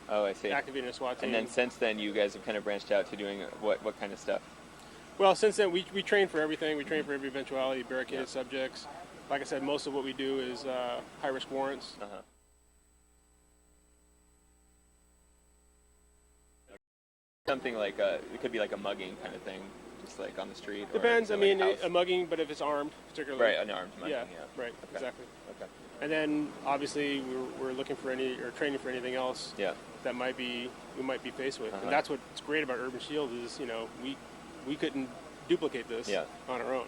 Speaker 3: of activating a SWAT team.
Speaker 13: And then since then, you guys have kind of branched out to doing what kind of stuff?
Speaker 3: Well, since then, we train for everything. We train for every eventuality, barricaded subjects. Like I said, most of what we do is high-risk warrants.
Speaker 13: Something like it could be like a mugging kind of thing, just like on the street.
Speaker 3: Depends.
Speaker 13: Or
Speaker 3: I mean,
Speaker 13: like
Speaker 3: a mugging, but if it's armed, particularly.
Speaker 13: Right, an armed mugging.
Speaker 3: Right. Exactly. And then obviously we're looking for training for anything else. That we might be faced with, and that's what's great about Urban Shield is we couldn't duplicate this on our own.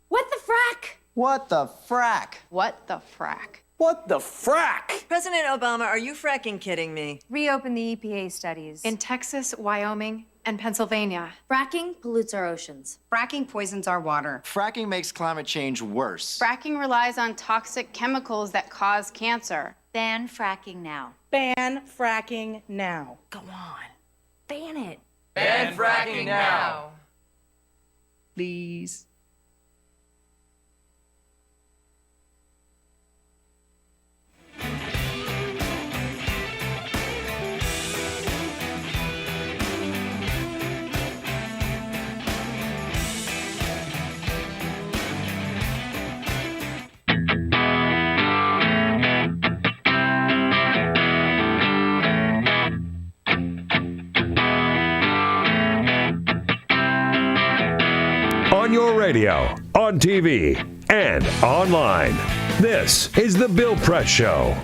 Speaker 16: What the frack?
Speaker 18: What the frack?
Speaker 16: What the frack?
Speaker 18: What the frack?
Speaker 16: President Obama, are you fracking kidding me?
Speaker 19: Reopen the EPA studies in Texas, Wyoming, and Pennsylvania.
Speaker 16: Fracking pollutes our oceans.
Speaker 19: Fracking poisons our water.
Speaker 18: Fracking makes climate change worse.
Speaker 19: Fracking relies on toxic chemicals that cause cancer.
Speaker 16: Ban fracking now.
Speaker 25: Ban fracking now.
Speaker 16: Go on. Ban it.
Speaker 18: Ban fracking now. Please.
Speaker 2: On your radio, on TV, and online. This is The Bill Press Show.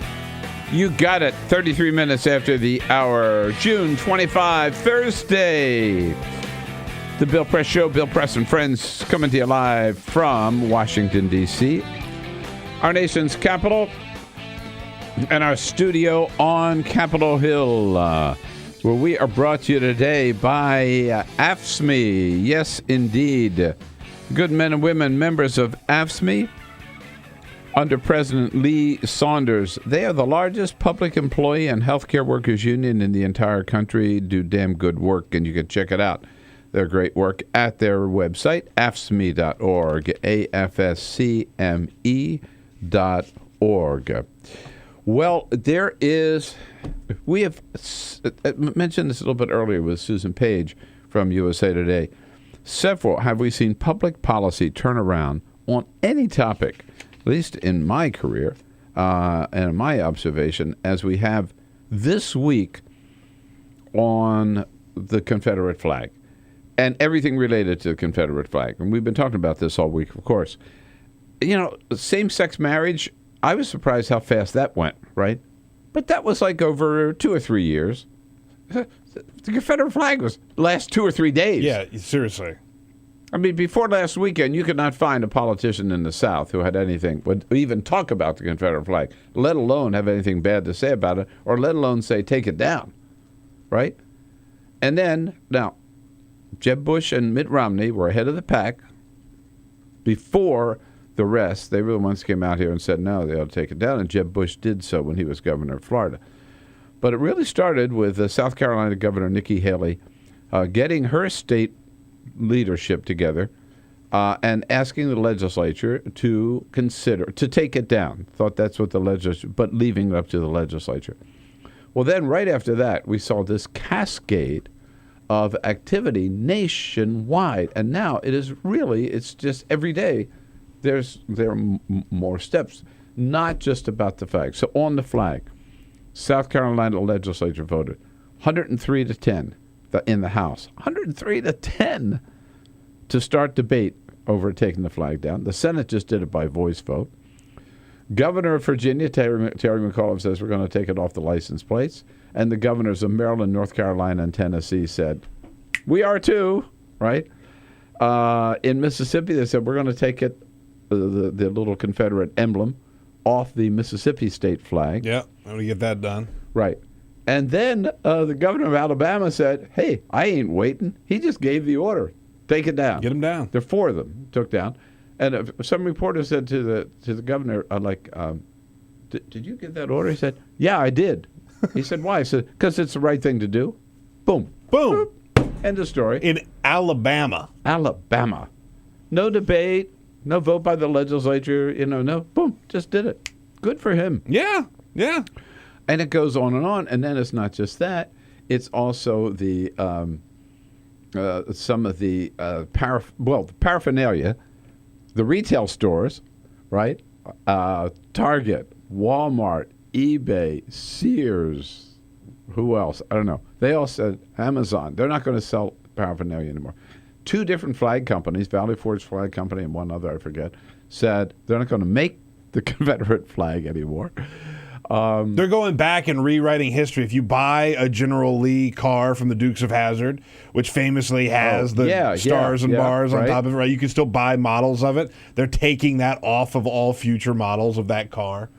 Speaker 1: You got it. 33 minutes after the hour, June 25, Thursday. The Bill Press Show, Bill Press and Friends, coming to you live from Washington, D.C., our nation's capital, and our studio on Capitol Hill, where we are brought to you today by AFSCME. Yes, indeed. Good men and women, members of AFSCME, under President Lee Saunders. They are the largest public employee and healthcare workers union in the entire country. Do damn good work, and you can check it out. Their great work at their website, afscme.org, AFSCME.org. Well, we have mentioned this a little bit earlier with Susan Page from USA Today. Have we seen public policy turn around on any topic, at least in my career and in my observation, as we have this week on the Confederate flag and everything related to the Confederate flag. And we've been talking about this all week, of course. Same-sex marriage, I was surprised how fast that went, right? But that was like over 2 or 3 years. The Confederate flag was last 2 or 3 days.
Speaker 6: Yeah, seriously.
Speaker 1: I mean, before last weekend, you could not find a politician in the South who had anything, would even talk about the Confederate flag, let alone have anything bad to say about it, or let alone say, take it down, right? And then, now, Jeb Bush and Mitt Romney were ahead of the pack. Before the rest, they were the ones who came out here and said, no, they ought to take it down, and Jeb Bush did so when he was governor of Florida. But it really started with South Carolina Governor Nikki Haley getting her state leadership together and asking the legislature to take it down. Thought that's what the legislature, but leaving it up to the legislature. Well, then right after that, we saw this cascade of activity nationwide. And now it's just every day there are more steps, not just about the flag. So on the flag, South Carolina legislature voted 103 to 10 in the House. 103 to 10 to start debate over taking the flag down. The Senate just did it by voice vote. Governor of Virginia, Terry McAuliffe, says we're going to take it off the license plates. And the governors of Maryland, North Carolina, and Tennessee said, we are too, right? In Mississippi, they said we're going to take it the little Confederate emblem off the Mississippi state flag.
Speaker 6: Yeah, I'm going to get that done.
Speaker 1: Right. And then the governor of Alabama said, hey, I ain't waiting. He just gave the order. Take it down.
Speaker 6: Get him down.
Speaker 1: There are 4 of them took down. And some reporter said to the governor, did you give that order? He said, yeah, I did. He said, why? He said, because it's the right thing to do. Boom.
Speaker 6: Boom.
Speaker 1: End of story.
Speaker 6: In Alabama.
Speaker 1: Alabama. No debate, no vote by the legislature, no, boom, just did it. Good for him.
Speaker 6: Yeah, yeah.
Speaker 1: And it goes on. And then it's not just that. It's also the some of the paraphernalia, the retail stores, right? Target, Walmart, eBay, Sears, who else? I don't know. They all said Amazon. They're not going to sell paraphernalia anymore. 2 different flag companies, Valley Forge Flag Company and one other, I forget, said they're not going to make the Confederate flag anymore.
Speaker 6: They're going back and rewriting history. If you buy a General Lee car from the Dukes of Hazzard, which famously has the stars and bars on top of it, right? You can still buy models of it. They're taking that off of all future models of that car.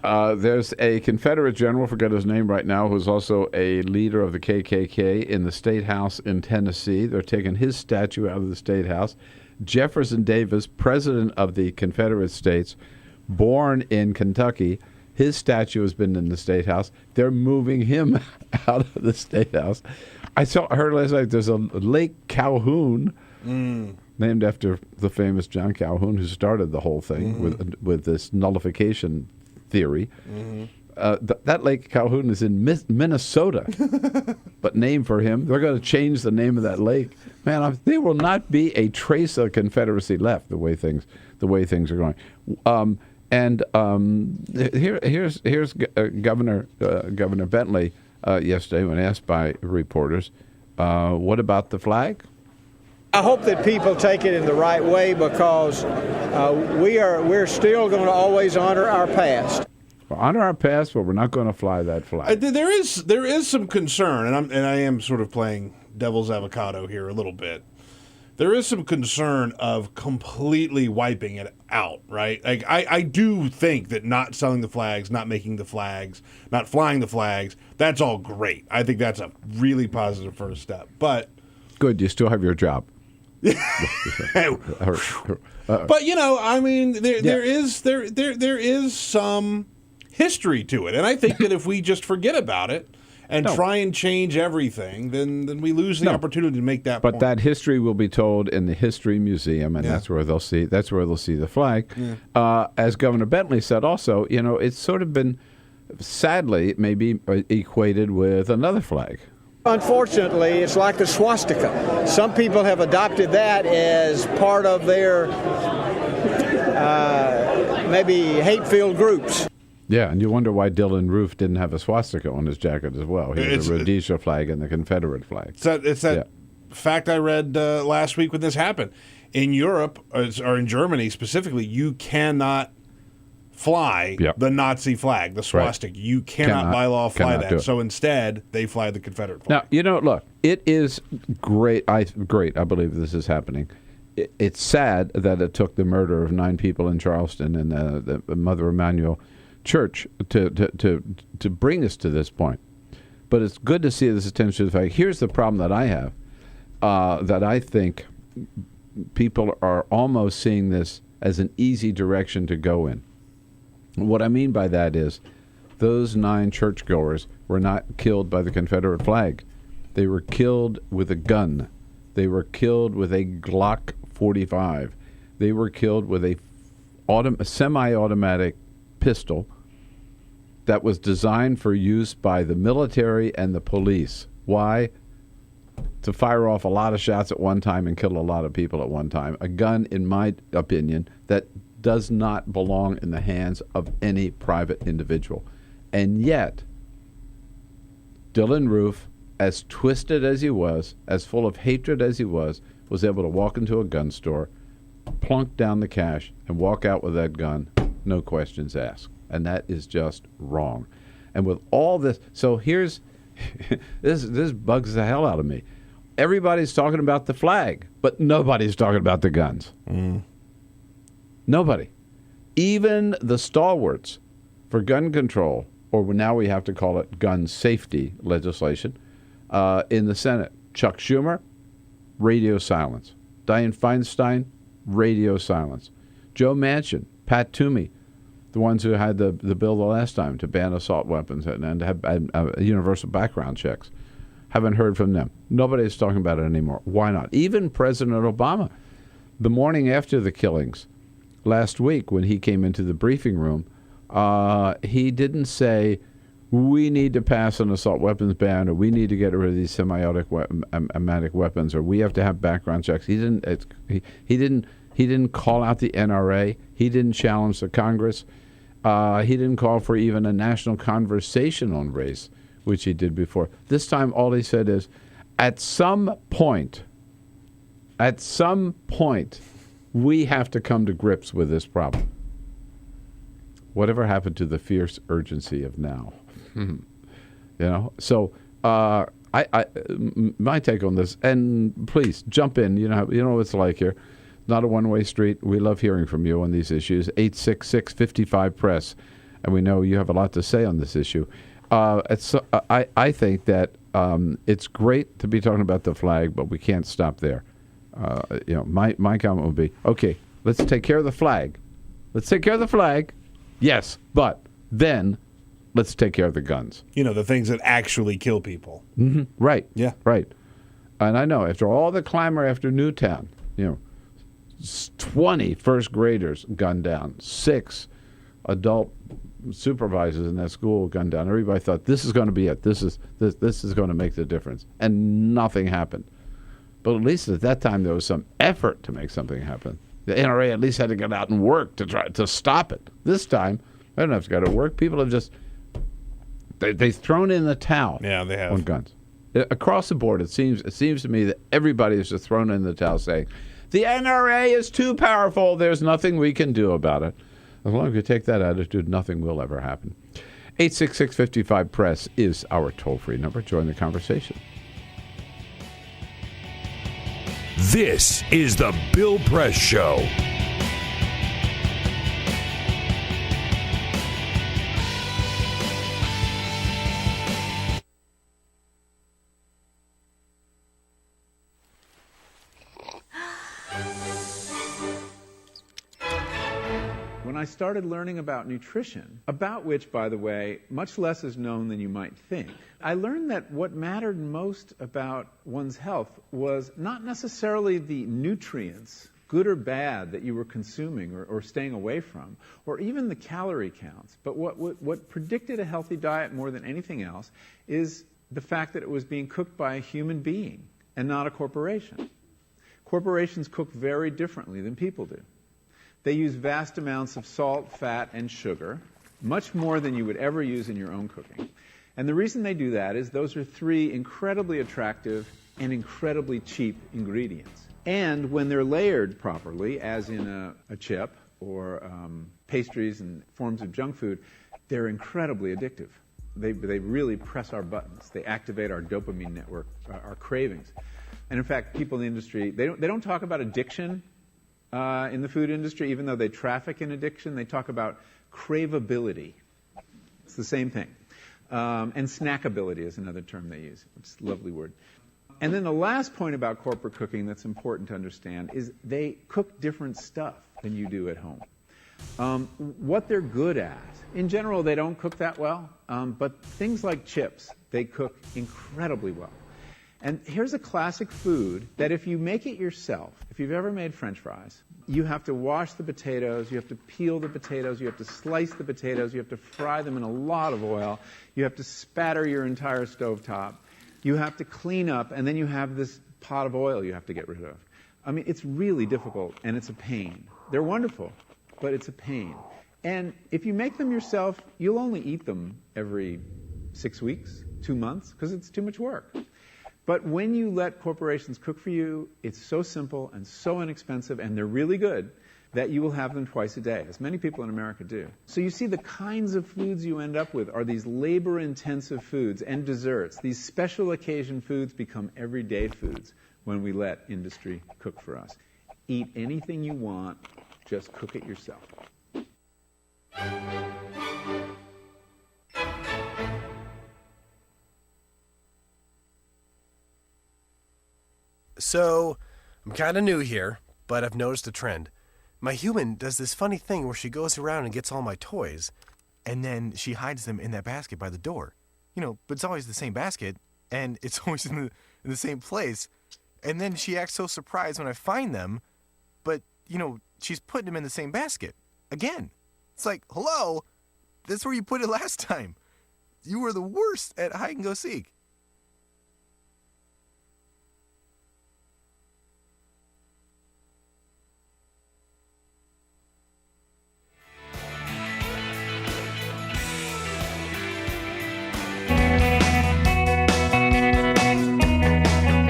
Speaker 1: There's a Confederate general, forget his name right now, who's also a leader of the KKK in the State House in Tennessee. They're taking his statue out of the State House. Jefferson Davis, president of the Confederate States, born in Kentucky, his statue has been in the State House. They're moving him out of the State House. I heard last night there's a Lake Calhoun named after the famous John Calhoun who started the whole thing with this nullification theory. That Lake Calhoun is in Minnesota, but named for him. They're going to change the name of that lake. Man, there will not be a trace of Confederacy left the way things are going. Here's Governor Bentley yesterday when asked by reporters, what about the flag?
Speaker 9: I hope that people take it in the right way because we're still going to always honor our past.
Speaker 1: We'll honor our past, but we're not going to fly that flag.
Speaker 6: There is some concern, and I am sort of playing devil's avocado here a little bit. There is some concern of completely wiping it out, right? Like I do think that not selling the flags, not making the flags, not flying the flags, that's all great. I think that's a really positive first step. But
Speaker 1: good, you still have your job.
Speaker 6: But I mean, there is some history to it, and I think that if we just forget about it and try and change everything, then we lose the opportunity to make that point.
Speaker 1: But that history will be told in the History Museum, and that's where they'll see the flag. Yeah. As Governor Bentley said also, it's sort of been, sadly, maybe equated with another flag.
Speaker 9: Unfortunately, it's like the swastika. Some people have adopted that as part of their maybe hate-filled groups.
Speaker 1: Yeah, and you wonder why Dylan Roof didn't have a swastika on his jacket as well. He has a Rhodesia flag and the Confederate flag.
Speaker 6: It's that fact I read last week when this happened. In Europe, or in Germany specifically, you cannot fly the Nazi flag, the swastika. Right. You cannot by law fly that. So instead, they fly the Confederate flag.
Speaker 1: Now, look, it is great. I believe this is happening. It's sad that it took the murder of 9 people in Charleston and the Mother Emanuel Church to bring us to this point. But it's good to see this attention to the fact. Here's the problem that I have, that I think people are almost seeing this as an easy direction to go in. What I mean by that is those 9 churchgoers were not killed by the Confederate flag. They were killed with a gun. They were killed with a Glock 45. They were killed with a semi-automatic pistol that was designed for use by the military and the police. Why? To fire off a lot of shots at one time and kill a lot of people at one time. A gun, in my opinion, that does not belong in the hands of any private individual. And yet, Dylan Roof, as twisted as he was, as full of hatred as he was able to walk into a gun store, plunk down the cash, and walk out with that gun, no questions asked. And that is just wrong. And with all this, so here's, this bugs the hell out of me. Everybody's talking about the flag, but nobody's talking about the guns. Nobody. Even the stalwarts for gun control, or now we have to call it gun safety legislation, in the Senate. Chuck Schumer, radio silence. Dianne Feinstein, radio silence. Joe Manchin, Pat Toomey, the ones who had the bill the last time to ban assault weapons and have universal background checks. Haven't heard from them. Nobody's talking about it anymore. Why not? Even President Obama, the morning after the killings, last week when he came into the briefing room, he didn't say, we need to pass an assault weapons ban, or we need to get rid of these semi-automatic weapons, or we have to have background checks. He didn't call out the NRA. He didn't challenge the Congress. He didn't call for even a national conversation on race, which he did before. This time, all he said is, at some point, we have to come to grips with this problem. Whatever happened to the fierce urgency of now? So my take on this, and please jump in. You know what it's like here. Not a one-way street. We love hearing from you on these issues. 866-55-PRESS, and we know you have a lot to say on this issue. I think that it's great to be talking about the flag, but we can't stop there. My comment would be, okay, let's take care of the flag. Let's take care of the flag. Yes, but then let's take care of the guns.
Speaker 6: The things that actually kill people.
Speaker 1: Mm-hmm. Right.
Speaker 6: Yeah.
Speaker 1: Right. And I know, after all the clamor after Newtown, 20 first graders gunned down, 6 adult supervisors in that school gunned down. Everybody thought, this is going to be it. This is going to make the difference. And nothing happened. But at least at that time, there was some effort to make something happen. The NRA at least had to get out and work to try to stop it. This time, they don't have to go to work. People have just they've thrown in the towel.
Speaker 6: Yeah, they have.
Speaker 1: On guns. Across the board, it seems to me that everybody has just thrown in the towel, saying the NRA is too powerful. There's nothing we can do about it. As long as you take that attitude, nothing will ever happen. 866-55-PRESS is our toll-free number. Join the conversation.
Speaker 2: This is the Bill Press Show.
Speaker 17: When I started learning about nutrition, about which, by the way, much less is known than you might think, I learned that what mattered most about one's health was not necessarily the nutrients, good or bad, that you were consuming or staying away from, or even the calorie counts. But what predicted a healthy diet more than anything else is the fact that it was being cooked by a human being and not a corporation. Corporations cook very differently than people do. They use vast amounts of salt, fat, and sugar, much more than you would ever use in your own cooking. And the reason they do that is those are 3 incredibly attractive and incredibly cheap ingredients. And when they're layered properly, as in a chip or pastries and forms of junk food, they're incredibly addictive. They really press our buttons. They activate our dopamine network, our cravings. And in fact, people in the industry, they don't talk about addiction in the food industry, even though they traffic in addiction. They talk about craveability. It's the same thing. And snackability is another term they use, which is a lovely word. And then the last point about corporate cooking that's important to understand is they cook different stuff than you do at home. What they're good at, in general, they don't cook that well, but things like chips, they cook incredibly well. And here's a classic food that if you make it yourself, if you've ever made French fries, you have to wash the potatoes, you have to peel the potatoes, you have to slice the potatoes, you have to fry them in a lot of oil, you have to spatter your entire stovetop, you have to clean up, and then you have this pot of oil you have to get rid of. I mean, it's really difficult, and it's a pain. They're wonderful, but it's a pain. And if you make them yourself, you'll only eat them every 6 weeks, 2 months, because it's too much work. But when you let corporations cook for you, it's so simple and so inexpensive, and they're really good, that you will have them twice a day, as many people in America do. So you see the kinds of foods you end up with are these labor-intensive foods and desserts. These special occasion foods become everyday foods when we let industry cook for us. Eat anything you want, Just cook it yourself.
Speaker 11: So, I'm kind of new here, but I've noticed a trend. My human does this funny thing where she goes around and gets all my toys, and then she hides them in that basket by the door. But it's always the same basket, and it's always in the same place. And then she acts so surprised when I find them, but, she's putting them in the same basket. Again. It's like, hello? That's where you put it last time. You were the worst at hide and go seek.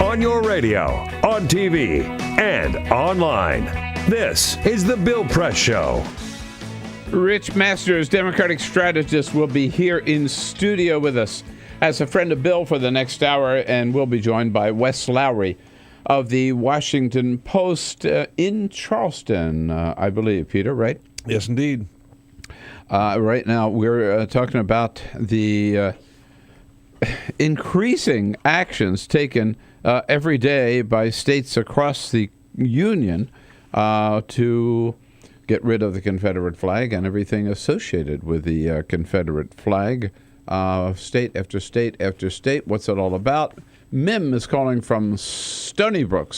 Speaker 2: On your radio, on TV, and online. This is The Bill Press Show.
Speaker 1: Rich Masters, Democratic strategist, will be here in studio with us as a friend of Bill for the next hour, and we'll be joined by Wes Lowry of the Washington Post in Charleston, I believe, Peter, right?
Speaker 6: Yes, indeed.
Speaker 1: Right now, we're talking about the increasing actions taken every day by states across the Union to get rid of the Confederate flag and everything associated with the Confederate flag. State after state after state. What's it all about? Mim is calling from Stony Brook,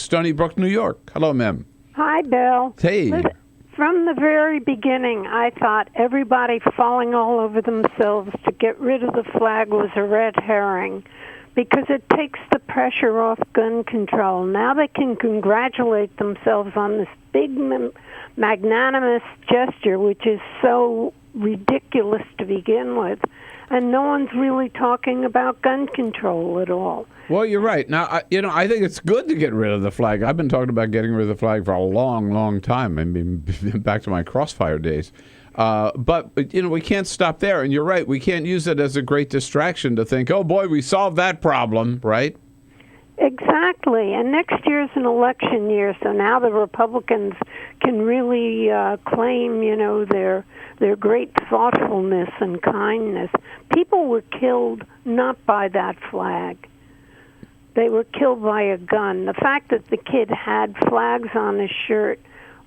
Speaker 1: New York. Hello, Mim.
Speaker 20: Hi, Bill.
Speaker 1: Hey.
Speaker 20: Listen, from the very beginning, I thought everybody falling all over themselves to get rid of the flag was a red herring, because it takes the pressure off gun control. Now they can congratulate themselves on this big magnanimous gesture, which is so ridiculous to begin with, and no one's really talking about gun control at all.
Speaker 1: Well, you're right. Now, I think it's good to get rid of the flag. I've been talking about getting rid of the flag for a long, long time. I mean, back to my Crossfire days. But we can't stop there. And you're right. We can't use it as a great distraction to think, oh, boy, we solved that problem, right?
Speaker 20: Exactly. And next year's an election year, so now the Republicans can really claim, their great thoughtfulness and kindness. People were killed not by that flag. They were killed by a gun. The fact that the kid had flags on his shirt,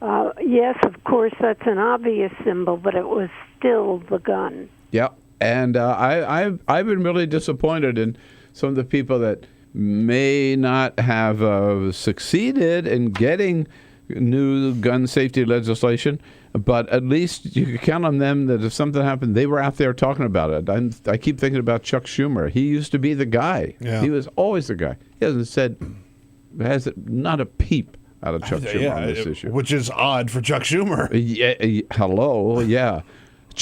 Speaker 20: yes, of course, that's an obvious symbol, but it was still the gun.
Speaker 1: Yeah, and I've been really disappointed in some of the people that may not have succeeded in getting new gun safety legislation, but at least you can count on them that if something happened, they were out there talking about it. I keep thinking about Chuck Schumer. He used to be the guy. Yeah. He was always the guy. He has not a peep out of Chuck Schumer on this issue.
Speaker 6: Which is odd for Chuck Schumer.
Speaker 1: Hello, yeah.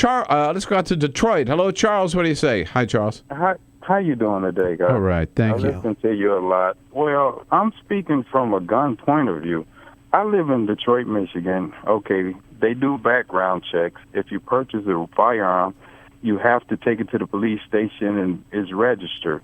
Speaker 1: Let's go out to Detroit. Hello, Charles. What do you say? Hi, Charles.
Speaker 21: Hi. How you doing today, guys?
Speaker 1: All right, thank you.
Speaker 21: I listen to you a lot. Well, I'm speaking from a gun point of view. I live in Detroit, Michigan. Okay, they do background checks. If you purchase a firearm, you have to take it to the police station and it's registered.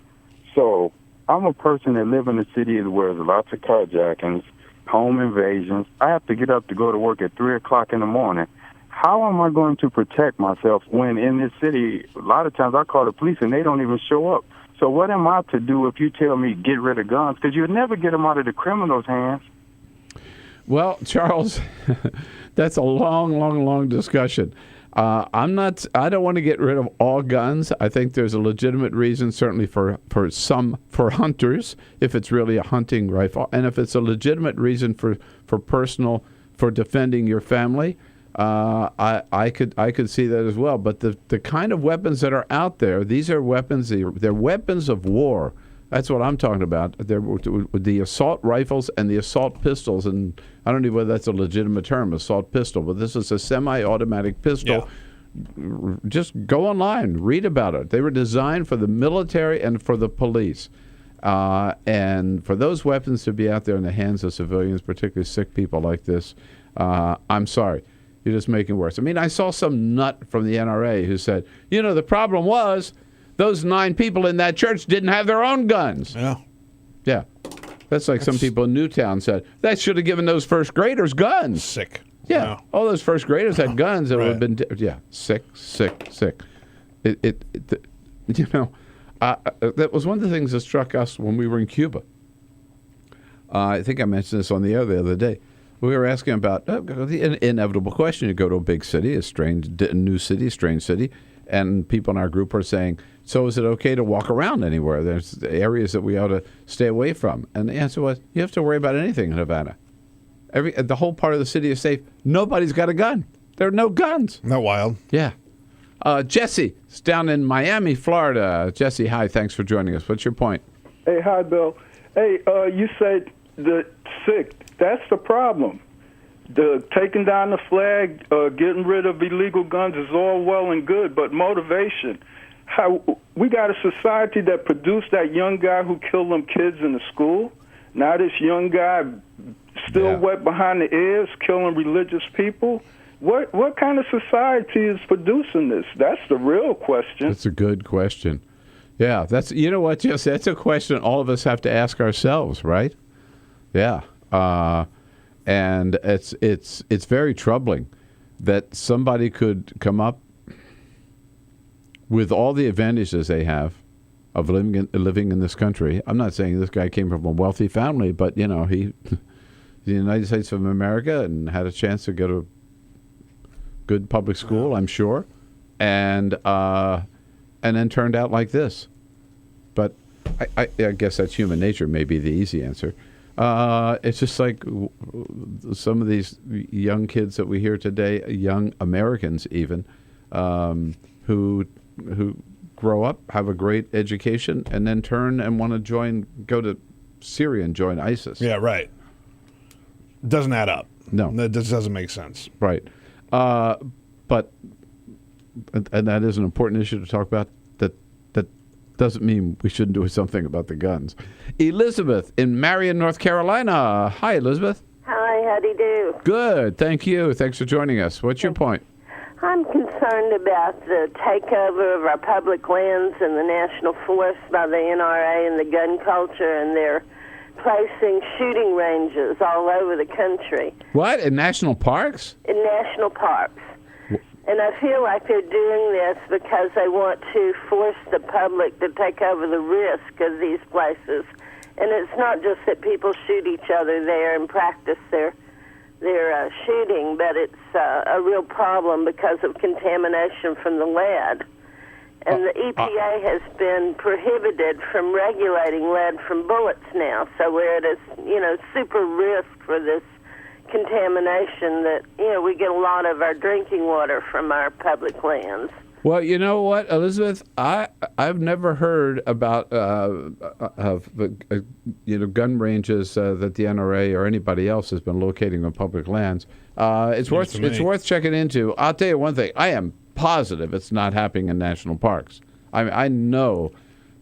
Speaker 21: So I'm a person that lives in a city where there's lots of carjackings, home invasions. I have to get up to go to work at 3 o'clock in the morning. How am I going to protect myself when in this city, a lot of times I call the police and they don't even show up? So what am I to do if you tell me get rid of guns? Because you'll never get them out of the criminals' hands.
Speaker 1: Well, Charles, that's a long discussion. I don't want to get rid of all guns. I think there's a legitimate reason, certainly for hunters, if it's really a hunting rifle, and if it's a legitimate reason for defending your family. I could see that as well. But the kind of weapons that are out there, these are weapons. They're weapons of war. That's what I'm talking about. They're the assault rifles and the assault pistols, and I don't know whether that's a legitimate term, assault pistol. But this is a semi-automatic pistol. Yeah. Just go online, read about it. They were designed for the military and for the police. And for those weapons to be out there in the hands of civilians, particularly sick people like this, I'm sorry. You're just making it worse. I mean, I saw some nut from the NRA who said, the problem was those 9 people in that church didn't have their own guns.
Speaker 6: Yeah.
Speaker 1: Yeah. That's some people in Newtown said, that should have given those first graders guns.
Speaker 6: Sick.
Speaker 1: Yeah,
Speaker 6: Wow.
Speaker 1: all those first graders had guns that would have
Speaker 6: Right.
Speaker 1: been sick. That was one of the things that struck us when we were in Cuba. I think I mentioned this on the air the other day. We were asking about the inevitable question. You go to a big city, a new city, a strange city, and people in our group are saying, so is it okay to walk around anywhere? There's areas that we ought to stay away from. And the answer was, you have to worry about anything in Havana. The whole part of the city is safe. Nobody's got a gun. There are no guns.
Speaker 6: Not wild.
Speaker 1: Yeah. Jesse is down in Miami, Florida. Jesse, hi. Thanks for joining us. What's your point?
Speaker 5: Hey, hi, Bill. Hey, you said the sick. That's the problem. The taking down the flag, getting rid of illegal guns is all well and good, but motivation. We got a society that produced that young guy who killed them kids in the school. Now this young guy still wet behind the ears, killing religious people. What kind of society is producing this? That's the real question.
Speaker 1: That's a good question. Yeah, you know what, Jesse? That's a question all of us have to ask ourselves, right? Yeah. And it's very troubling that somebody could come up with all the advantages they have of living in this country. I'm not saying this guy came from a wealthy family, but he the United States of America and had a chance to go to good public school, I'm sure, and then turned out like this. But I guess that's human nature. May be the easy answer. It's just like some of these young kids that we hear today, young Americans even, who grow up, have a great education, and then turn and want to go to Syria and join ISIS.
Speaker 6: Yeah, right. Doesn't add up.
Speaker 1: No.
Speaker 6: That just doesn't make sense.
Speaker 1: Right. But that is an important issue to talk about. That doesn't mean we shouldn't do something about the guns. Elizabeth in Marion, North Carolina. Hi, Elizabeth.
Speaker 7: Hi, how do you do?
Speaker 1: Good. Thank you. Thanks for joining us. What's your point?
Speaker 7: I'm concerned about the takeover of our public lands and the national forest by the NRA and the gun culture, and they're placing shooting ranges all over the country.
Speaker 1: What? In national parks?
Speaker 7: In national parks. And I feel like they're doing this because they want to force the public to take over the risk of these places. And it's not just that people shoot each other there and practice their shooting, but it's a real problem because of contamination from the lead. And the EPA has been prohibited from regulating lead from bullets now, so we're at a super risk for this contamination that we get a lot of our drinking water from our public lands.
Speaker 1: Well, you know what, Elizabeth, I've never heard about gun ranges that the NRA or anybody else has been locating on public lands. It's worth checking into. I'll tell you one thing. I am positive it's not happening in national parks. I know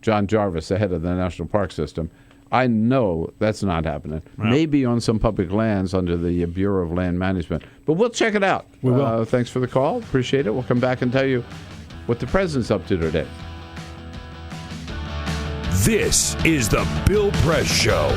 Speaker 1: John Jarvis, the head of the National Park System. I know that's not happening. Wow. Maybe on some public lands under the Bureau of Land Management. But we'll check it out.
Speaker 6: We will.
Speaker 1: Thanks for the call. Appreciate it. We'll come back and tell you what the president's up to today.
Speaker 2: This is the Bill Press Show.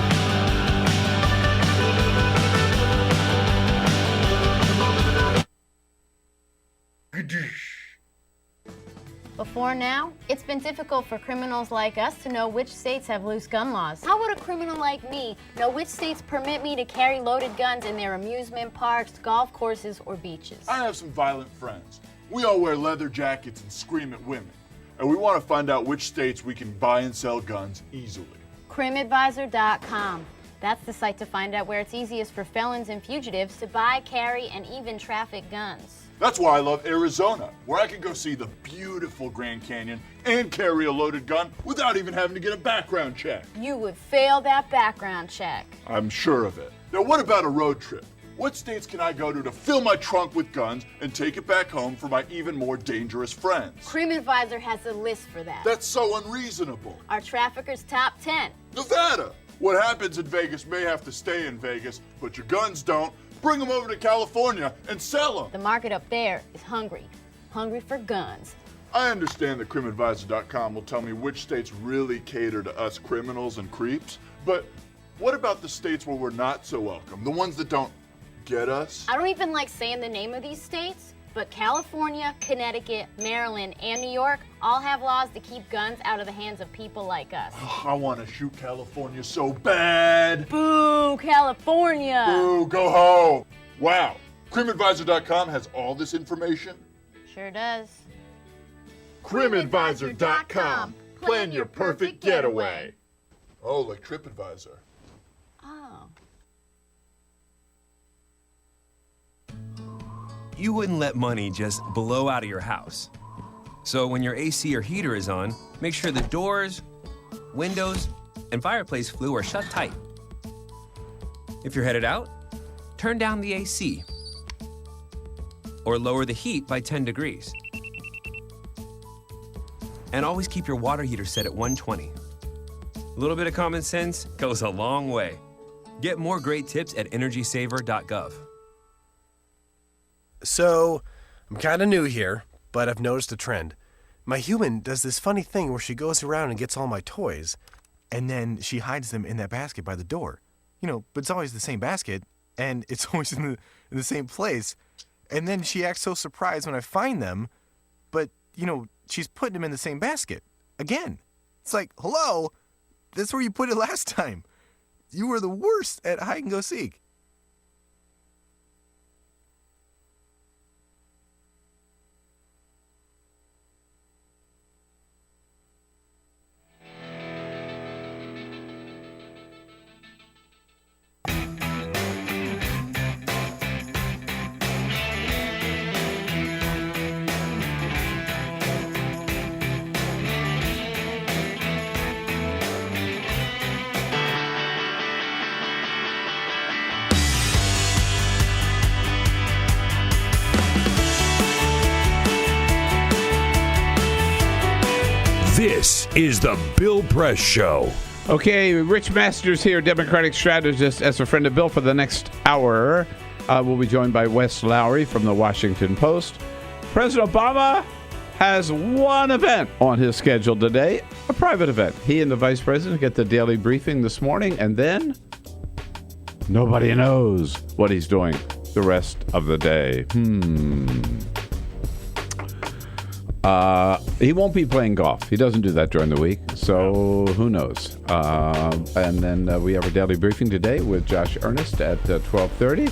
Speaker 22: Before now, it's been difficult for criminals like us to know which states have loose gun laws. How would a criminal like me know which states permit me to carry loaded guns in their amusement parks, golf courses, or beaches?
Speaker 23: I have some violent friends. We all wear leather jackets and scream at women. And we want to find out which states we can buy and sell guns easily.
Speaker 22: CrimAdvisor.com. That's the site to find out where it's easiest for felons and fugitives to buy, carry, and even traffic guns.
Speaker 23: That's why I love Arizona, where I can go see the beautiful Grand Canyon and carry a loaded gun without even having to get a background check.
Speaker 22: You would fail that background check.
Speaker 23: I'm sure of it. Now, what about a road trip? What states can I go to fill my trunk with guns and take it back home for my even more dangerous friends?
Speaker 22: CrimAdvisor has a list for that.
Speaker 23: That's so unreasonable.
Speaker 22: Our traffickers' top 10.
Speaker 23: Nevada. What happens in Vegas may have to stay in Vegas, but your guns don't. Bring them over to California and sell them.
Speaker 22: The market up there is hungry for guns.
Speaker 23: I understand that CrimAdvisor.com will tell me which states really cater to us criminals and creeps, but what about the states where we're not so welcome, the ones that don't get us?
Speaker 22: I don't even like saying the name of these states, but California, Connecticut, Maryland, and New York all have laws to keep guns out of the hands of people like us.
Speaker 23: I want to shoot California so bad.
Speaker 22: Boo, California!
Speaker 23: Boo, go home. Wow, CrimAdvisor.com has all this information?
Speaker 22: Sure does.
Speaker 23: CrimAdvisor.com. Plan your perfect getaway. Oh, like TripAdvisor.
Speaker 22: Oh.
Speaker 4: You wouldn't let money just blow out of your house. So when your AC or heater is on, make sure the doors, windows, and fireplace flue are shut tight. If you're headed out, turn down the AC or lower the heat by 10 degrees. And always keep your water heater set at 120. A little bit of common sense goes a long way. Get more great tips at energysaver.gov.
Speaker 11: So, I'm kind of new here, but I've noticed a trend. My human does this funny thing where she goes around and gets all my toys, and then she hides them in that basket by the door. You know, but it's always the same basket, and it's always in the same place. And then she acts so surprised when I find them, but, you know, she's putting them in the same basket. Again. It's like, hello? That's where you put it last time. You were the worst at hide and go seek.
Speaker 2: This is the Bill Press Show.
Speaker 1: Okay, Rich Masters here, Democratic strategist, as a friend of Bill for the next hour. We'll be joined by Wes Lowry from the Washington Post. President Obama has one event on his schedule today, a private event. He and the vice president get the daily briefing this morning, and then nobody knows what he's doing the rest of the day. He won't be playing golf. He doesn't do that during the week, so who knows? And then we have a daily briefing today with Josh Earnest at 12:30.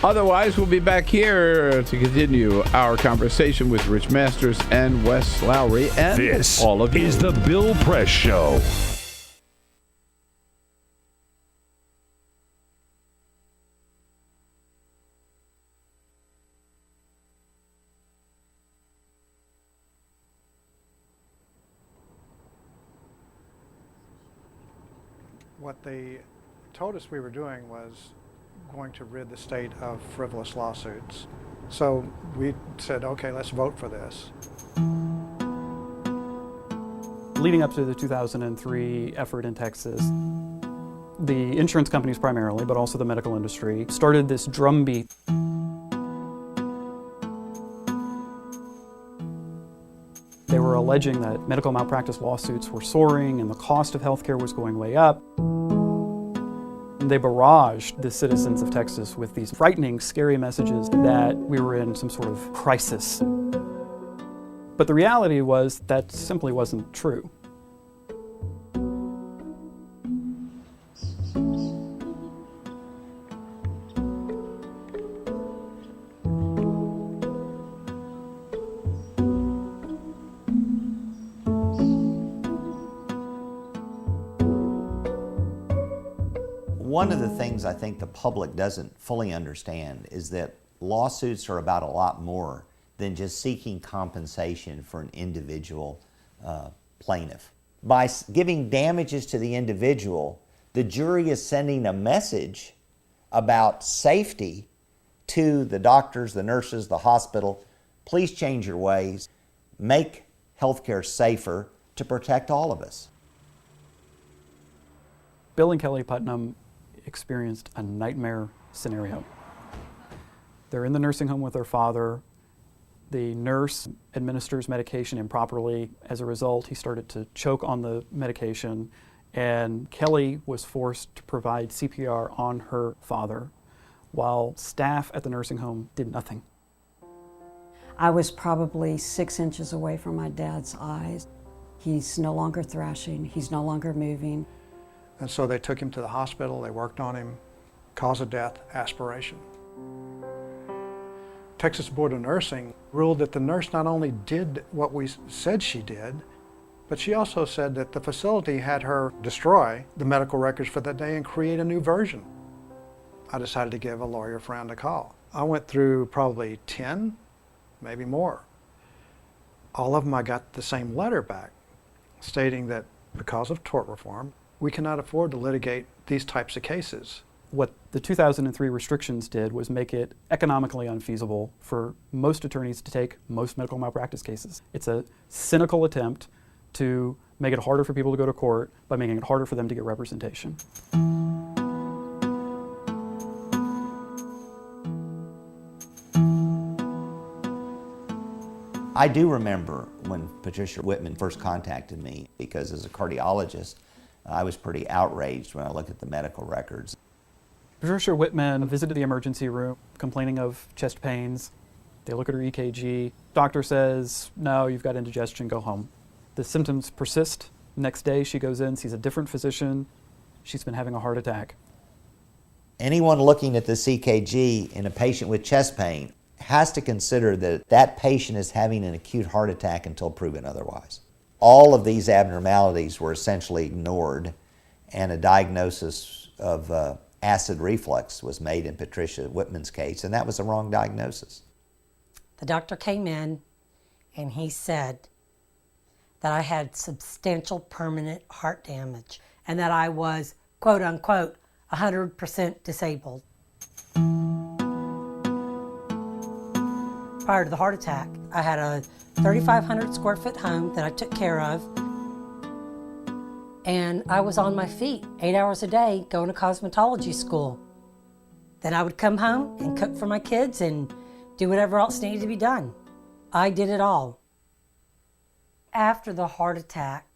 Speaker 1: Otherwise, we'll be back here to continue our conversation with Rich Masters and Wes Lowry and
Speaker 2: this
Speaker 1: all of you.
Speaker 2: Is the Bill Press Show.
Speaker 8: What they told us we were doing was going to rid the state of frivolous lawsuits. So we said, okay, let's vote for this.
Speaker 10: Leading up to the 2003 effort in Texas, the insurance companies primarily, but also the medical industry, started this drumbeat. They were alleging that medical malpractice lawsuits were soaring and the cost of healthcare was going way up. They barraged the citizens of Texas with these frightening, scary messages that we were in some sort of crisis. But the reality was that simply wasn't true.
Speaker 12: One of the things I think the public doesn't fully understand is that lawsuits are about a lot more than just seeking compensation for an individual plaintiff. By giving damages to the individual, the jury is sending a message about safety to the doctors, the nurses, the hospital. Please change your ways. Make healthcare safer to protect all of us.
Speaker 10: Bill and Kelly Putnam experienced a nightmare scenario. They're in the nursing home with their father. The nurse administers medication improperly. As a result, he started to choke on the medication, and Kelly was forced to provide CPR on her father while staff at the nursing home did nothing.
Speaker 3: I was probably 6 inches away from my dad's eyes. He's no longer thrashing, he's no longer moving.
Speaker 8: And so they took him to the hospital, they worked on him, cause of death, aspiration. Texas Board of Nursing ruled that the nurse not only did what we said she did, but she also said that the facility had her destroy the medical records for that day and create a new version. I decided to give a lawyer friend a call. I went through probably 10, maybe more. All of them I got the same letter back stating that because of tort reform, we cannot afford to litigate these types of cases.
Speaker 10: What the 2003 restrictions did was make it economically unfeasible for most attorneys to take most medical malpractice cases. It's a cynical attempt to make it harder for people to go to court by making it harder for them to get representation.
Speaker 12: I do remember when Patricia Whitman first contacted me, because as a cardiologist, I was pretty outraged when I looked at the medical records.
Speaker 10: Patricia Whitman visited the emergency room complaining of chest pains. They look at her EKG. Doctor says, no, you've got indigestion, go home. The symptoms persist. Next day she goes in, sees a different physician. She's been having a heart attack.
Speaker 12: Anyone looking at this EKG in a patient with chest pain has to consider that that patient is having an acute heart attack until proven otherwise. All of these abnormalities were essentially ignored, and a diagnosis of acid reflux was made in Patricia Whitman's case, and that was the wrong diagnosis.
Speaker 13: The doctor came in and he said that I had substantial permanent heart damage and that I was, quote unquote, 100% disabled. Prior to the heart attack, I had a 3,500 square foot home that I took care of, and I was on my feet 8 hours a day going to cosmetology school. Then I would come home and cook for my kids and do whatever else needed to be done. I did it all. After the heart attack,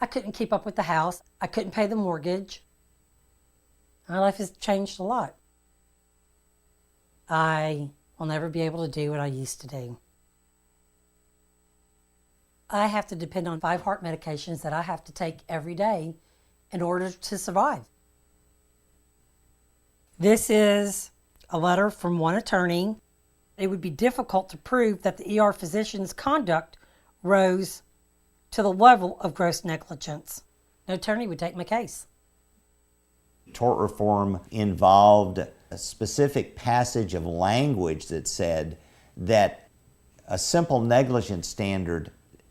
Speaker 13: I couldn't keep up with the house. I couldn't pay the mortgage. My life has changed a lot. I will never be able to do what I used to do. I have to depend on 5 heart medications that I have to take every day in order to survive. This is a letter from one attorney. It would be difficult to prove that the ER physician's conduct rose to the level of gross negligence. No attorney would take my case.
Speaker 12: Tort reform involved a specific passage of language that said that a simple negligence standard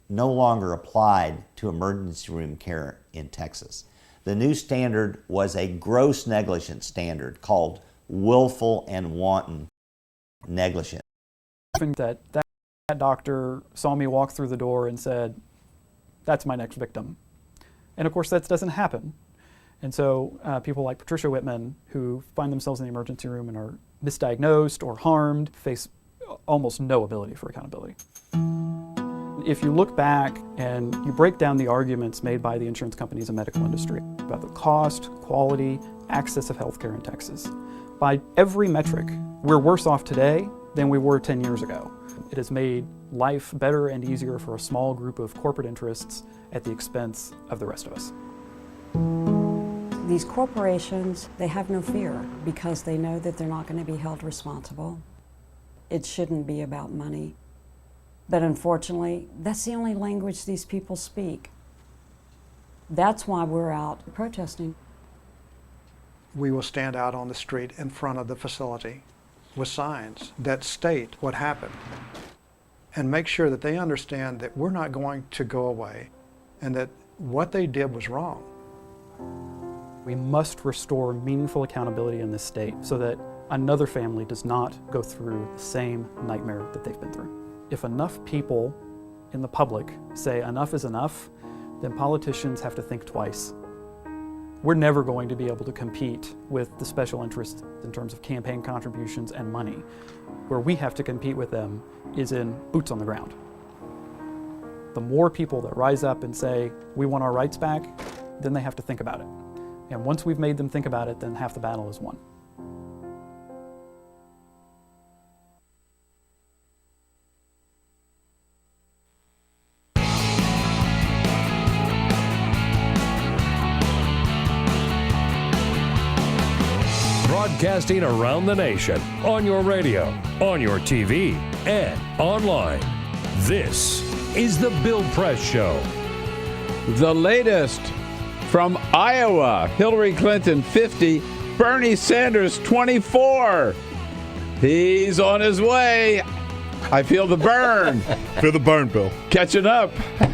Speaker 12: no longer applied to emergency room care in Texas. The new standard was a gross negligence standard called willful and wanton negligence.
Speaker 10: That doctor saw me walk through the door and said, that's my next victim. And of course that doesn't happen. And so people like Patricia Whitman, who find themselves in the emergency room and are misdiagnosed or harmed, face almost no ability for accountability. If you look back and you break down the arguments made by the insurance companies and medical industry about the cost, quality, access of healthcare in Texas, by every metric, we're worse off today than we were 10 years ago. It has made life better and easier for a small group of corporate interests at the expense of the rest of us.
Speaker 3: These corporations, they have no fear because they know that they're not going to be held responsible. It shouldn't be about money. But unfortunately, that's the only language these people speak. That's why we're out protesting.
Speaker 8: We will stand out on the street in front of the facility with signs that state what happened and make sure that they understand that we're not going to go away and that what they did was wrong.
Speaker 10: We must restore meaningful accountability in this state so that another family does not go through the same nightmare that they've been through. If enough people in the public say enough is enough, then politicians have to think twice. We're never going to be able to compete with the special interests in terms of campaign contributions and money. Where we have to compete with them is in boots on the ground. The more people that rise up and say, we want our rights back, then they have to think about it. And once we've made them think about it, then half the battle is won.
Speaker 2: broadcasting around the nation, on your radio, on your TV, and online. This is The Bill Press Show.
Speaker 1: The latest from Iowa, Hillary Clinton 50, Bernie Sanders 24. He's on his way. I feel the burn.
Speaker 6: Feel the burn, Bill.
Speaker 1: Catching up.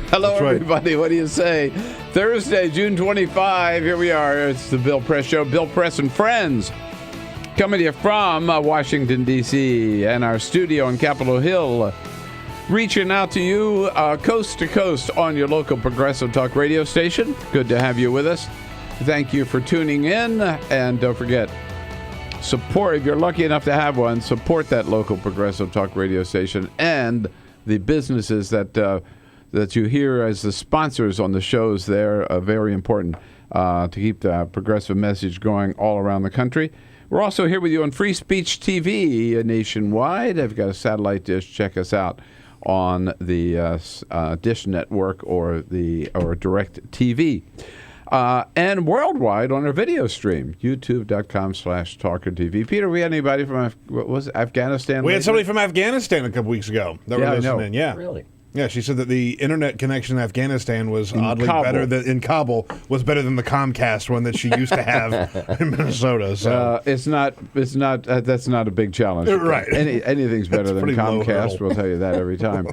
Speaker 1: Hello,
Speaker 6: That's right.
Speaker 1: everybody. What do you say? Thursday, June 25. Here we are. It's the Bill Press Show. Bill Press and Friends. Coming to you from Washington, D.C. and our studio on Capitol Hill. Reaching out to you coast to coast on your local Progressive Talk radio station. Good to have you with us. Thank you for tuning in. And don't forget, support, if you're lucky enough to have one, support that local Progressive Talk radio station and the businesses that you hear as the sponsors on the shows there are very important to keep the progressive message going all around the country. We're also here with you on Free Speech TV nationwide. I've got a satellite dish. Check us out on the Dish Network or Direct TV. And worldwide on our video stream, youtube.com/TawkrTV. Peter, we had anybody from Afghanistan?
Speaker 6: We had somebody from Afghanistan a couple weeks ago that were listening. Yeah,
Speaker 14: really.
Speaker 6: Yeah, she said that the internet connection in Afghanistan was oddly
Speaker 1: Kabul.
Speaker 6: better than in Kabul was better than the Comcast one that she used to have in Minnesota. So
Speaker 1: it's not. That's not a big challenge.
Speaker 6: Right.
Speaker 1: Anything's better than
Speaker 6: pretty low
Speaker 1: Comcast.
Speaker 6: hurdle.
Speaker 1: We'll tell you that every time.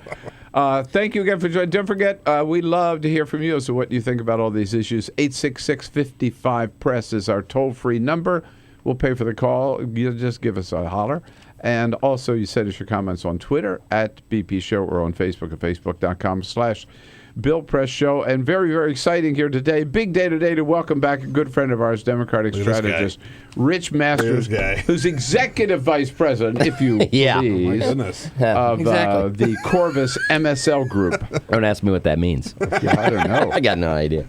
Speaker 1: Thank you again for joining. Don't forget, we love to hear from you. So, what do you think about all these issues? 866-55-PRESS is our toll-free number. We'll pay for the call. You just give us a holler. And also, you send us your comments on Twitter at BP Show or on Facebook at facebook.com/Bill Press Show. And very, very exciting here today. Big day today to welcome back a good friend of ours, Democratic strategist, Rich Masters, who's executive vice president, if you
Speaker 14: Yeah.
Speaker 1: please,
Speaker 14: Oh, my goodness.
Speaker 1: of
Speaker 14: Exactly.
Speaker 1: the Corvus MSL Group.
Speaker 14: Don't ask me what that means.
Speaker 1: Yeah, I don't know.
Speaker 14: I got no idea.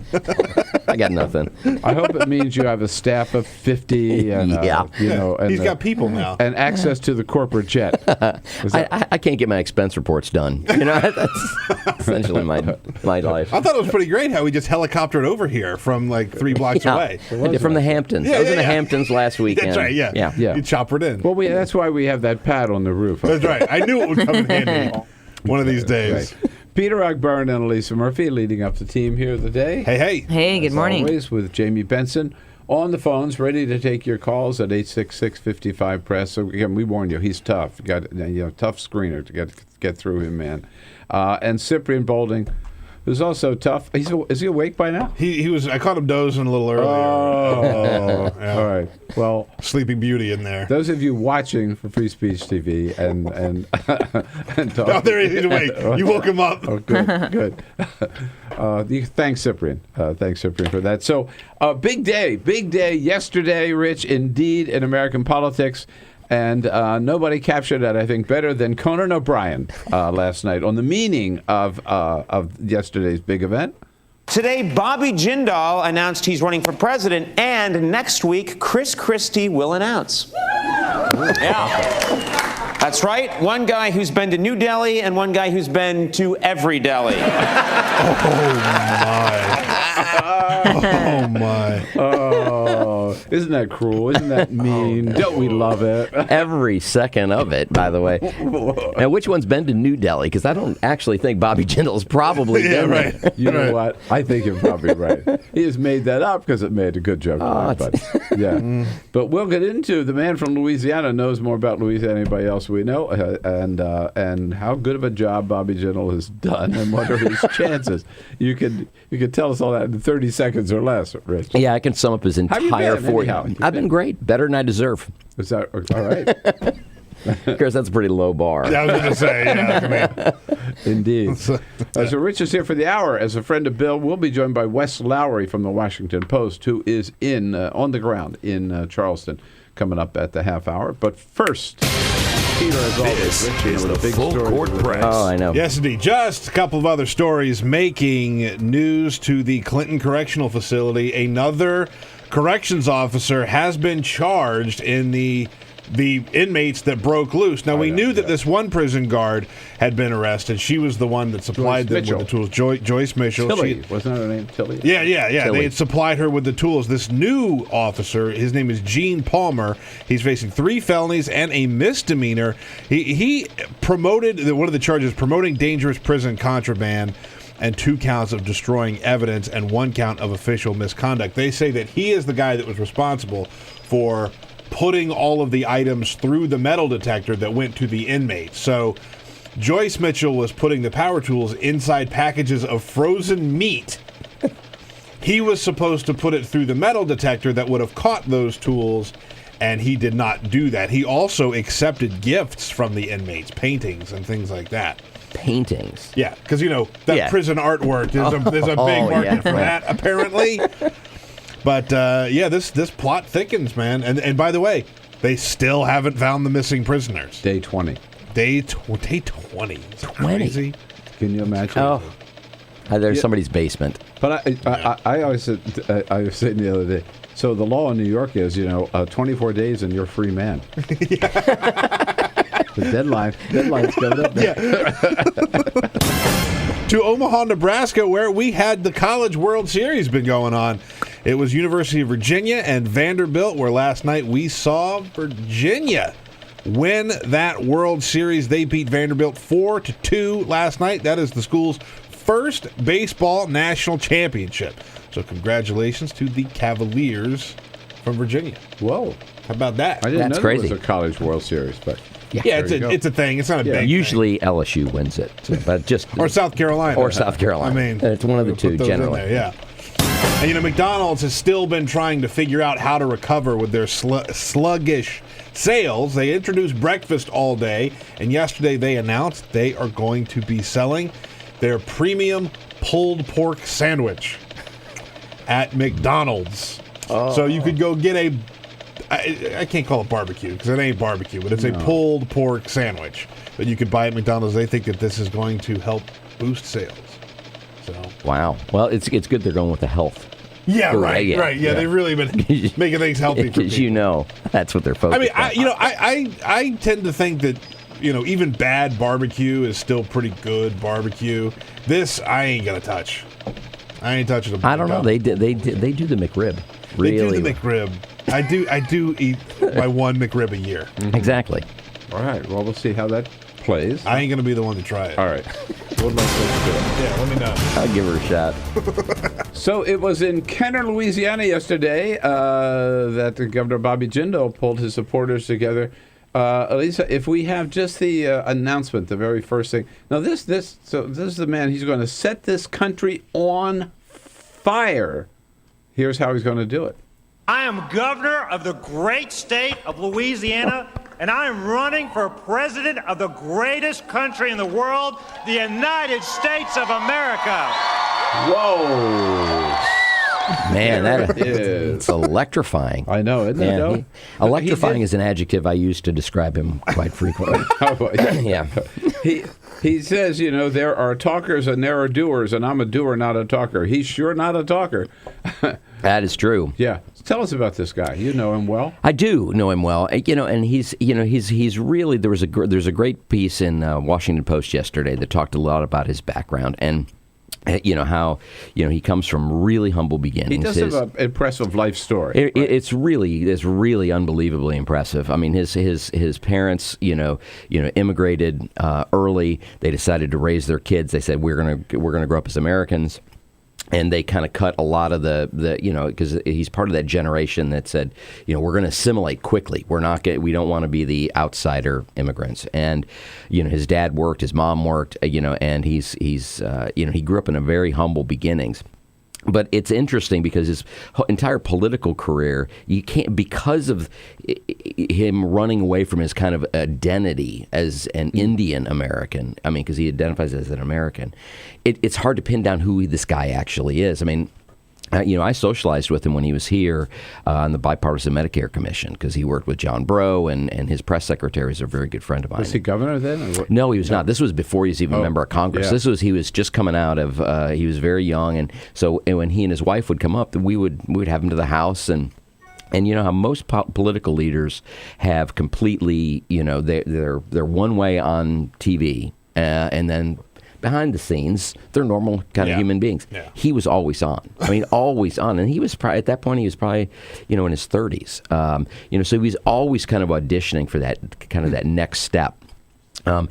Speaker 14: I got nothing.
Speaker 1: I hope it means you have a staff of 50 and,
Speaker 14: Yeah.
Speaker 1: and
Speaker 6: he's got people now.
Speaker 1: and access to the corporate jet.
Speaker 14: I can't get my expense reports done. That's essentially my life.
Speaker 6: I thought it was pretty great how we just helicoptered over here from like 3 blocks away.
Speaker 14: I did from the Hamptons. I was in the Hamptons last weekend.
Speaker 6: That's right, yeah. You choppered in.
Speaker 1: Well, that's why we have that pad on the roof.
Speaker 6: That's right. I knew it would come in handy one of these days.
Speaker 1: Right. Peter Ogburn and Elisa Murphy leading up the team here today.
Speaker 6: Hey.
Speaker 15: Hey, good morning.
Speaker 1: Always with Jamie Benson on the phones, ready to take your calls at 866-55-PRESS. So again, we warn you, he's tough. You got tough screener to get through him, man. And Cyprian Bolding, who's also tough. Is he awake by now?
Speaker 6: He was. I caught him dozing a little earlier.
Speaker 1: Oh,
Speaker 6: yeah.
Speaker 1: All right. Well,
Speaker 6: Sleeping Beauty in there.
Speaker 1: those of you watching for Free Speech TV and talk,
Speaker 6: Oh, there he is. Awake. You woke him up.
Speaker 1: Oh, good. Thanks, Cyprian. Thanks, Cyprian, for that. So, big day yesterday, Rich, indeed, in American politics. And nobody captured that, I think, better than Conan O'Brien last night on the meaning of yesterday's big event.
Speaker 19: Today, Bobby Jindal announced he's running for president, and next week, Chris Christie will announce. Yeah. That's right. One guy who's been to New Delhi and one guy who's been to every Delhi.
Speaker 6: Oh, my.
Speaker 1: Oh, isn't that cruel? Isn't that mean? Don't we love it?
Speaker 14: Every second of it, by the way. Now, which one's been to New Delhi? Because I don't actually think Bobby Jindal's probably been there.
Speaker 1: You know what? I think you're probably right. He just made that up because it made a good joke. But we'll get into the man from Louisiana knows more about Louisiana than anybody else we know, and how good of a job Bobby Jindal has done, and what are his chances. You could tell us all that in 30 seconds or less, Rich.
Speaker 14: Yeah, I can sum up his entire 40. I've been great. Better than I deserve.
Speaker 1: Is that all right?
Speaker 14: Of course, that's a pretty low bar.
Speaker 6: Yeah, I was going to say, yeah.
Speaker 1: Indeed. So Rich is here for the hour. As a friend of Bill, we'll be joined by Wes Lowry from the Washington Post, who is on the ground in Charleston, coming up at the half hour. But first, Peter, as always, Rich,
Speaker 2: is the
Speaker 1: big
Speaker 2: full
Speaker 1: story
Speaker 2: court
Speaker 1: today.
Speaker 2: press.
Speaker 14: Oh, I know.
Speaker 6: Yes, indeed. Just a couple of other stories making news to the Clinton Correctional Facility. Another corrections officer has been charged in the the inmates that broke loose. Now, we knew that this one prison guard had been arrested. She was the one that supplied them with the tools. Joyce Mitchell.
Speaker 1: Tilly. Wasn't that her name? Tilly?
Speaker 6: Yeah.
Speaker 1: Tilly.
Speaker 6: They had supplied her with the tools. This new officer, his name is Gene Palmer. He's facing 3 felonies and a misdemeanor. He promoted, one of the charges, promoting dangerous prison contraband, and 2 counts of destroying evidence and 1 count of official misconduct. They say that he is the guy that was responsible for putting all of the items through the metal detector that went to the inmates. So Joyce Mitchell was putting the power tools inside packages of frozen meat. He was supposed to put it through the metal detector that would have caught those tools, and he did not do that. He also accepted gifts from the inmates, paintings and things like that.
Speaker 14: Paintings?
Speaker 6: Yeah, because, that prison artwork, there's a big market for that, apparently. But, this plot thickens, man. And by the way, they still haven't found the missing prisoners.
Speaker 1: Day 20.
Speaker 6: Day 20. Is that crazy?
Speaker 1: Can you imagine?
Speaker 14: Oh. There's somebody's basement.
Speaker 1: But I always said, I was saying the other day, so the law in New York is, 24 days and you're a free man. The deadline's coming up there.
Speaker 6: To Omaha, Nebraska, where we had the College World Series been going on. It was University of Virginia and Vanderbilt, where last night we saw Virginia win that World Series. They beat Vanderbilt 4-2 last night. That is the school's first baseball national championship. So congratulations to the Cavaliers from Virginia.
Speaker 1: Whoa.
Speaker 6: How about that?
Speaker 1: I didn't know
Speaker 14: crazy.
Speaker 1: There was a College World Series, but...
Speaker 6: Yeah, it's a thing. It's not a big
Speaker 14: Usually LSU wins it, but just
Speaker 6: or South Carolina.
Speaker 14: Or South Carolina.
Speaker 6: I mean,
Speaker 14: it's one of the two generally.
Speaker 6: There, yeah. And McDonald's has still been trying to figure out how to recover with their sluggish sales. They introduced breakfast all day, and yesterday they announced they are going to be selling their premium pulled pork sandwich at McDonald's. So you could go get I can't call it barbecue because it ain't barbecue, but it's a pulled pork sandwich that you could buy at McDonald's. They think that this is going to help boost sales. So
Speaker 14: wow. Well, it's good they're going with the health.
Speaker 6: Yeah, right. Yeah, they've really been making things healthy for people.
Speaker 14: Because that's what they're focused on.
Speaker 6: I tend to think that even bad barbecue is still pretty good barbecue. This I ain't gonna touch. I ain't touching the.
Speaker 14: I don't know. They do the McRib. Really?
Speaker 6: They do the McRib. I do eat my one McRib a year.
Speaker 14: Mm-hmm. Exactly.
Speaker 1: All right. Well, we'll see how that plays.
Speaker 6: I ain't going to be the one to try it.
Speaker 1: All right. What am I supposed to do?
Speaker 6: Yeah, let me know.
Speaker 14: I'll give her a shot.
Speaker 1: So it was in Kenner, Louisiana yesterday that Governor Bobby Jindal pulled his supporters together. Elisa, if we have just the announcement, the very first thing. Now, this is the man. He's going to set this country on fire. Here's how he's going to do it.
Speaker 15: I am governor of the great state of Louisiana, and I am running for president of the greatest country in the world, the United States of America.
Speaker 1: Whoa.
Speaker 14: Man, that is it's electrifying.
Speaker 1: I know, isn't it? No?
Speaker 14: Electrifying is an adjective I use to describe him quite frequently. Yeah.
Speaker 1: He says, there are talkers and there are doers, and I'm a doer, not a talker. He's sure not a talker.
Speaker 14: That is true.
Speaker 1: Yeah. Tell us about this guy. You know him well.
Speaker 14: I do know him well. And he's really there's a great piece in Washington Post yesterday that talked a lot about his background and how he comes from really humble beginnings.
Speaker 1: He does have an impressive life story.
Speaker 14: It's really unbelievably impressive. I mean, his parents immigrated early. They decided to raise their kids. They said we're gonna grow up as Americans. And they kind of cut a lot of the because he's part of that generation that said, we're going to assimilate quickly. We don't want to be the outsider immigrants. And, his dad worked, his mom worked, and he grew up in a very humble beginnings. But it's interesting because his entire political career, you can't, because of him running away from his kind of identity as an Indian American. I mean, because he identifies as an American, it's hard to pin down who this guy actually is. I mean, I socialized with him when he was here on the Bipartisan Medicare Commission because he worked with John Breaux and his press secretary is a very good friend of mine.
Speaker 1: Was he governor then?
Speaker 14: No, he was not. This was before he was even a member of Congress. Yeah. He was just coming out of, he was very young. And so when he and his wife would come up, we would have him to the house and And you know how most political leaders have completely, you know, they're one way on TV, and then behind the scenes, they're normal kind of human beings. Yeah. He was always on. I mean, always on. And he was probably, at that point, he was probably, you know, in his 30s. You know, so he was always kind of auditioning for that kind of that next step. And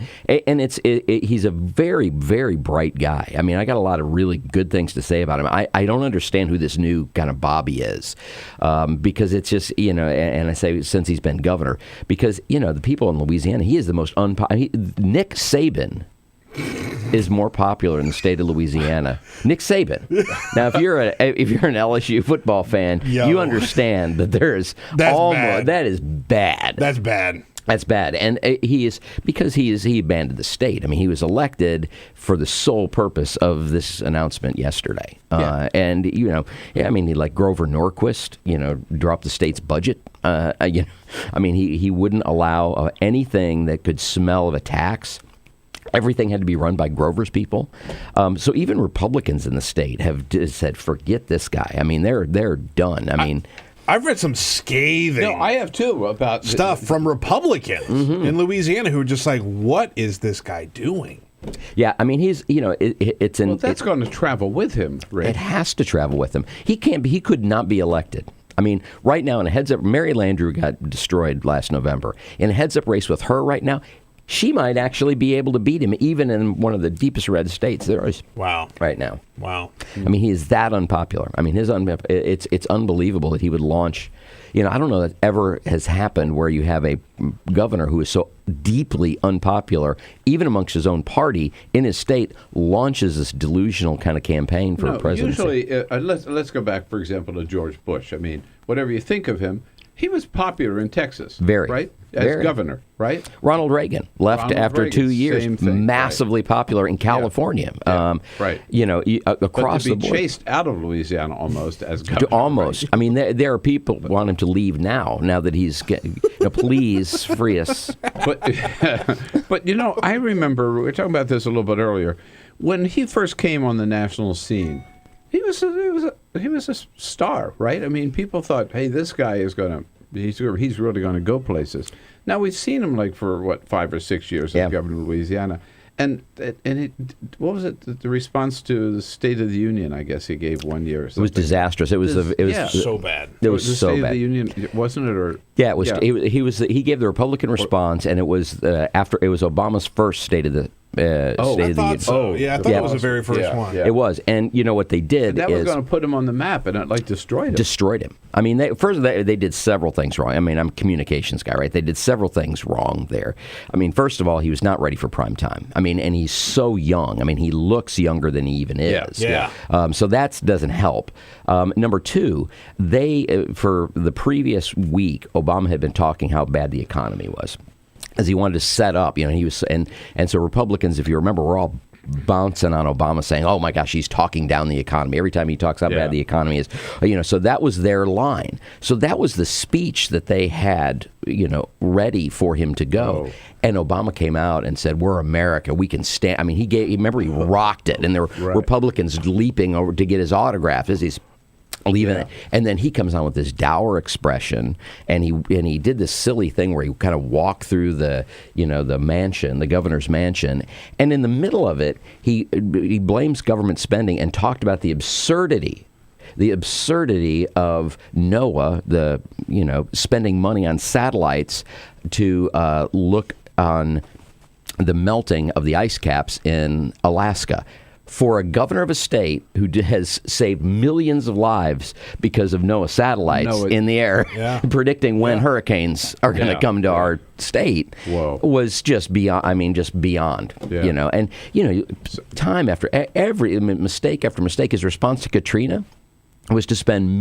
Speaker 14: he's a very, very bright guy. I mean, I got a lot of really good things to say about him. I don't understand who this new kind of Bobby is, because it's just, you know, and I say since he's been governor, because, you know, the people in Louisiana, he is the most Nick Saban is more popular in the state of Louisiana. Nick Saban. Now, if you're an LSU football fan, you understand that there is that is bad.
Speaker 6: That's bad.
Speaker 14: That's bad, and he abandoned the state. I mean, he was elected for the sole purpose of this announcement yesterday. And you know, I mean, he like Grover Norquist, you know, dropped the state's budget. You know, I mean, he wouldn't allow anything that could smell of a tax. Everything had to be run by Grover's people. So even Republicans in the state have said, "Forget this guy." I mean, they're done. I mean.
Speaker 6: I've read some scathing.
Speaker 1: No, I have too about
Speaker 6: stuff from Republicans in Louisiana who are just like, "What is this guy doing?"
Speaker 14: Yeah, I mean, he's, you know, it's
Speaker 1: going to travel with him, Rick.
Speaker 14: It has to travel with him. He could not be elected. I mean, right now in a heads up, Mary Landrieu got destroyed last November. In a heads up race with her right now, she might actually be able to beat him, even in one of the deepest red states there is.
Speaker 6: Wow!
Speaker 14: Right now.
Speaker 6: Wow!
Speaker 14: I mean, he is that unpopular. I mean, it's unbelievable that he would launch. You know, I don't know that ever has happened where you have a governor who is so deeply unpopular, even amongst his own party in his state, launches this delusional kind of campaign for presidency.
Speaker 1: Usually, let's go back, for example, to George Bush. I mean, whatever you think of him, he was popular in Texas, right? As governor, right?
Speaker 14: Ronald Reagan left after 2 years, massively popular in California.
Speaker 1: Right.
Speaker 14: You know, across the board.
Speaker 1: But to be chased out of Louisiana almost as governor.
Speaker 14: Almost.
Speaker 1: Right?
Speaker 14: I mean, there are people who want him to leave now that he's getting, please free us.
Speaker 1: But you know, I remember, we were talking about this a little bit earlier, when he first came on the national scene, he was a star, right? I mean, people thought, hey, this guy is he's really going to go places. Now we've seen him like for 5 or 6 years as governor of Louisiana, and what was it? The response to the State of the Union, I guess he gave 1 year. Or something.
Speaker 14: It was disastrous. It was
Speaker 6: so bad.
Speaker 14: It was
Speaker 1: the
Speaker 14: so
Speaker 1: State
Speaker 14: bad.
Speaker 1: Of the Union, wasn't it? Or
Speaker 14: it was. Yeah. He gave the Republican response, and it was after it was Obama's first State of the. State of the Union.
Speaker 6: So. Yeah, I thought it was the very first one.
Speaker 14: Yeah. It was, and you know what they did
Speaker 1: that was going to put him on the map, and it destroyed him. I mean,
Speaker 14: they did several things wrong. I mean, I'm a communications guy, right? They did several things wrong there. I mean, first of all, he was not ready for prime time. I mean, and he's so young. I mean, he looks younger than he even is.
Speaker 6: Yeah.
Speaker 14: So that doesn't help. Number two, for the previous week, Obama had been talking how bad the economy was, as he wanted to set up, you know, he was, and so Republicans, if you remember, were all bouncing on Obama saying, oh my gosh, he's talking down the economy. Every time he talks how bad the economy is, you know, so that was their line. So that was the speech that they had, you know, ready for him to go. And Obama came out and said, we're America. We can stand. I mean, he rocked it. And there were Republicans leaping over to get his autograph as he's leaving it, and then he comes on with this dour expression, and he did this silly thing where he kind of walked through the mansion, the governor's mansion, and in the middle of it, he blames government spending and talked about the absurdity of NOAA, spending money on satellites to look on the melting of the ice caps in Alaska. For a governor of a state who has saved millions of lives because of NOAA satellites in the air, predicting when hurricanes are going to come to our state, was just beyond. I mean, just beyond. You know, and time after mistake after mistake. His response to Katrina was to spend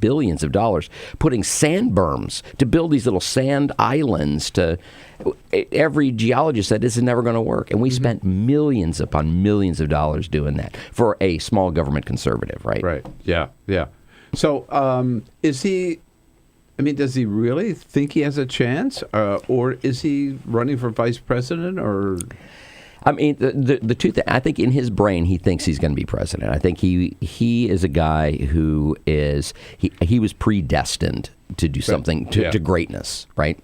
Speaker 14: billions of dollars putting sand berms to build these little sand islands. Every geologist said this is never going to work, and we spent millions upon millions of dollars doing that for a small government conservative, right?
Speaker 1: Right. Yeah. So, is he? I mean, does he really think he has a chance, or is he running for vice president, or?
Speaker 14: I mean, the two things, I think in his brain, he thinks he's going to be president. I think he is a guy who is, he was predestined do something to greatness, right?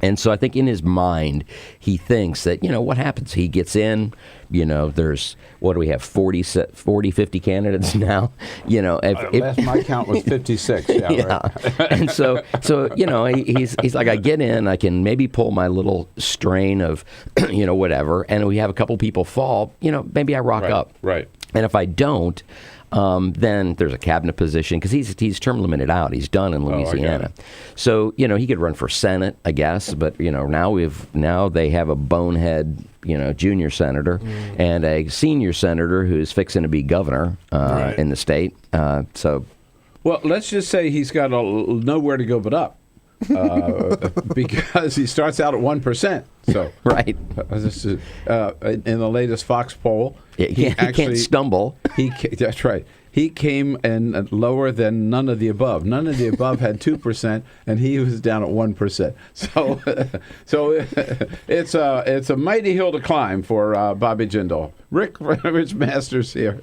Speaker 14: And so I think in his mind, he thinks that, what happens? He gets in, there's, what do we have, 40, 50 candidates now?
Speaker 1: Last my count was 56. Yeah. Right.
Speaker 14: And so he's like, I get in, I can maybe pull my little strain of, whatever, and we have a couple people fall, maybe I rock up.
Speaker 1: Right.
Speaker 14: And if I don't, then there's a cabinet position because he's term limited out. He's done in Louisiana. So, he could run for Senate, I guess. But, now they have a bonehead, junior senator and a senior senator who's fixing to be governor in the state.
Speaker 1: Well, let's just say he's got nowhere to go but up. Because he starts out at 1%. So
Speaker 14: right,
Speaker 1: this is, in the latest Fox poll,
Speaker 14: he can't stumble.
Speaker 1: That's right. He came in lower than none of the above. None of the above had 2%, and he was down at 1%. So it's a mighty hill to climb for Bobby Jindal. Rich Masters here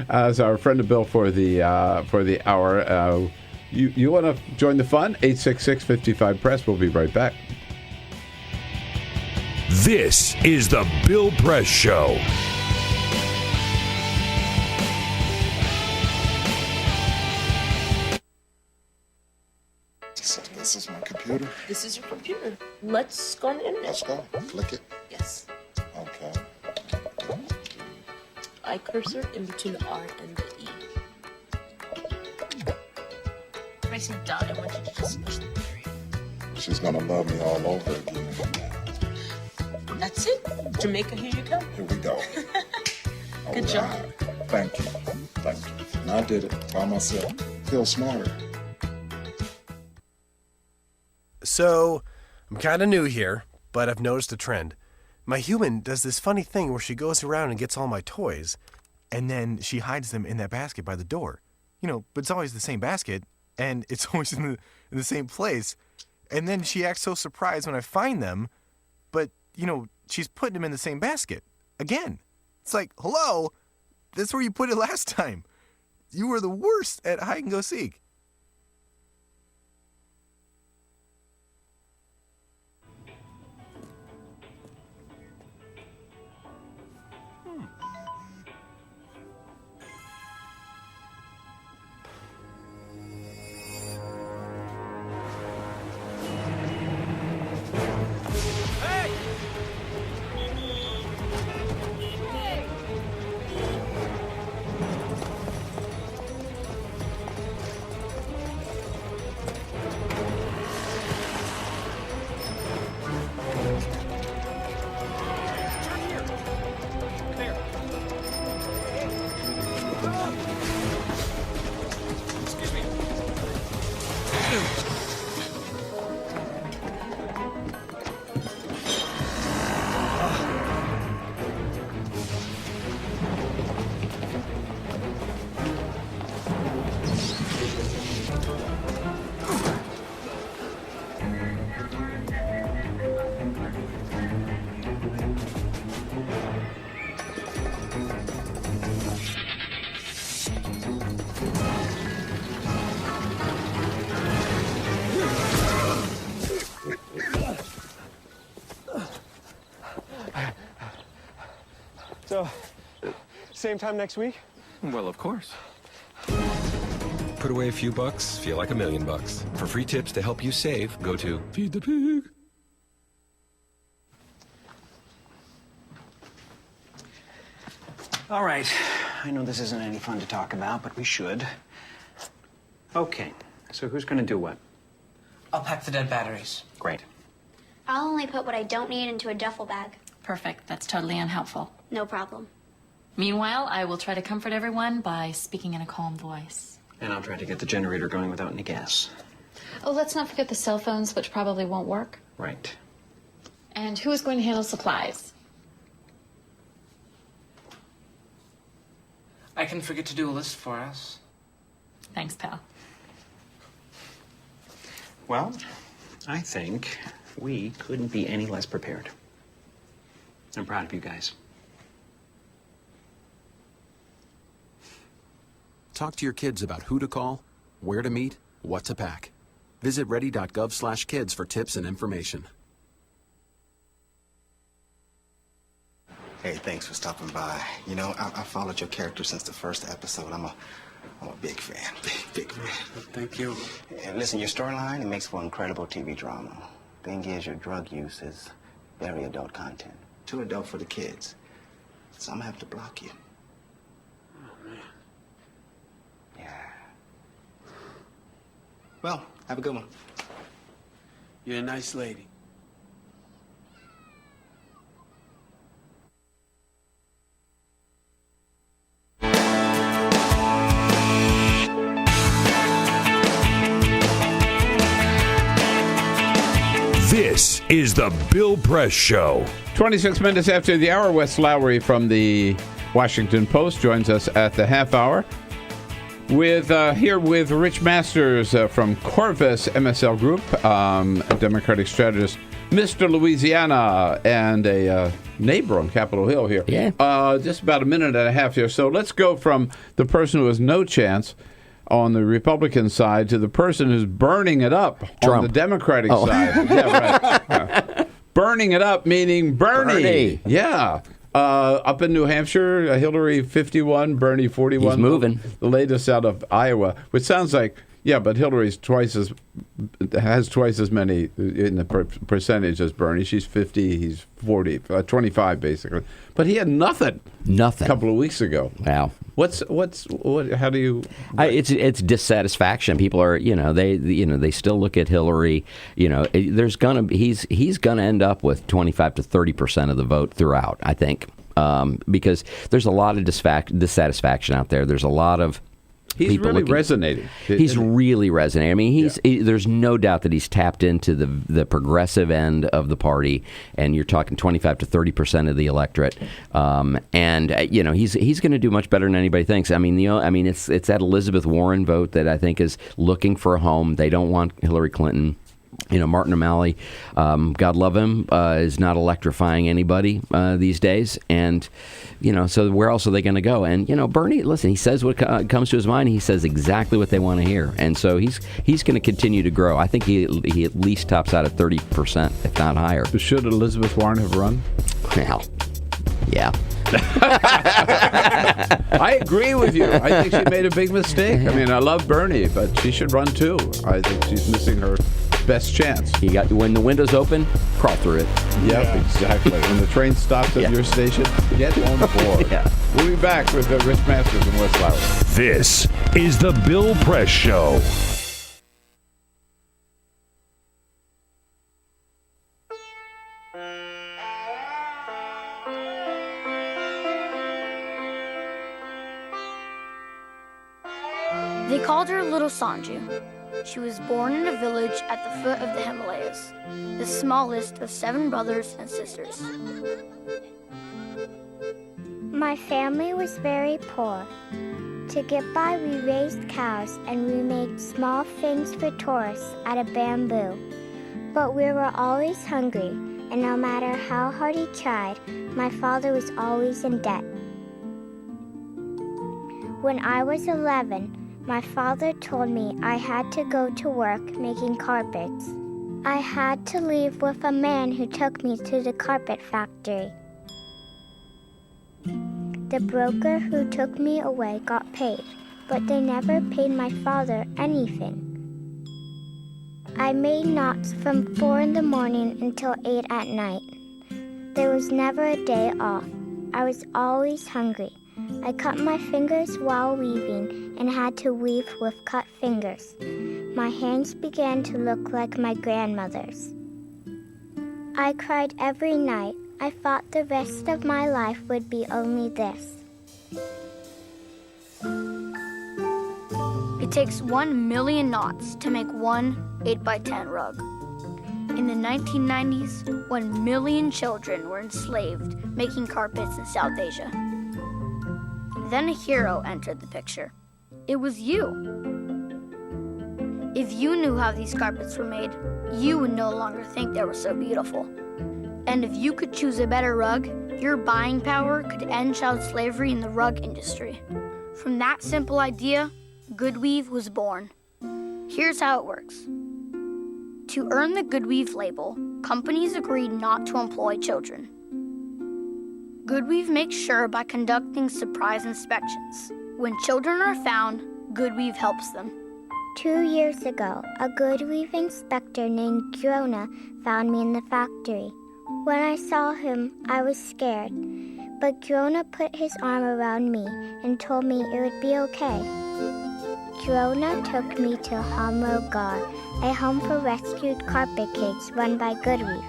Speaker 1: as our friend of Bill for the hour. You want to join the fun? 866-55-PRESS. We'll be right back.
Speaker 2: This is the Bill Press Show.
Speaker 9: So this is my computer.
Speaker 16: This is your computer. Let's go on the internet.
Speaker 9: Let's go. Click it.
Speaker 16: Yes.
Speaker 9: Okay.
Speaker 16: I cursor in between the R and the E. When I say dot, I want you to just push the area.
Speaker 9: She's gonna love me all over again.
Speaker 16: That's it. Jamaica, here you come.
Speaker 9: Here we go.
Speaker 16: Good job.
Speaker 9: Thank you. Thank you. And I did it by myself. Feel smarter.
Speaker 11: So, I'm kind of new here, but I've noticed a trend. My human does this funny thing where she goes around and gets all my toys, and then she hides them in that basket by the door. But it's always the same basket, and it's always in the same place. And then she acts so surprised when I find them, but, she's putting them in the same basket. Again. It's like, hello, that's where you put it last time. You were the worst at hide and go seek.
Speaker 18: So, same time next week?
Speaker 4: Well, of course. Put away a few bucks, feel like $1 million. For free tips to help you save, go to Feed the Pig.
Speaker 24: All right. I know this isn't any fun to talk about, but we should. Okay. So who's going to do what?
Speaker 25: I'll pack the dead batteries.
Speaker 24: Great.
Speaker 26: I'll only put what I don't need into a duffel bag.
Speaker 27: Perfect. That's totally unhelpful.
Speaker 26: No problem.
Speaker 27: Meanwhile, I will try to comfort everyone by speaking in a calm voice.
Speaker 24: And I'll try to get the generator going without any gas.
Speaker 27: Oh, let's not forget the cell phones, which probably won't work.
Speaker 24: Right.
Speaker 27: And who is going to handle supplies?
Speaker 25: I can forget to do a list for us.
Speaker 27: Thanks, pal.
Speaker 24: Well, I think we couldn't be any less prepared. I'm proud of you guys.
Speaker 28: Talk to your kids about who to call, where to meet, what to pack.
Speaker 5: Visit ready.gov/kids for tips and information.
Speaker 7: Hey, thanks for stopping by. You know, I followed your character since the first episode. I'm a big fan, big fan. Thank you. And listen, your storyline, it makes for incredible TV drama. Thing is, your drug use is very adult content. Too adult for the kids. So I'm gonna have to block you. Oh, man. Yeah. Well, have a good one.
Speaker 17: You're a nice lady.
Speaker 2: This is the Bill Press Show.
Speaker 1: 26 minutes after the hour, Wes Lowry from the Washington Post joins us at the half hour. Here with Rich Masters from Corvus MSL Group, a Democratic strategist, Mr. Louisiana, and a neighbor on Capitol Hill here.
Speaker 14: Yeah.
Speaker 1: Just about a minute and a half here. So let's go from the person who has no chance on the Republican side to the person who's burning it up on the Democratic side. Yeah, right. Burning it up, meaning Bernie. Yeah. Up in New Hampshire, Hillary 51, Bernie 41.
Speaker 14: He's moving.
Speaker 1: The latest out of Iowa, which sounds like, yeah, but Hillary's has twice as many in the percentage as Bernie. She's 50, he's 40, 25 basically. But he had nothing.
Speaker 14: Nothing.
Speaker 1: A couple of weeks ago.
Speaker 14: Wow.
Speaker 1: How do you?
Speaker 14: It's dissatisfaction. People are, they still look at Hillary. He's gonna end up with 25 to 30% of the vote throughout. I think because there's a lot of dissatisfaction out there. There's a lot of
Speaker 1: He's really resonating.
Speaker 14: He's really resonating. I mean, there's no doubt that he's tapped into the progressive end of the party, and you're talking 25 to 30% of the electorate. He's going to do much better than anybody thinks. I mean, it's that Elizabeth Warren vote that I think is looking for a home. They don't want Hillary Clinton. Martin O'Malley, God love him, is not electrifying anybody these days. And, so where else are they going to go? And, Bernie, listen, he says what comes to his mind. He says exactly what they want to hear. And so he's going to continue to grow. I think he at least tops out at 30%, if not higher.
Speaker 1: Should Elizabeth Warren have run?
Speaker 14: Well, yeah.
Speaker 1: I agree with you. I think she made a big mistake. I mean, I love Bernie, but she should run too. I think she's missing her best chance.
Speaker 14: When the window's open, crawl through it.
Speaker 1: Yep, exactly. When the train stops at your station, get on board.
Speaker 14: Yeah.
Speaker 1: We'll be back with Rich Masters and Wes Lowry.
Speaker 2: This is the Bill Press Show.
Speaker 20: They called her Little Sanju. She was born in a village at the foot of the Himalayas, the smallest of 7 brothers and sisters.
Speaker 21: My family was very poor. To get by, we raised cows and we made small things for tourists out of bamboo. But we were always hungry, and no matter how hard he tried, my father was always in debt. When I was 11, my father told me I had to go to work making carpets. I had to leave with a man who took me to the carpet factory. The broker who took me away got paid, but they never paid my father anything. I made knots from 4 in the morning until 8 at night. There was never a day off. I was always hungry. I cut my fingers while weaving and had to weave with cut fingers. My hands began to look like my grandmother's. I cried every night. I thought the rest of my life would be only this.
Speaker 20: It takes 1 million knots to make one 8x10 rug. In the 1990s, 1 million children were enslaved making carpets in South Asia. Then a hero entered the picture. It was you. If you knew how these carpets were made, you would no longer think they were so beautiful. And if you could choose a better rug, your buying power could end child slavery in the rug industry. From that simple idea, Goodweave was born. Here's how it works. To earn the Goodweave label, companies agreed not to employ children. Goodweave makes sure by conducting surprise inspections. When children are found, Goodweave helps them.
Speaker 21: 2 years ago, a Goodweave inspector named Jonah found me in the factory. When I saw him, I was scared, but Jonah put his arm around me and told me it would be okay. Jonah took me to Gar, a home for rescued carpet kids run by Goodweave.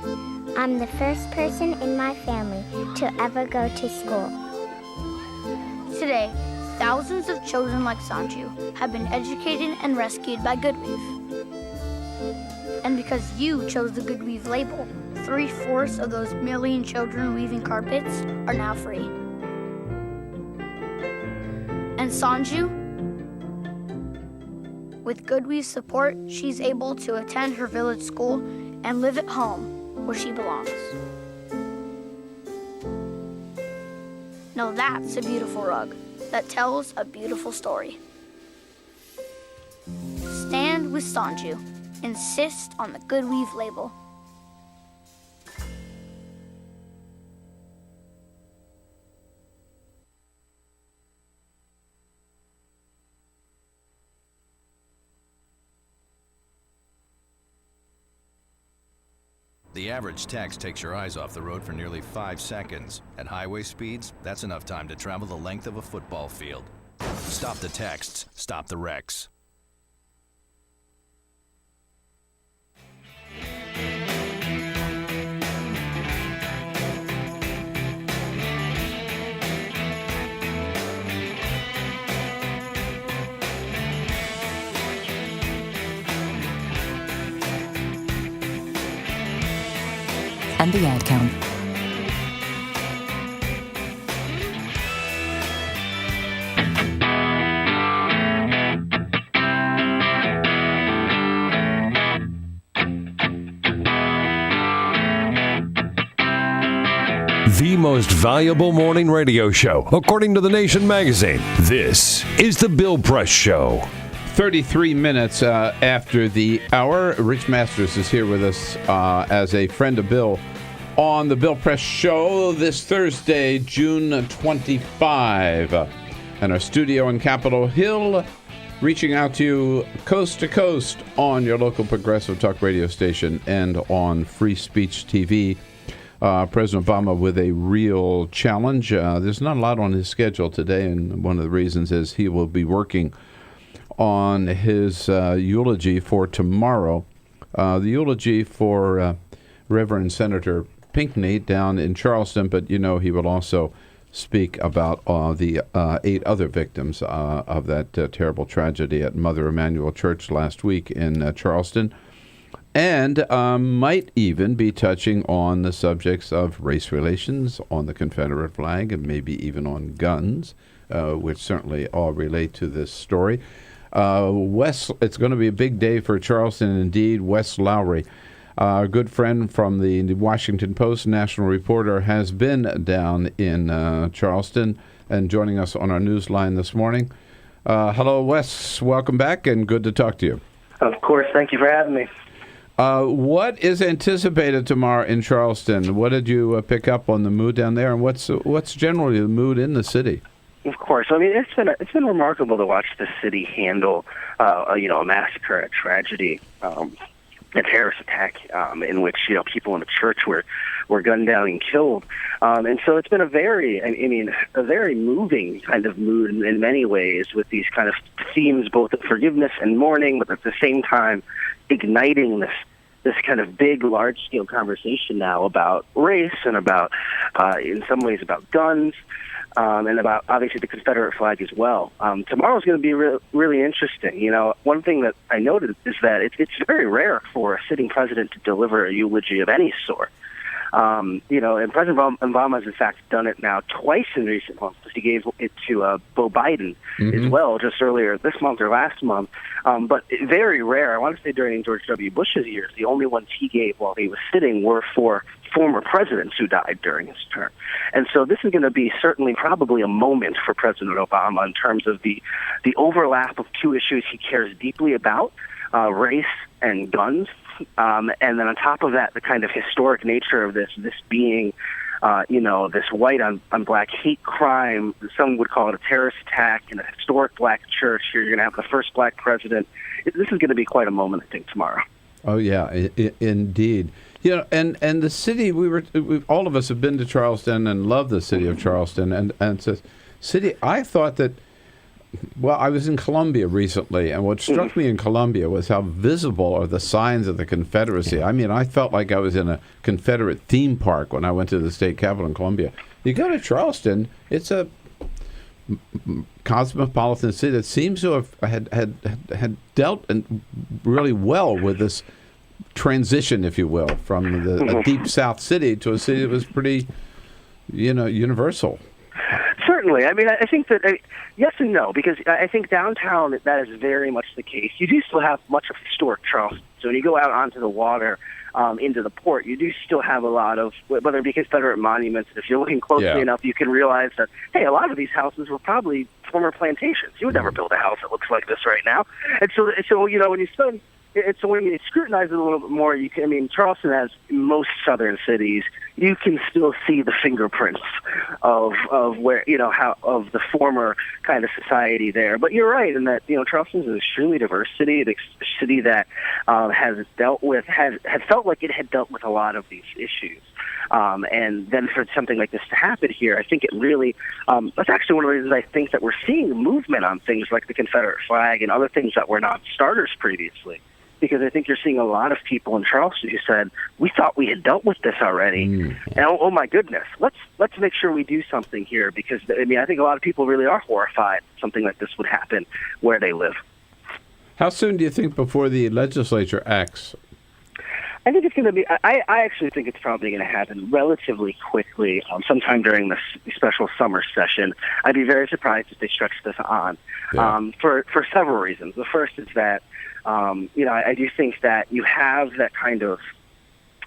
Speaker 21: I'm the first person in my family to ever go to school.
Speaker 20: Today, thousands of children like Sanju have been educated and rescued by Goodweave. And because you chose the Goodweave label, 3/4 of those million children weaving carpets are now free. And Sanju? With Goodweave's support, she's able to attend her village school and live at home where she belongs. Now that's a beautiful rug that tells a beautiful story. Stand with Sanju. Insist on the Goodweave label.
Speaker 3: The average text takes your eyes off the road for nearly 5 seconds. At highway speeds, that's enough time to travel the length of a football field. Stop the texts, stop the wrecks.
Speaker 8: And the ad count.
Speaker 2: The most valuable morning radio show, according to The Nation magazine. This is The Bill Press Show.
Speaker 1: 33 minutes after the hour, Rich Masters is here with us as a friend of Bill on the Bill Press Show this Thursday, June 25. And our studio in Capitol Hill, reaching out to you coast to coast on your local progressive talk radio station and on Free Speech TV. President Obama with a real challenge. There's not a lot on his schedule today, and one of the reasons is he will be working on his eulogy for tomorrow. The eulogy for Reverend Senator Pinckney down in Charleston, but he will also speak about the 8 other victims of that terrible tragedy at Mother Emanuel Church last week in Charleston, and might even be touching on the subjects of race relations, on the Confederate flag, and maybe even on guns, which certainly all relate to this story. It's going to be a big day for Charleston, indeed. Wes Lowry, our good friend from the Washington Post, national reporter, has been down in Charleston and joining us on our news line this morning. Hello, Wes. Welcome back, and good to talk to you.
Speaker 10: Of course. Thank you for having me.
Speaker 1: What is anticipated tomorrow in Charleston? What did you pick up on the mood down there, and what's generally the mood in the city?
Speaker 10: Of course. I mean, it's been remarkable to watch the city handle, a massacre, a tragedy, a terrorist attack, in which people in a church were gunned down and killed, and so it's been a very moving kind of mood in many ways, with these kind of themes both of forgiveness and mourning, but at the same time igniting this kind of big, large-scale conversation now about race and about, in some ways, about guns. And about, obviously, the Confederate flag as well. Tomorrow's going to be really interesting. One thing that I noted is that it's very rare for a sitting president to deliver a eulogy of any sort. And President Obama has, in fact, done it now twice in recent months. He gave it to Beau Biden as well, just earlier this month or last month. But very rare. I want to say during George W. Bush's years, the only ones he gave while he was sitting were for former presidents who died during his term. And so this is going to be probably a moment for President Obama in terms of the overlap of 2 issues he cares deeply about, race and guns. And then on top of that, the kind of historic nature of this being, this white on black hate crime. Some would call it a terrorist attack in a historic black church. You're going to have the first black president. This is going to be quite a moment, I think, tomorrow.
Speaker 1: Oh yeah, indeed. And the city all of us have been to Charleston and love the city of Charleston, and it's a city. I thought that. Well, I was in Columbia recently, and what struck me in Columbia was how visible are the signs of the Confederacy. I mean, I felt like I was in a Confederate theme park when I went to the state capitol in Columbia. You go to Charleston, it's a cosmopolitan city that seems to have had dealt really well with this transition, if you will, from a deep South city to a city that was pretty, universal.
Speaker 10: Certainly. I mean, I think that yes and no, because I think downtown that is very much the case. You do still have much of historic Charleston. So when you go out onto the water, into the port, you do still have a lot of, whether it be Confederate monuments. If you're looking closely enough, you can realize that, hey, a lot of these houses were probably former plantations. You would never build a house that looks like this right now. And so when you spend... So when you scrutinize it a little bit more, Charleston, as most southern cities, you can still see the fingerprints of where, of the former kind of society there. But you're right in that, Charleston is an extremely diverse city, a city that had felt like it had dealt with a lot of these issues. And then for something like this to happen here, I think it really, that's actually one of the reasons I think that we're seeing movement on things like the Confederate flag and other things that were not starters previously. Because I think you're seeing a lot of people in Charleston who said, we thought we had dealt with this already. And oh my goodness, let's make sure we do something here, because I think a lot of people really are horrified something like this would happen where they live.
Speaker 1: How soon do you think before the legislature acts?
Speaker 10: I think it's going to be, I actually think it's probably going to happen relatively quickly, sometime during the special summer session. I'd be very surprised if they stretch this on, for several reasons. The first is that, I do think that you have that kind of,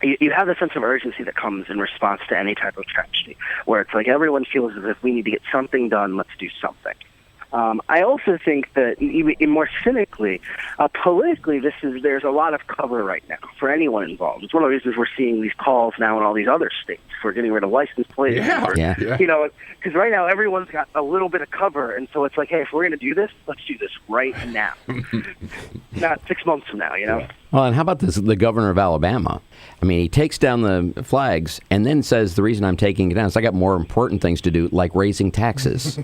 Speaker 10: you have the sense of urgency that comes in response to any type of tragedy, where it's like everyone feels as if we need to get something done, let's do something. I also think that even more cynically, politically, there's a lot of cover right now for anyone involved. It's one of the reasons we're seeing these calls now in all these other states for getting rid of license plates. Because right now everyone's got a little bit of cover, and so it's like, hey, if we're going to do this, let's do this right now, not 6 months from now.
Speaker 14: Well, and how about the governor of Alabama? I mean, he takes down the flags and then says the reason I'm taking it down is I got more important things to do, like raising taxes.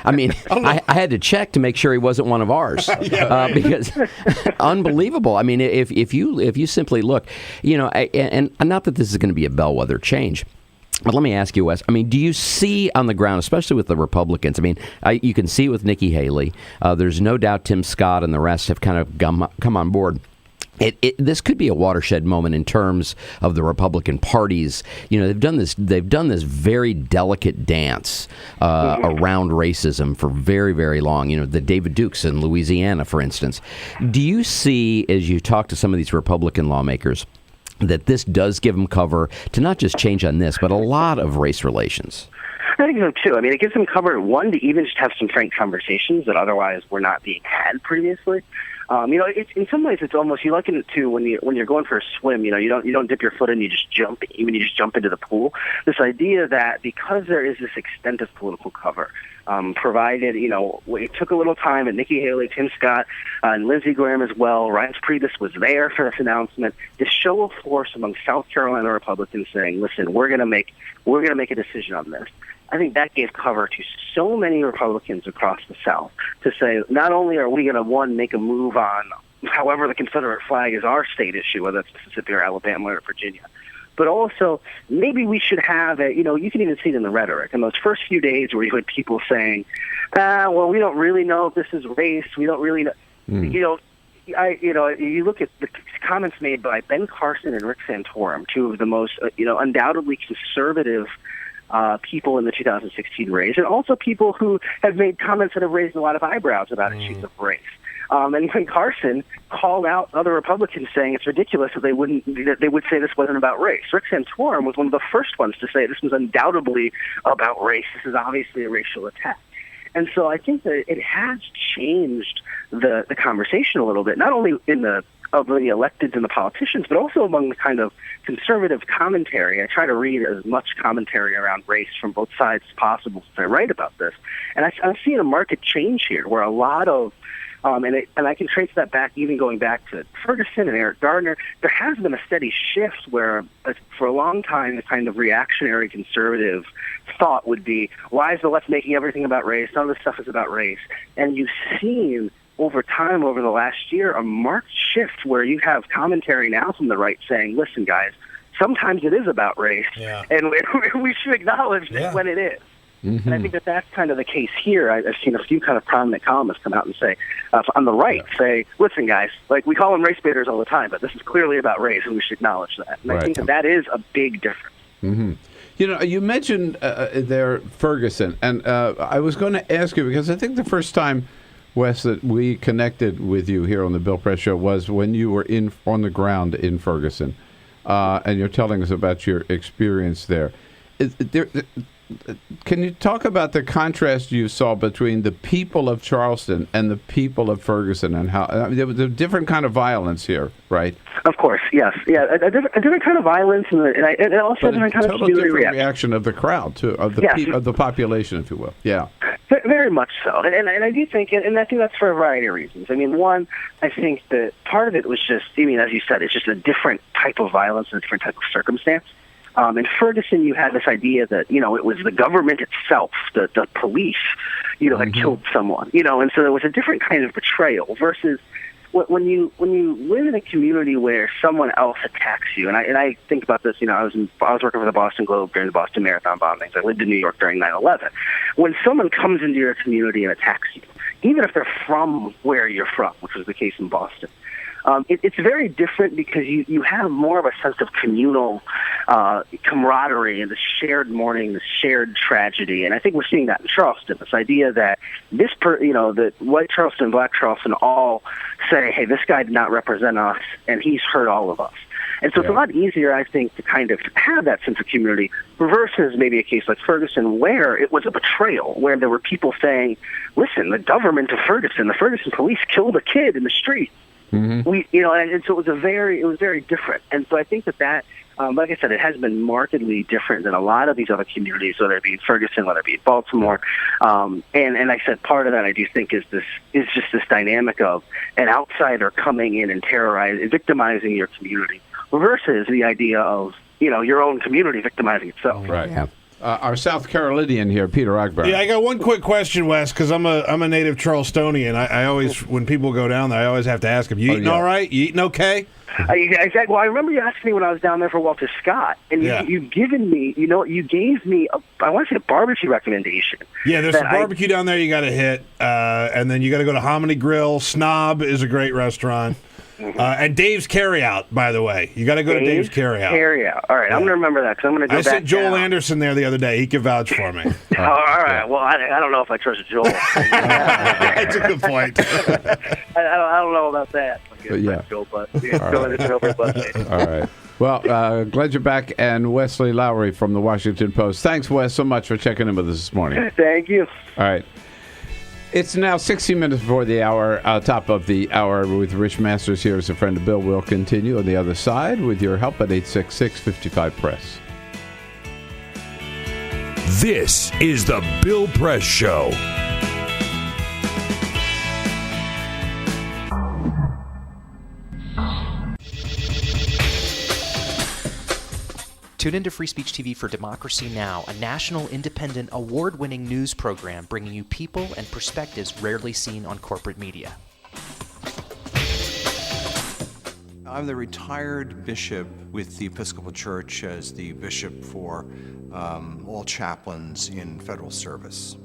Speaker 14: I mean, I had to check to make sure he wasn't one of ours, because unbelievable. I mean, if you simply look, and not that this is going to be a bellwether change. But let me ask you, Wes, I mean, do you see on the ground, especially with the Republicans, I mean, you can see it with Nikki Haley. There's no doubt Tim Scott and the rest have kind of come on board. This could be a watershed moment in terms of the Republican parties. They've done this very delicate dance around racism for very, very long. The David Dukes in Louisiana, for instance. Do you see, as you talk to some of these Republican lawmakers, that this does give them cover to not just change on this, but a lot of race relations?
Speaker 10: I think so, too. I mean, it gives them cover, one, to even just have some frank conversations that otherwise were not being had previously. In some ways, it's almost, you liken it to when you're going for a swim. You don't dip your foot in, you just jump. Even you just jump into the pool. This idea that because there is this extensive political cover, provided, it took a little time, and Nikki Haley, Tim Scott, and Lindsey Graham as well. Reince Priebus was there for this announcement. This show of force among South Carolina Republicans saying, "Listen, we're going to make a decision on this." I think that gave cover to so many Republicans across the South to say, not only are we going to, make a move on however the Confederate flag is our state issue, whether it's Mississippi or Alabama or Virginia, but also maybe we should have you can even see it in the rhetoric. In those first few days where you had people saying, well, we don't really know if this is race. We don't really know. You look at the comments made by Ben Carson and Rick Santorum, two of the most, undoubtedly conservative people in the 2016 race, and also people who have made comments that have raised a lot of eyebrows about issues of race. And when Carson called out other Republicans saying it's ridiculous that they would say this wasn't about race. Rick Santorum was one of the first ones to say this was undoubtedly about race. This is obviously a racial attack. And so I think that it has changed the conversation a little bit, not only of the electeds and the politicians, but also among the kind of conservative commentary. I try to read as much commentary around race from both sides as possible as I write about this. And I'm seeing a market change here where a lot of, and I can trace that back, even going back to Ferguson and Eric Gardner, there has been a steady shift where for a long time the kind of reactionary conservative thought would be, why is the left making everything about race? None of this stuff is about race. And you've seen over time, over the last year, a marked shift where you have commentary now from the right saying, listen, guys, sometimes it is about race, and we should acknowledge that when it is. Mm-hmm. And I think that that's kind of the case here. I've seen a few kind of prominent columnists come out and say, on the right, say, listen, guys, like we call them race baiters all the time, but this is clearly about race, and we should acknowledge that. And I think that is a big difference.
Speaker 1: Mm-hmm. You know, you mentioned there Ferguson, and I was going to ask you, because I think the first time, Wes, that we connected with you here on the Bill Press Show was when you were on the ground in Ferguson, and you're telling us about your experience there. Can you talk about the contrast you saw between the people of Charleston and the people of Ferguson, and how there was a different kind of violence here, right?
Speaker 10: Of course, yes, yeah, a different kind of violence, and also a different kind of community reaction
Speaker 1: of the crowd too, of the population, if you will. Yeah,
Speaker 10: very much so, and I do think, and I think that's for a variety of reasons. I mean, one, I think that part of it was just, I mean, as you said, it's just a different type of violence and a different type of circumstance. In Ferguson, you had this idea that, you know, it was the government itself, the police, you know, had killed someone, you know, and so there was a different kind of betrayal versus when you live in a community where someone else attacks you. And I think about this, you know, I was working for the Boston Globe during the Boston Marathon bombings. I lived in New York during 9/11. When someone comes into your community and attacks you, even if they're from where you're from, which was the case in Boston, it's very different because you have more of a sense of communal camaraderie and the shared mourning, the shared tragedy. And I think we're seeing that in Charleston, this idea that that white Charleston, black Charleston all say, hey, this guy did not represent us, and he's hurt all of us. And so it's a lot easier, I think, to kind of have that sense of community versus maybe a case like Ferguson where it was a betrayal, where there were people saying, listen, the government of Ferguson, the Ferguson police killed a kid in the street. Mm-hmm. And so it was very different. And so I think that like I said, it has been markedly different than a lot of these other communities, whether it be in Ferguson, whether it be in Baltimore. And I said part of that I do think is just this dynamic of an outsider coming in and victimizing your community versus the idea of, you know, your own community victimizing itself.
Speaker 1: Right. Yeah. Our South Carolinian here, Peter Ogburn.
Speaker 6: Yeah, I got one quick question, Wes, because I'm a native Charlestonian. I always, when people go down there, I always have to ask them, you eating all right? You eating okay?
Speaker 10: Exactly. Well, I remember you asking me when I was down there for Walter Scott, and you gave me I want to say a barbecue recommendation.
Speaker 6: Yeah, there's some barbecue down there you got to hit, and then you got to go to Hominy Grill. Snob is a great restaurant. Mm-hmm. And Dave's Carryout, by the way. You got to go to Dave's Carryout.
Speaker 10: All right, I'm going to remember that because I'm going to go back.
Speaker 6: I sent Joel Anderson there the other day. He can vouch for me.
Speaker 10: All right. Well, I don't know if I trust Joel.
Speaker 6: That's a good point.
Speaker 10: I don't know about that.
Speaker 1: All right. Well, glad you're back. And Wesley Lowery from the Washington Post. Thanks, Wes, so much for checking in with us this morning.
Speaker 10: Thank you.
Speaker 1: All right. It's now 16 minutes before the hour, top of the hour with Rich Masters here as a friend of Bill. We'll continue on the other side with your help at 866-55-PRESS.
Speaker 2: This is the Bill Press Show.
Speaker 12: Tune into Free Speech TV for Democracy Now!, a national, independent, award-winning news program bringing you people and perspectives rarely seen on corporate media.
Speaker 13: I'm the retired bishop with the Episcopal Church as the bishop for all chaplains in federal service.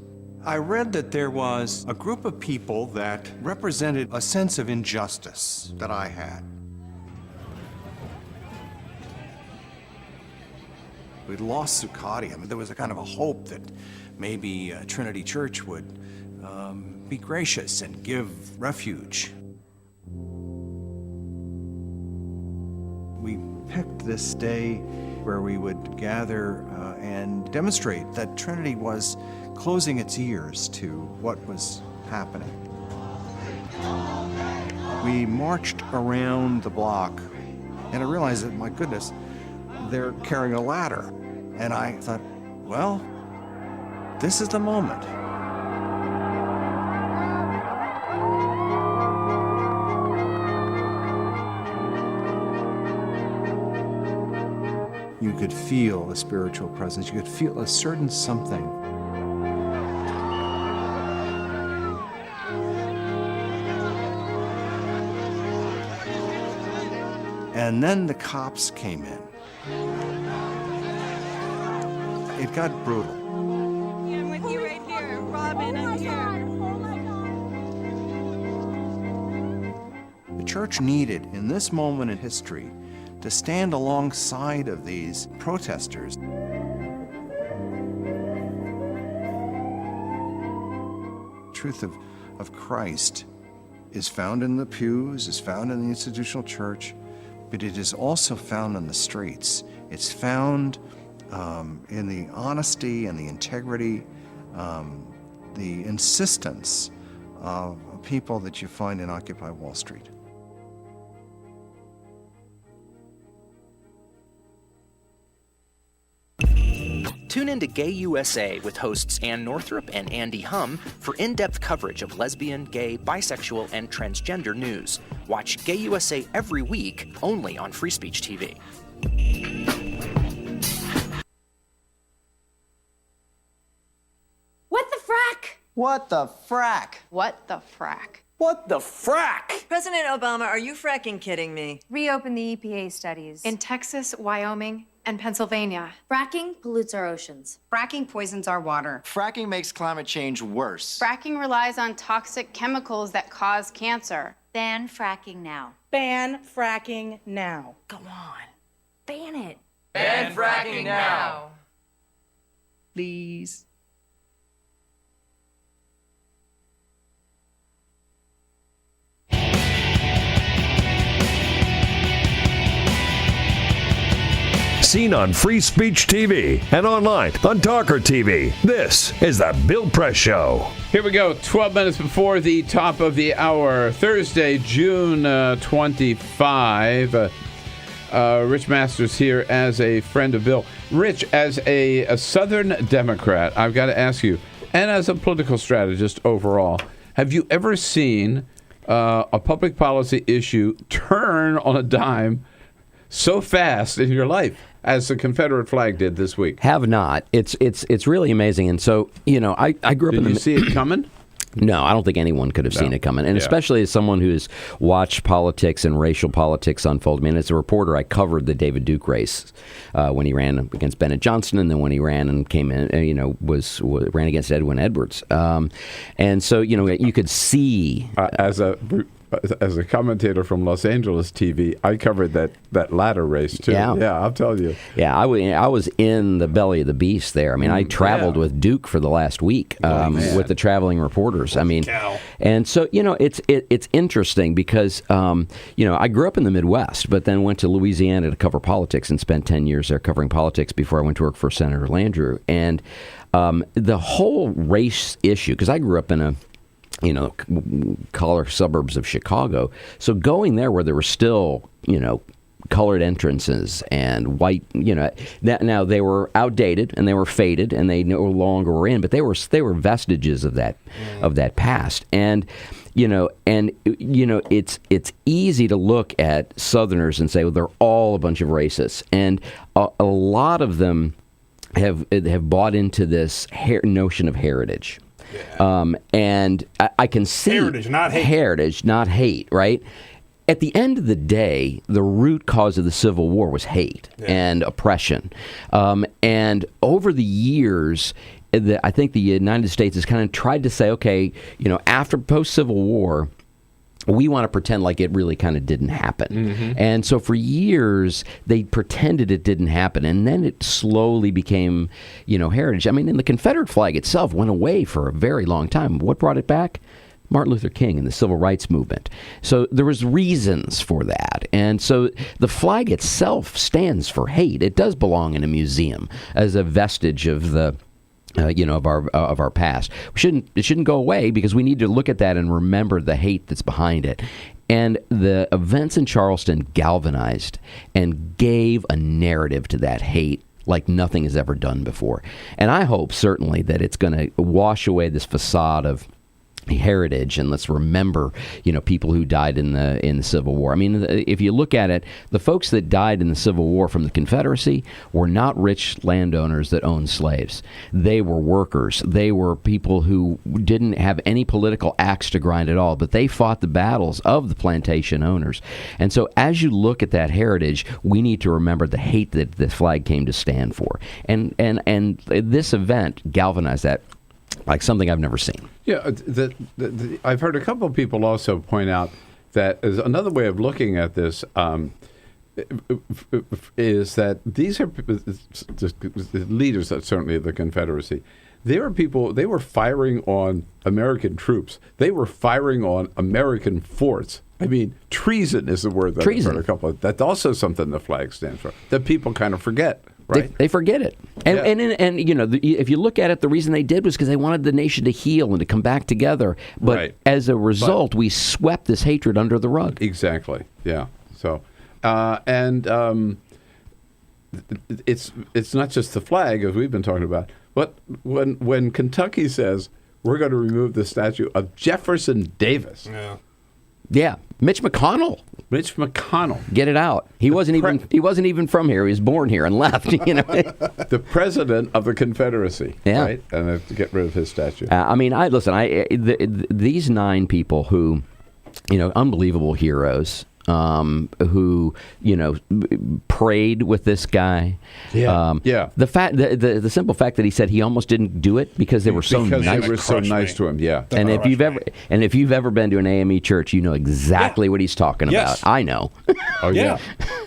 Speaker 13: I read that there was a group of people that represented a sense of injustice that I had. We'd lost Zuccotti. I mean, there was a kind of a hope that maybe Trinity Church would be gracious and give refuge. We picked this day where we would gather and demonstrate that Trinity was closing its ears to what was happening. We marched around the block, and I realized that, my goodness, they're carrying a ladder. And I thought, well, this is the moment. You could feel a spiritual presence. You could feel a certain something. And then the cops came in. It got brutal.
Speaker 9: I'm with you right here. Robin, I'm here.
Speaker 13: The church needed, in this moment in history, to stand alongside of these protesters. The truth of Christ is found in the pews, is found in the institutional church, but it is also found in the streets. It's found in the honesty and the integrity, the insistence of people that you find in Occupy Wall Street.
Speaker 12: Tune in to Gay USA with hosts Ann Northrup and Andy Hum for in-depth coverage of lesbian, gay, bisexual, and transgender news. Watch Gay USA every week, only on Free Speech TV.
Speaker 11: What the frack?
Speaker 15: What the frack?
Speaker 11: What the frack?
Speaker 15: What the frack?
Speaker 11: President Obama, are you fracking kidding me?
Speaker 16: Reopen the EPA studies.
Speaker 11: In Texas, Wyoming, and Pennsylvania.
Speaker 16: Fracking pollutes our oceans.
Speaker 11: Fracking poisons our water.
Speaker 15: Fracking makes climate change worse.
Speaker 16: Fracking relies on toxic chemicals that cause cancer.
Speaker 11: Ban fracking now.
Speaker 9: Ban fracking now.
Speaker 11: Go on. Ban it.
Speaker 15: Ban fracking now.
Speaker 11: Please.
Speaker 2: Seen on Free Speech TV and online on TawkrTV. This is the Bill Press Show.
Speaker 1: Here we go, 12 minutes before the top of the hour, Thursday, June 25. Rich Masters here as a friend of Bill. Rich, as a Southern Democrat, I've got to ask you, and as a political strategist overall, have you ever seen a public policy issue turn on a dime so fast in your life as the Confederate flag did this week?
Speaker 14: Have not. It's really amazing. And so, I grew up in the...
Speaker 1: Did you see it coming?
Speaker 14: No, I don't think anyone could have seen it coming. And especially as someone who's watched politics and racial politics unfold. I mean, as a reporter, I covered the David Duke race when he ran against Bennett Johnson, and then when he ran and came in, ran against Edwin Edwards. And so, you could see...
Speaker 1: As a commentator from Los Angeles TV, I covered that ladder race too. Yeah, I'll tell you.
Speaker 14: Yeah, I was in the belly of the beast there. I mean, I traveled with Duke for the last week with the traveling reporters. I mean, and so it's interesting because I grew up in the Midwest, but then went to Louisiana to cover politics and spent 10 years there covering politics before I went to work for Senator Landrieu. And the whole race issue, because I grew up in a collar suburbs of Chicago. So going there where there were still, colored entrances and white, now they were outdated and they were faded and they no longer were in, but they were vestiges of that past. And it's easy to look at Southerners and say, well, they're all a bunch of racists, and a lot of them have bought into this notion of heritage. And I can see heritage, not hate, right? At the end of the day, the root cause of the Civil War was hate and oppression. And over the years, I think the United States has kind of tried to say, okay, after post-Civil War, we want to pretend like it really kind of didn't happen. Mm-hmm. And so for years, they pretended it didn't happen. And then it slowly became, heritage. I mean, and the Confederate flag itself went away for a very long time. What brought it back? Martin Luther King and the Civil Rights Movement. So there was reasons for that. And so the flag itself stands for hate. It does belong in a museum as a vestige of the of our past. It shouldn't go away, because we need to look at that and remember the hate that's behind it. And the events in Charleston galvanized and gave a narrative to that hate like nothing has ever done before. And I hope certainly that it's going to wash away this facade of heritage, and let's remember, people who died in the Civil War. I mean, if you look at it, the folks that died in the Civil War from the Confederacy were not rich landowners that owned slaves. They were workers. They were people who didn't have any political axe to grind at all, but they fought the battles of the plantation owners. And so as you look at that heritage, we need to remember the hate that the flag came to stand for. And this event galvanized that like something I've never seen.
Speaker 1: Yeah, I've heard a couple of people also point out that as another way of looking at this is that these are the leaders, certainly of the Confederacy. They were firing on American troops. They were firing on American forts. I mean, treason is the word that I've heard a couple of. That's also something the flag stands for, that people kind of forget. Right.
Speaker 14: They forget it. And if you look at it, the reason they did was because they wanted the nation to heal and to come back together. But as a result, we swept this hatred under the rug.
Speaker 1: Exactly. Yeah. So, it's not just the flag, as we've been talking about, but when Kentucky says we're going to remove the statue of Jefferson Davis.
Speaker 14: Yeah, Mitch McConnell.
Speaker 1: Get
Speaker 14: it out. He wasn't even from here. He was born here and left.
Speaker 1: The president of the Confederacy.
Speaker 14: Yeah.
Speaker 1: Right? And they have to get rid of his statue.
Speaker 14: These 9 people who, unbelievable heroes, who prayed with this guy. The simple fact that he said he almost didn't do it because they were so nice to him.
Speaker 1: Yeah.
Speaker 14: And if you've ever been to an AME church, you know exactly what he's talking about. I know.
Speaker 1: Oh yeah.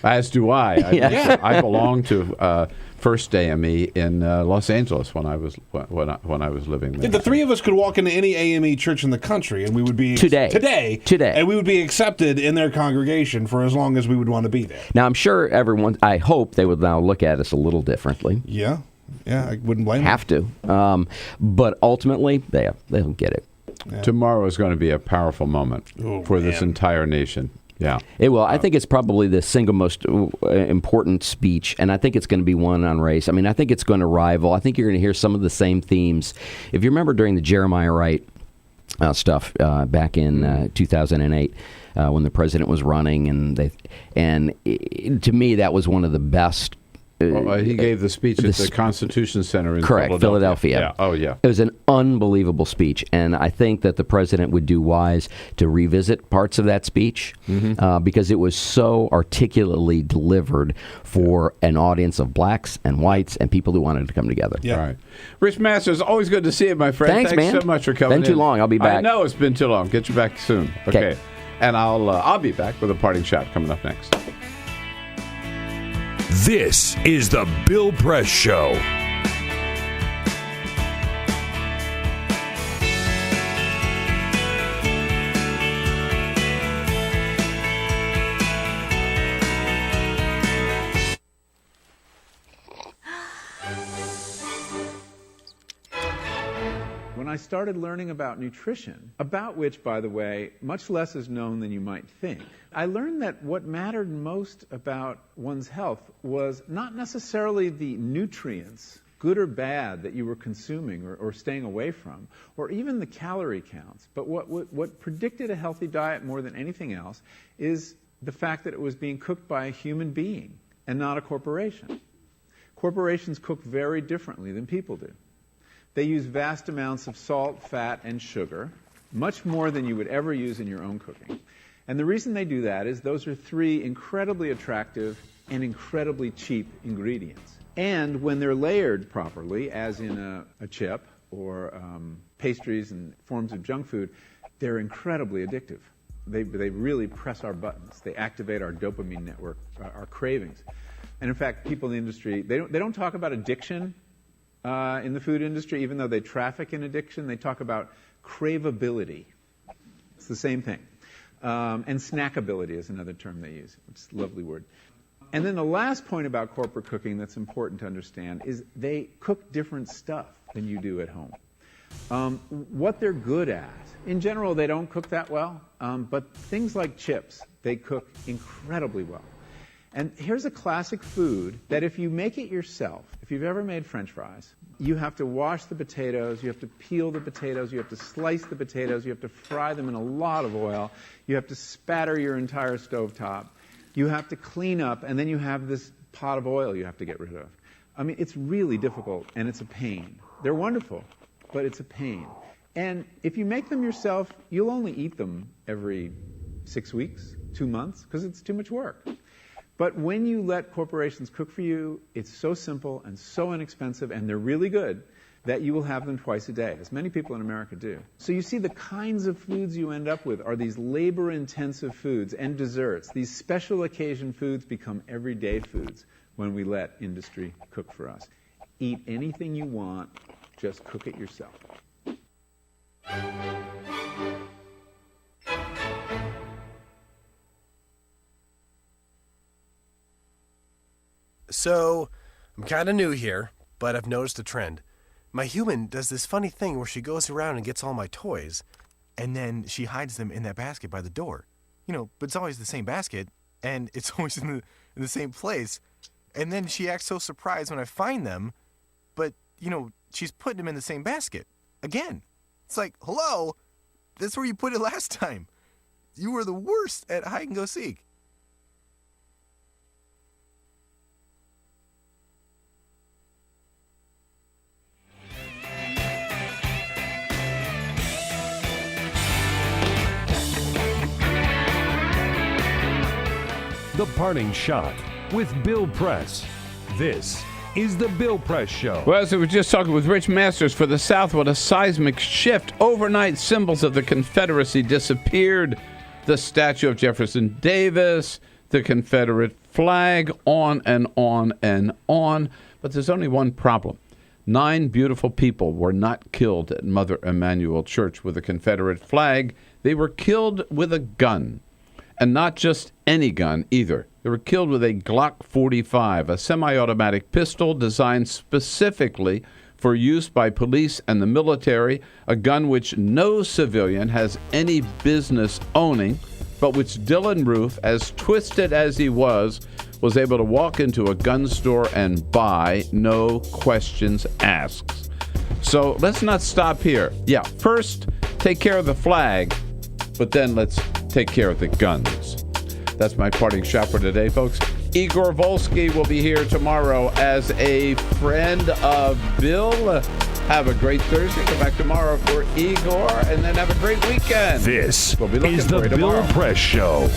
Speaker 1: As do I. I belong to First AME in Los Angeles when I was living there.
Speaker 6: The three of us could walk into any AME church in the country, and we would be
Speaker 14: today,
Speaker 6: and we would be accepted in their congregation for as long as we would want to be there.
Speaker 14: Now, I'm sure I hope they would now look at us a little differently.
Speaker 6: Yeah, I wouldn't blame them.
Speaker 14: Have to, but ultimately they'll get it.
Speaker 1: Yeah. Tomorrow is going to be a powerful moment for this entire nation. Yeah,
Speaker 14: it will. I think it's probably the single most important speech, and I think it's going to be one on race. I mean, I think it's going to rival. I think you're going to hear some of the same themes. If you remember during the Jeremiah Wright stuff back in 2008, when the president was running, to me that was one of the best.
Speaker 1: He gave the speech at the Constitution Center in
Speaker 14: Philadelphia.
Speaker 1: Yeah. Oh, yeah.
Speaker 14: It was an unbelievable speech, and I think that the president would do wise to revisit parts of that speech because it was so articulately delivered for an audience of blacks and whites and people who wanted to come together.
Speaker 1: Yeah. All right. Rich Masters, always good to see you, my friend.
Speaker 14: Thanks man.
Speaker 1: So much for coming in.
Speaker 14: Been too long. I'll be back.
Speaker 1: I know it's been too long. Get you back soon. Okay. And I'll be back with a parting shot coming up next.
Speaker 2: This is the Bill Press Show.
Speaker 4: When I started learning about nutrition, about which, by the way, much less is known than you might think, I learned that what mattered most about one's health was not necessarily the nutrients, good or bad, that you were consuming or staying away from, or even the calorie counts. But what predicted a healthy diet more than anything else is the fact that it was being cooked by a human being and not a corporation. Corporations cook very differently than people do. They use vast amounts of salt, fat, and sugar, much more than you would ever use in your own cooking. And the reason they do that is those are 3 incredibly attractive and incredibly cheap ingredients. And when they're layered properly, as in a chip or pastries and forms of junk food, they're incredibly addictive. They really press our buttons. They activate our dopamine network, our cravings. And in fact, people in the industry, they don't talk about addiction in the food industry, even though they traffic in addiction. They talk about craveability. It's the same thing. And snackability is another term they use. It's a lovely word. And then the last point about corporate cooking that's important to understand is they cook different stuff than you do at home. What they're good at, in general, they don't cook that well, but things like chips, they cook incredibly well. And here's a classic food that if you make it yourself, if you've ever made French fries, you have to wash the potatoes, you have to peel the potatoes, you have to slice the potatoes, you have to fry them in a lot of oil, you have to spatter your entire stovetop, you have to clean up, and then you have this pot of oil you have to get rid of. I mean, it's really difficult, and it's a pain. They're wonderful, but it's a pain. And if you make them yourself, you'll only eat them every 6 weeks, 2 months, because it's too much work. But when you let corporations cook for you, it's so simple and so inexpensive, and they're really good, that you will have them twice a day, as many people in America do. So you see the kinds of foods you end up with are these labor-intensive foods and desserts. These special occasion foods become everyday foods when we let industry cook for us. Eat anything you want, just cook it yourself.
Speaker 18: So, I'm kind of new here, but I've noticed a trend. My human does this funny thing where she goes around and gets all my toys, and then she hides them in that basket by the door. You know, but it's always the same basket, and it's always in the same place. And then she acts so surprised when I find them, but, you know, she's putting them in the same basket. Again. It's like, hello? That's where you put it last time. You were the worst at hide and go seek.
Speaker 2: The Parting Shot with Bill Press. This is the Bill Press Show.
Speaker 1: Well, as we were just talking with Rich Masters, for the South, what a seismic shift. Overnight, symbols of the Confederacy disappeared. The statue of Jefferson Davis, the Confederate flag, on and on and on. But there's only one problem. 9 beautiful people were not killed at Mother Emanuel Church with a Confederate flag. They were killed with a gun. And not just any gun either. They were killed with a Glock 45, a semi-automatic pistol designed specifically for use by police and the military, a gun which no civilian has any business owning, but which Dylan Roof, as twisted as he was able to walk into a gun store and buy, no questions asked. So let's not stop here. Yeah, first, take care of the flag, but then let's take care of the guns. That's my parting shot for today, folks. Igor Volsky will be here tomorrow as a friend of Bill. Have a great Thursday. Come back tomorrow for Igor, and then have a great weekend.
Speaker 2: This
Speaker 1: We'll be looking
Speaker 2: is
Speaker 1: for
Speaker 2: the
Speaker 1: you tomorrow.
Speaker 2: Bill Press Show.